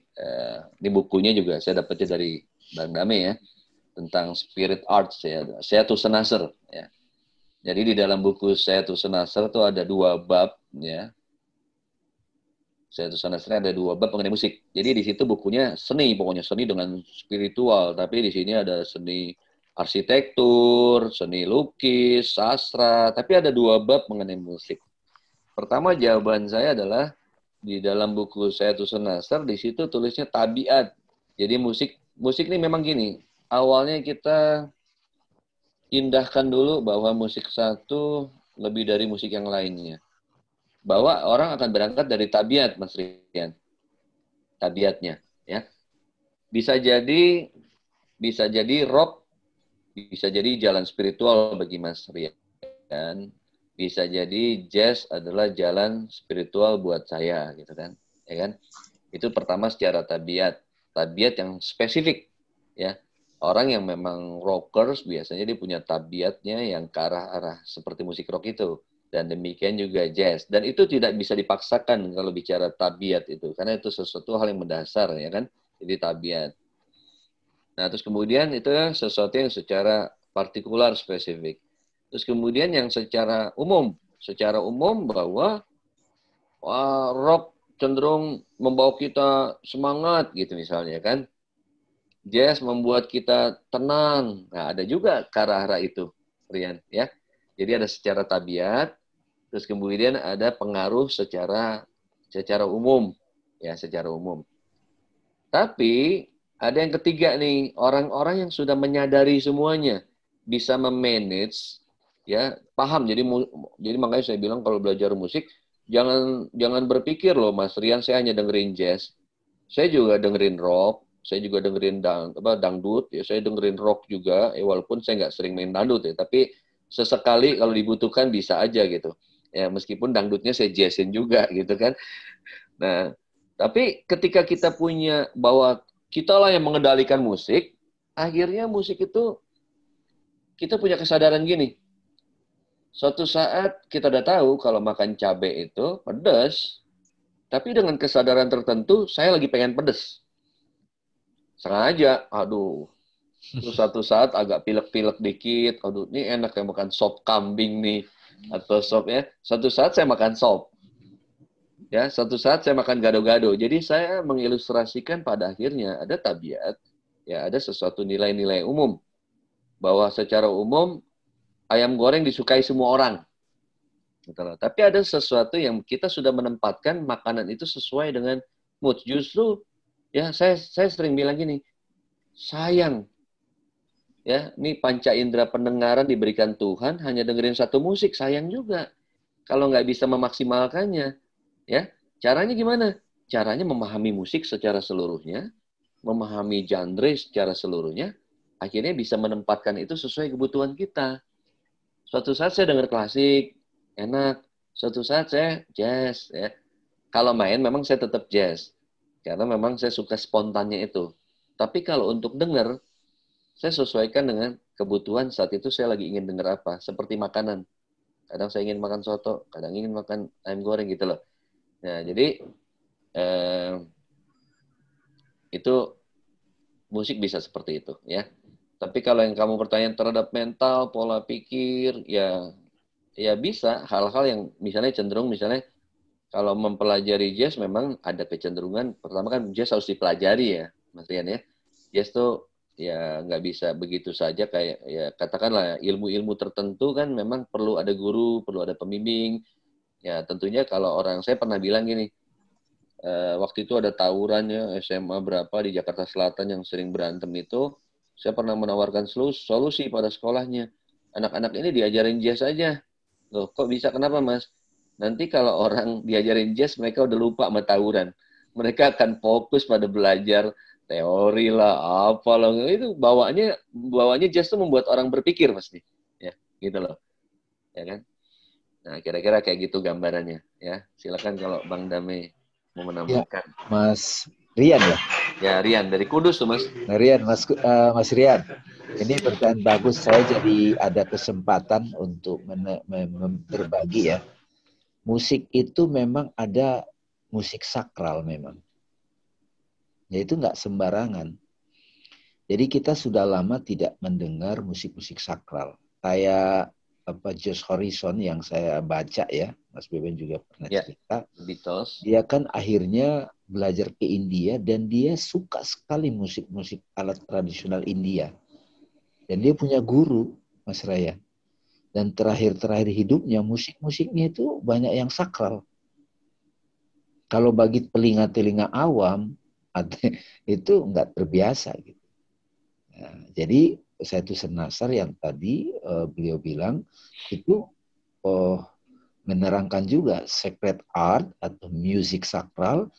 Speaker 2: di bukunya juga saya dapatnya dari Bang Dame ya, tentang spirit arts ya, Seatu Senaser ya. Jadi di dalam buku Seatu Senaser itu ada 2 bab ya. Seatu Senaser ada 2 bab mengenai musik. Jadi di situ bukunya seni, pokoknya seni dengan spiritual, tapi di sini ada seni arsitektur, seni lukis, sastra, tapi ada 2 bab mengenai musik. Pertama jawaban saya adalah di dalam buku Seatu Senaser di situ tulisnya tabiat. Jadi musik ini memang gini. Awalnya kita indahkan dulu bahwa musik satu lebih dari musik yang lainnya. Bahwa orang akan berangkat dari tabiat, Mas Rian. Tabiatnya, ya. Bisa jadi rock, bisa jadi jalan spiritual bagi Mas Rian. Bisa jadi jazz adalah jalan spiritual buat saya, gitu kan, ya kan? Itu pertama secara tabiat yang spesifik, ya. Orang yang memang rockers biasanya dia punya tabiatnya yang ke arah seperti musik rock itu, dan demikian juga jazz. Dan itu tidak bisa dipaksakan kalau bicara tabiat itu, karena itu sesuatu hal yang mendasar, ya kan? Jadi tabiat. Nah, terus kemudian itu sesuatu yang secara partikular spesifik. Terus kemudian yang secara umum bahwa rock cenderung membawa kita semangat gitu misalnya kan. Jazz membuat kita tenang. Nah, ada juga ke arah itu, Rian ya. Jadi ada secara tabiat, terus kemudian ada pengaruh secara umum ya, secara umum. Tapi ada yang ketiga nih, orang-orang yang sudah menyadari semuanya, bisa memanage ya, paham. Jadi makanya saya bilang kalau belajar musik jangan berpikir loh Mas Rian saya hanya dengerin jazz. Saya juga dengerin rock, saya juga dengerin dangdut ya, saya dengerin rock juga ya, walaupun saya nggak sering main dangdut ya, tapi sesekali kalau dibutuhkan bisa aja gitu. Ya meskipun dangdutnya saya jazzin juga gitu kan. Nah, tapi ketika kita punya bahwa kitalah yang mengendalikan musik, akhirnya musik itu kita punya kesadaran gini. Suatu saat kita udah tahu kalau makan cabai itu pedas, tapi dengan kesadaran tertentu saya lagi pengen pedas. Sengaja, aduh. Terus suatu saat agak pilek-pilek dikit, aduh ini enak ya makan sop kambing nih atau sop ya. Suatu saat saya makan sop. Ya, suatu saat saya makan gado-gado. Jadi saya mengilustrasikan pada akhirnya ada tabiat, ya ada sesuatu nilai-nilai umum. Bahwa secara umum ayam goreng disukai semua orang. Gitu loh. Tapi ada sesuatu yang kita sudah menempatkan makanan itu sesuai dengan mood. Justru Ya, saya sering bilang gini, sayang. Ya, ini panca indera pendengaran diberikan Tuhan, hanya dengerin satu musik, sayang juga. Kalau nggak bisa memaksimalkannya, ya, caranya gimana? Caranya memahami musik secara seluruhnya, memahami genre secara seluruhnya, akhirnya bisa menempatkan itu sesuai kebutuhan kita. Suatu saat saya dengar klasik, enak. Suatu saat saya jazz, ya. Kalau main memang saya tetap jazz. Karena memang saya suka spontannya itu. Tapi kalau untuk dengar, saya sesuaikan dengan kebutuhan saat itu saya lagi ingin dengar apa. Seperti makanan. Kadang saya ingin makan soto, kadang ingin makan ayam goreng gitu loh. Nah, jadi itu musik bisa seperti itu, ya. Tapi kalau yang kamu pertanyaan terhadap mental, pola pikir, ya bisa. Hal-hal yang misalnya cenderung, misalnya kalau mempelajari jazz memang ada kecenderungan, pertama kan jazz harus dipelajari ya, Mas Rian ya. Jazz tuh ya nggak bisa begitu saja kayak, ya katakanlah ilmu-ilmu tertentu kan memang perlu ada guru, perlu ada pembimbing. Ya tentunya kalau saya pernah bilang gini, waktu itu ada tawurannya SMA berapa di Jakarta Selatan yang sering berantem itu, saya pernah menawarkan solusi pada sekolahnya. Anak-anak ini diajarin jazz aja. Loh, kok bisa? Kenapa, Mas? Nanti kalau orang diajarin jazz, mereka udah lupa sama tawuran. Mereka akan fokus pada belajar teori lah, apalah. Itu bawanya jazz itu membuat orang berpikir pasti. Ya, gitu loh. Ya kan? Nah, kira-kira kayak gitu gambarannya. Ya, silakan kalau Bang Dame mau menambahkan.
Speaker 3: Ya, Mas Rian ya?
Speaker 2: Ya, Rian. Dari Kudus tuh, Mas.
Speaker 3: Nah, Rian, Mas Rian. Ini pertanyaan bagus. Saya jadi ada kesempatan untuk berbagi ya. Musik itu memang ada musik sakral memang. Yaitu nggak sembarangan. Jadi kita sudah lama tidak mendengar musik-musik sakral. Kayak Josh Harrison yang saya baca ya, Mas Beben juga pernah cerita.
Speaker 2: Beatles.
Speaker 3: Dia kan akhirnya belajar ke India dan dia suka sekali musik-musik alat tradisional India. Dan dia punya guru, Mas Raya. Dan terakhir hidupnya, musik-musiknya itu banyak yang sakral. Kalau bagi telinga-telinga awam, itu nggak terbiasa. Gitu. Nah, jadi saya itu senasar yang tadi beliau bilang, itu menerangkan juga sacred art atau music sakral,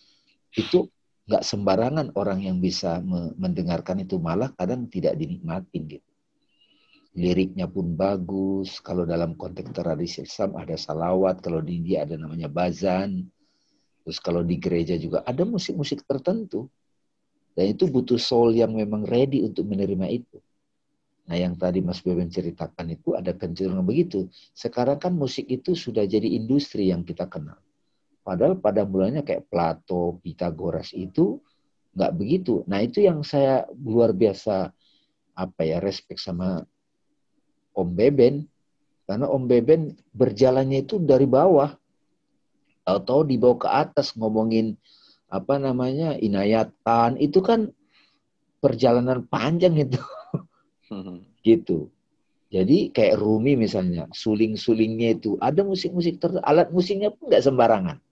Speaker 3: itu nggak sembarangan orang yang bisa mendengarkan itu, malah kadang tidak dinikmatin gitu. Liriknya pun bagus. Kalau dalam konteks tradisi Islam ada salawat, kalau di India ada namanya bazan. Terus kalau di gereja juga ada musik-musik tertentu. Dan itu butuh soul yang memang ready untuk menerima itu. Nah, yang tadi Mas Beben ceritakan itu ada kecenderungan begitu. Sekarang kan musik itu sudah jadi industri yang kita kenal. Padahal pada mulanya kayak Plato, Pythagoras itu nggak begitu. Nah, itu yang saya luar biasa respect sama Om Beben, karena Om Beben berjalannya itu dari bawah, tahu-tahu dibawa ke atas ngomongin inayatan, itu kan perjalanan panjang itu, gitu. Jadi kayak Rumi misalnya, suling-sulingnya itu ada musik-musik tertentu, alat musiknya pun nggak sembarangan.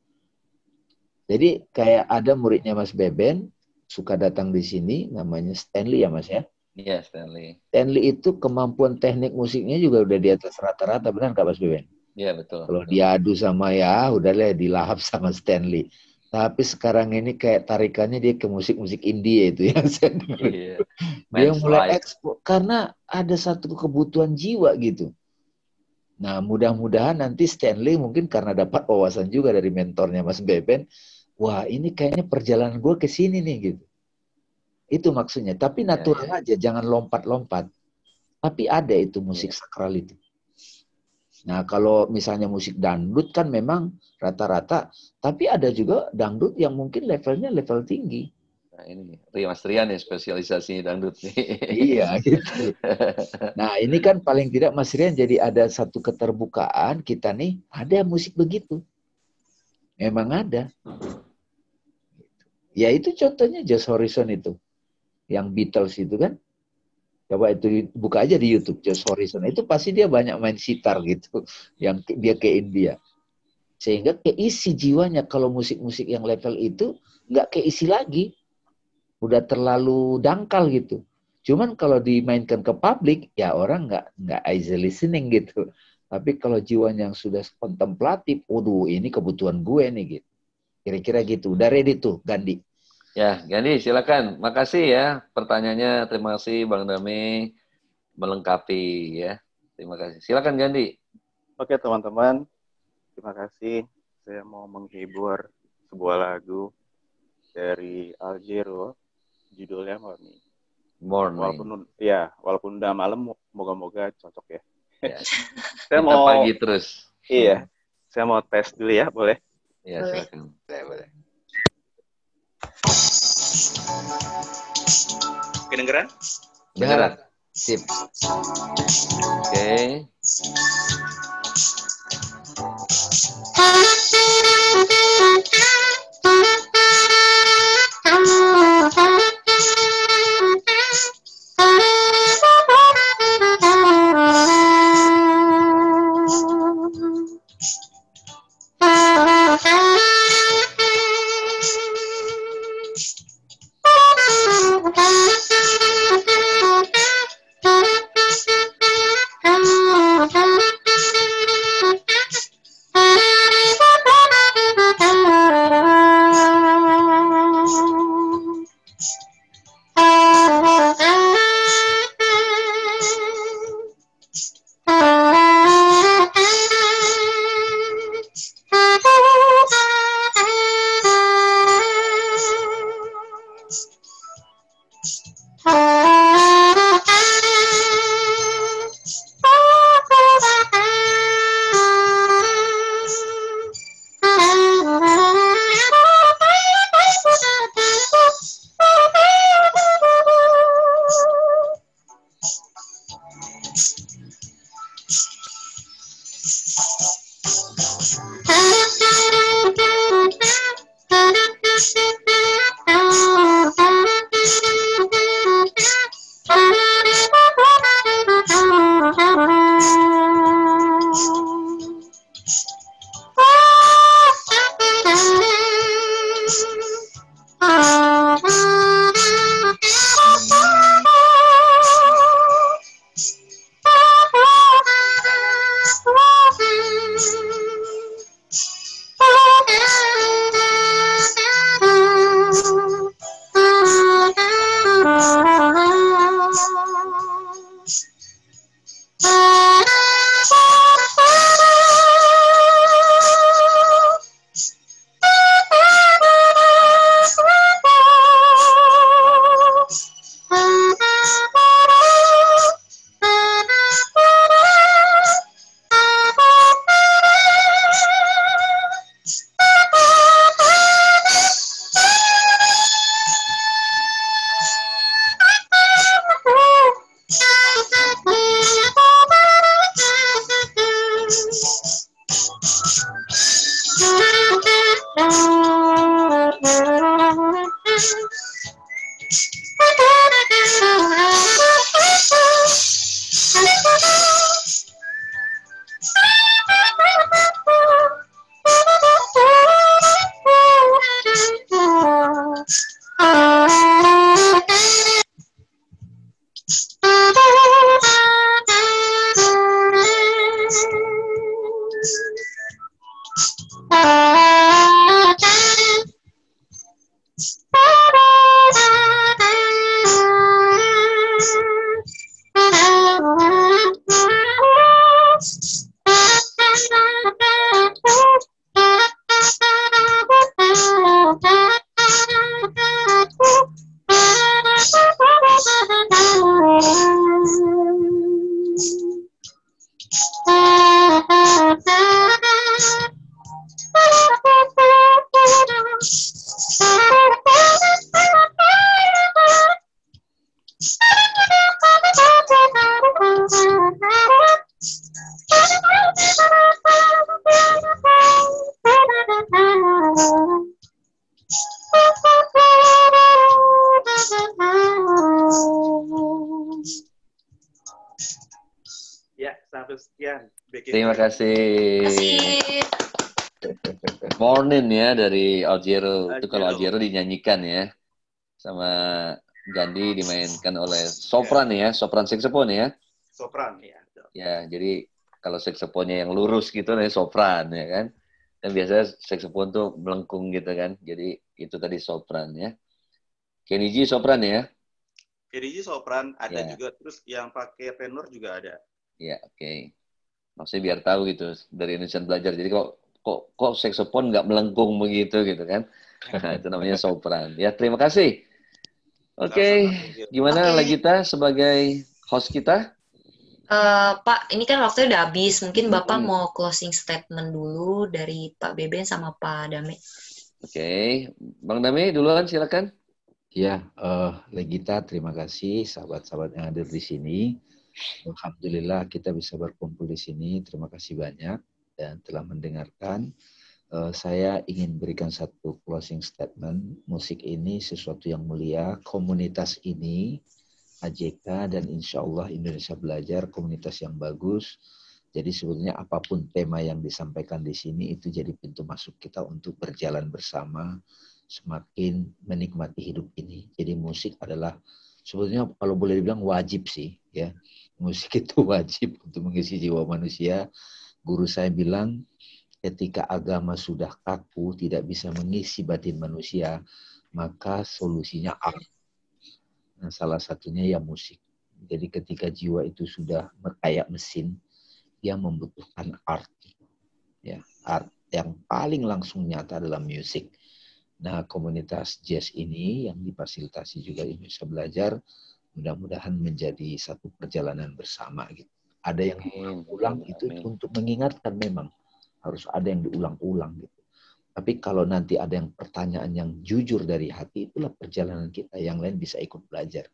Speaker 3: Jadi kayak ada muridnya Mas Beben suka datang di sini, namanya Stanley ya Mas ya.
Speaker 2: Iya, Stanley.
Speaker 3: Stanley itu kemampuan teknik musiknya juga udah di atas rata-rata, benar nggak Mas Beben?
Speaker 2: Iya, betul.
Speaker 3: Kalau diadu sama udahlah dilahap sama Stanley. Tapi sekarang ini kayak tarikannya dia ke musik-musik India itu yang saya dengar. Iya. Dia mulai ekspor karena ada satu kebutuhan jiwa gitu. Nah, mudah-mudahan nanti Stanley mungkin karena dapat wawasan juga dari mentornya Mas Beben, wah ini kayaknya perjalanan gue ke sini nih gitu. Itu maksudnya. Tapi natural aja, jangan lompat-lompat. Tapi ada itu musik sakral itu. Nah, kalau misalnya musik dangdut kan memang rata-rata. Tapi ada juga dangdut yang mungkin levelnya level tinggi.
Speaker 2: Nah, ini Mas Rian ya spesialisasi dangdut.
Speaker 3: Iya, gitu. Nah, ini kan paling tidak Mas Rian jadi ada satu keterbukaan kita nih. Ada musik begitu. Memang ada. Ya itu contohnya Josh Harrison itu. Yang Beatles itu kan. Coba itu buka aja di YouTube Josh Harrison. Itu pasti dia banyak main sitar gitu. Yang dia ke India. Sehingga keisi jiwanya kalau musik-musik yang level itu nggak keisi lagi. udah terlalu dangkal gitu. Cuman kalau dimainkan ke publik, ya orang nggak easy listening gitu. Tapi kalau jiwanya yang sudah kontemplatif, waduh ini kebutuhan gue nih gitu. Kira-kira gitu. Udah ready tuh, Gandhi.
Speaker 2: Ya, Gandhi silakan. Makasih ya pertanyaannya. Terima kasih Bang Dami melengkapi ya. Terima kasih. Silakan Gandhi.
Speaker 7: Oke teman-teman, terima kasih. Saya mau menghibur sebuah lagu dari Al Jarreau, judulnya Morning. Walaupun udah malam, moga-moga cocok ya. Saya
Speaker 2: kita
Speaker 7: mau
Speaker 2: pagi terus.
Speaker 7: Iya, saya mau tes dulu ya, boleh?
Speaker 2: Ya, silakan.
Speaker 3: Boleh.
Speaker 7: Kedengeran?
Speaker 3: Dengar. Sip.
Speaker 2: Oke. Terima kasih. Morning ya dari Al Jarreau. Itu kalau Al Jarreau dinyanyikan ya. sama Gandhi dimainkan oleh sopran ya, sopran saksofon ya.
Speaker 8: Sopran ya.
Speaker 2: Ya, jadi kalau saksofonnya yang lurus gitu nih sopran ya kan. Dan biasanya saksofon tuh melengkung gitu kan. Jadi itu tadi sopran ya. Kenny G sopran ya.
Speaker 8: Kenny G sopran ada
Speaker 2: ya.
Speaker 8: juga, terus yang pakai tenor juga ada.
Speaker 2: Ya, oke. Maksudnya biar tahu gitu dari Indonesian Belajar. Jadi kok saksofon nggak melengkung begitu gitu kan. Nah, itu namanya sopran. Ya, terima kasih. Oke, gimana Lagita sebagai host kita?
Speaker 1: Pak, ini kan waktunya udah habis. Mungkin Bapak mau closing statement dulu dari Pak Beben sama Pak Dame.
Speaker 2: Oke, Bang Dame duluan silakan.
Speaker 3: Ya, Legita, terima kasih sahabat-sahabat yang hadir di sini. Alhamdulillah kita bisa berkumpul di sini. Terima kasih banyak dan telah mendengarkan. Saya ingin berikan satu closing statement. Musik ini sesuatu yang mulia. Komunitas ini AJK dan insya Allah Indonesia Belajar komunitas yang bagus. Jadi sebetulnya apapun tema yang disampaikan di sini itu jadi pintu masuk kita untuk berjalan bersama semakin menikmati hidup ini. Jadi musik adalah sebetulnya kalau boleh dibilang wajib sih ya. Musik itu wajib untuk mengisi jiwa manusia. Guru saya bilang ketika agama sudah kaku tidak bisa mengisi batin manusia, maka solusinya art. Nah, salah satunya ya musik. Jadi ketika jiwa itu sudah kayak mesin, dia membutuhkan art. Ya, art yang paling langsung nyata adalah musik. Nah, komunitas jazz ini yang difasilitasi juga Indonesia Belajar, mudah-mudahan menjadi satu perjalanan bersama. Gitu. Ada yang diulang-ulang itu untuk mengingatkan memang. Harus ada yang diulang-ulang gitu. Tapi kalau nanti ada yang pertanyaan yang jujur dari hati, itulah perjalanan kita. Yang lain bisa ikut belajar.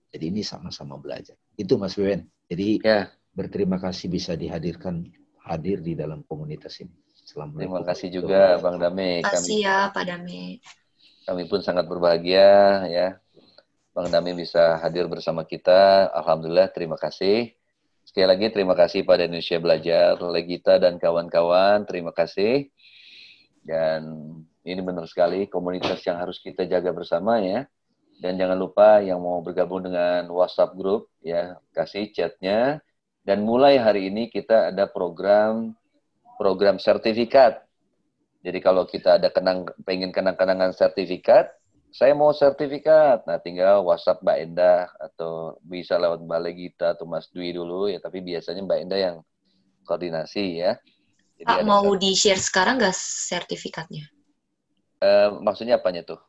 Speaker 3: Jadi ini sama-sama belajar. Itu Mas Beben. Jadi berterima kasih bisa hadir di dalam komunitas ini.
Speaker 2: Terima kasih juga Bang Dame.
Speaker 1: Terima kasih ya Pak Dame.
Speaker 2: Kami pun sangat berbahagia ya. Bang Dame bisa hadir bersama kita. Alhamdulillah, terima kasih. Sekali lagi terima kasih pada Indonesia Belajar, Legita dan kawan-kawan. Terima kasih. Dan ini benar sekali komunitas yang harus kita jaga bersama ya. Dan jangan lupa yang mau bergabung dengan WhatsApp group ya, kasih chatnya. Dan mulai hari ini kita ada program sertifikat. Jadi kalau kita ada pengen kenang-kenangan sertifikat, saya mau sertifikat. Nah, tinggal WhatsApp Mbak Endah atau bisa lewat Mbak Legita atau Mas Dwi dulu ya, tapi biasanya Mbak Endah yang koordinasi ya. Jadi
Speaker 1: Pak, mau di-share sekarang nggak sertifikatnya?
Speaker 2: Maksudnya apanya tuh?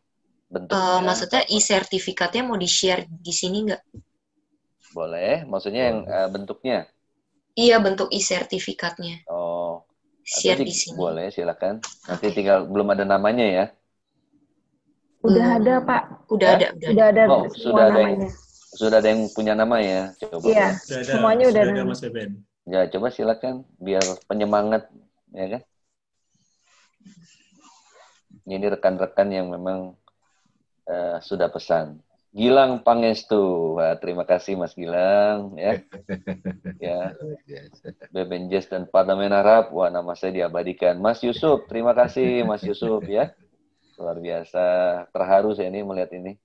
Speaker 2: Bentuknya?
Speaker 1: Maksudnya e-sertifikatnya mau di-share di sini nggak?
Speaker 2: Boleh. Maksudnya yang bentuknya?
Speaker 1: Iya, bentuk e-sertifikatnya.
Speaker 2: Oh.
Speaker 1: Share di sini.
Speaker 2: Boleh, silakan. Nanti tinggal belum ada namanya ya?
Speaker 9: Udah ada, Pak.
Speaker 1: Udah ada.
Speaker 2: Oh, sudah ada yang punya nama ya? Coba.
Speaker 9: Iya, semuanya udah ada.
Speaker 10: Mas Beben.
Speaker 2: Ya, coba silakan biar penyemangat ya kan. Ini rekan-rekan yang memang sudah pesan. Gilang Pangestu. Wah, terima kasih Mas Gilang ya. Ya. Beben Jazz dan Parlemen Arab. Wah, nama saya diabadikan. Mas Yusuf, terima kasih Mas Yusuf ya. Luar biasa. Terharu saya ini melihat ini.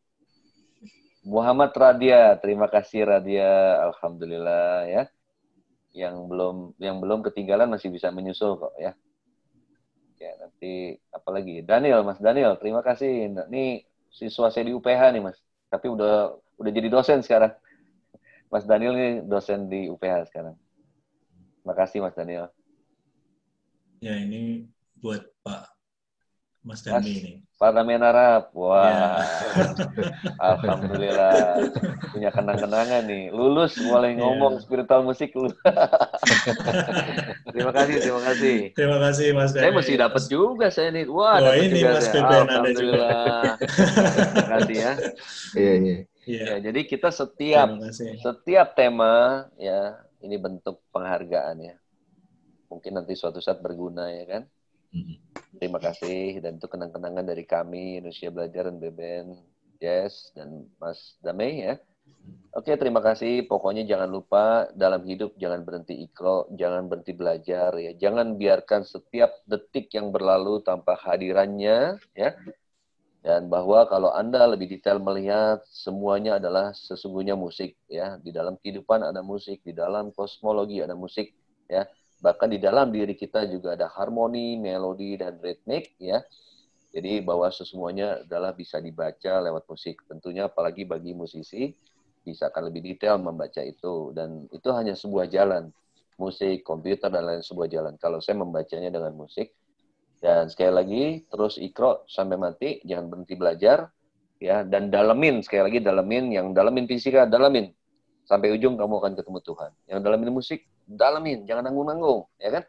Speaker 2: Muhammad Radia, terima kasih Radia. Alhamdulillah ya. Yang belum ketinggalan masih bisa menyusul kok ya. Ya, nanti apalagi Daniel, Mas Daniel, terima kasih. Ini siswa saya di UPH nih, Mas. Tapi udah jadi dosen sekarang. Mas Daniel nih dosen di UPH sekarang. Terima kasih Mas Daniel.
Speaker 10: Ya, ini buat Pak Mas Dami ini.
Speaker 2: Parlemen Arab. Wah. Ya. Alhamdulillah. Punya kenang-kenangan nih. Lulus mulai ngomong spiritual musik lu. Terima kasih.
Speaker 10: Terima kasih Mas Dami.
Speaker 2: Saya mesti dapat juga saya nih. Wah,
Speaker 10: ini
Speaker 2: juga
Speaker 10: Mas Beben ada juga.
Speaker 2: Terima kasih ya. Iya. Ya, jadi kita setiap tema ya, ini bentuk penghargaan ya. Mungkin nanti suatu saat berguna ya kan. Terima kasih, dan itu kenang-kenangan dari kami Indonesia Belajar dan Beben Jazz dan Mas Dame ya. Oke, terima kasih. Pokoknya jangan lupa dalam hidup jangan berhenti ikhro, jangan berhenti belajar ya. Jangan biarkan setiap detik yang berlalu tanpa hadirannya ya. Dan bahwa kalau Anda lebih detail melihat, semuanya adalah sesungguhnya musik, ya. Di dalam kehidupan ada musik, di dalam kosmologi ada musik, ya. Bahkan di dalam diri kita juga ada harmoni, melodi, dan ritmik, ya. Jadi bahwa semuanya adalah bisa dibaca lewat musik. Tentunya apalagi bagi musisi, bisa akan lebih detail membaca itu. Dan itu hanya sebuah jalan. Musik, komputer, dan lain sebuah jalan. Kalau saya membacanya dengan musik, dan sekali lagi, terus ikro sampai mati, jangan berhenti belajar, ya. Dan dalemin, sekali lagi dalemin, yang dalemin fisika, dalemin. Sampai ujung kamu akan ketemu Tuhan. Yang dalemin musik, dalemin, jangan nanggung-nanggung, ya kan?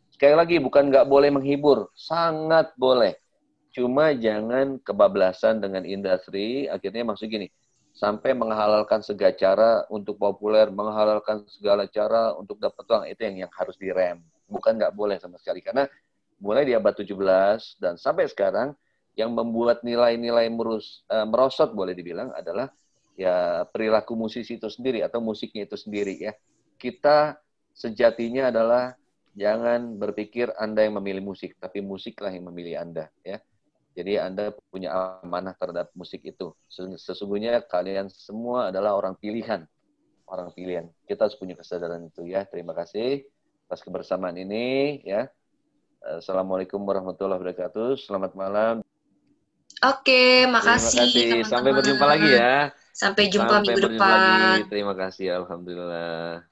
Speaker 2: Sekali lagi, bukan nggak boleh menghibur, sangat boleh. Cuma jangan kebablasan dengan industri, akhirnya maksud gini, sampai menghalalkan segala cara untuk populer, menghalalkan segala cara untuk dapat uang, itu yang harus direm. Bukan nggak boleh sama sekali, karena mulai di abad 17 dan sampai sekarang yang membuat nilai-nilai merosot boleh dibilang adalah ya perilaku musisi itu sendiri atau musiknya itu sendiri, ya. Kita sejatinya adalah jangan berpikir Anda yang memilih musik, tapi musiklah yang memilih Anda, ya. Jadi Anda punya amanah terhadap musik itu. Sesungguhnya kalian semua adalah orang pilihan. Orang pilihan. Kita harus punya kesadaran itu, ya. Terima kasih atas kebersamaan ini, ya. Assalamualaikum warahmatullahi wabarakatuh. Selamat malam.
Speaker 1: Oke, makasih teman-teman.
Speaker 2: Sampai berjumpa lagi ya.
Speaker 1: Sampai jumpa minggu depan.
Speaker 2: Terima kasih. Alhamdulillah.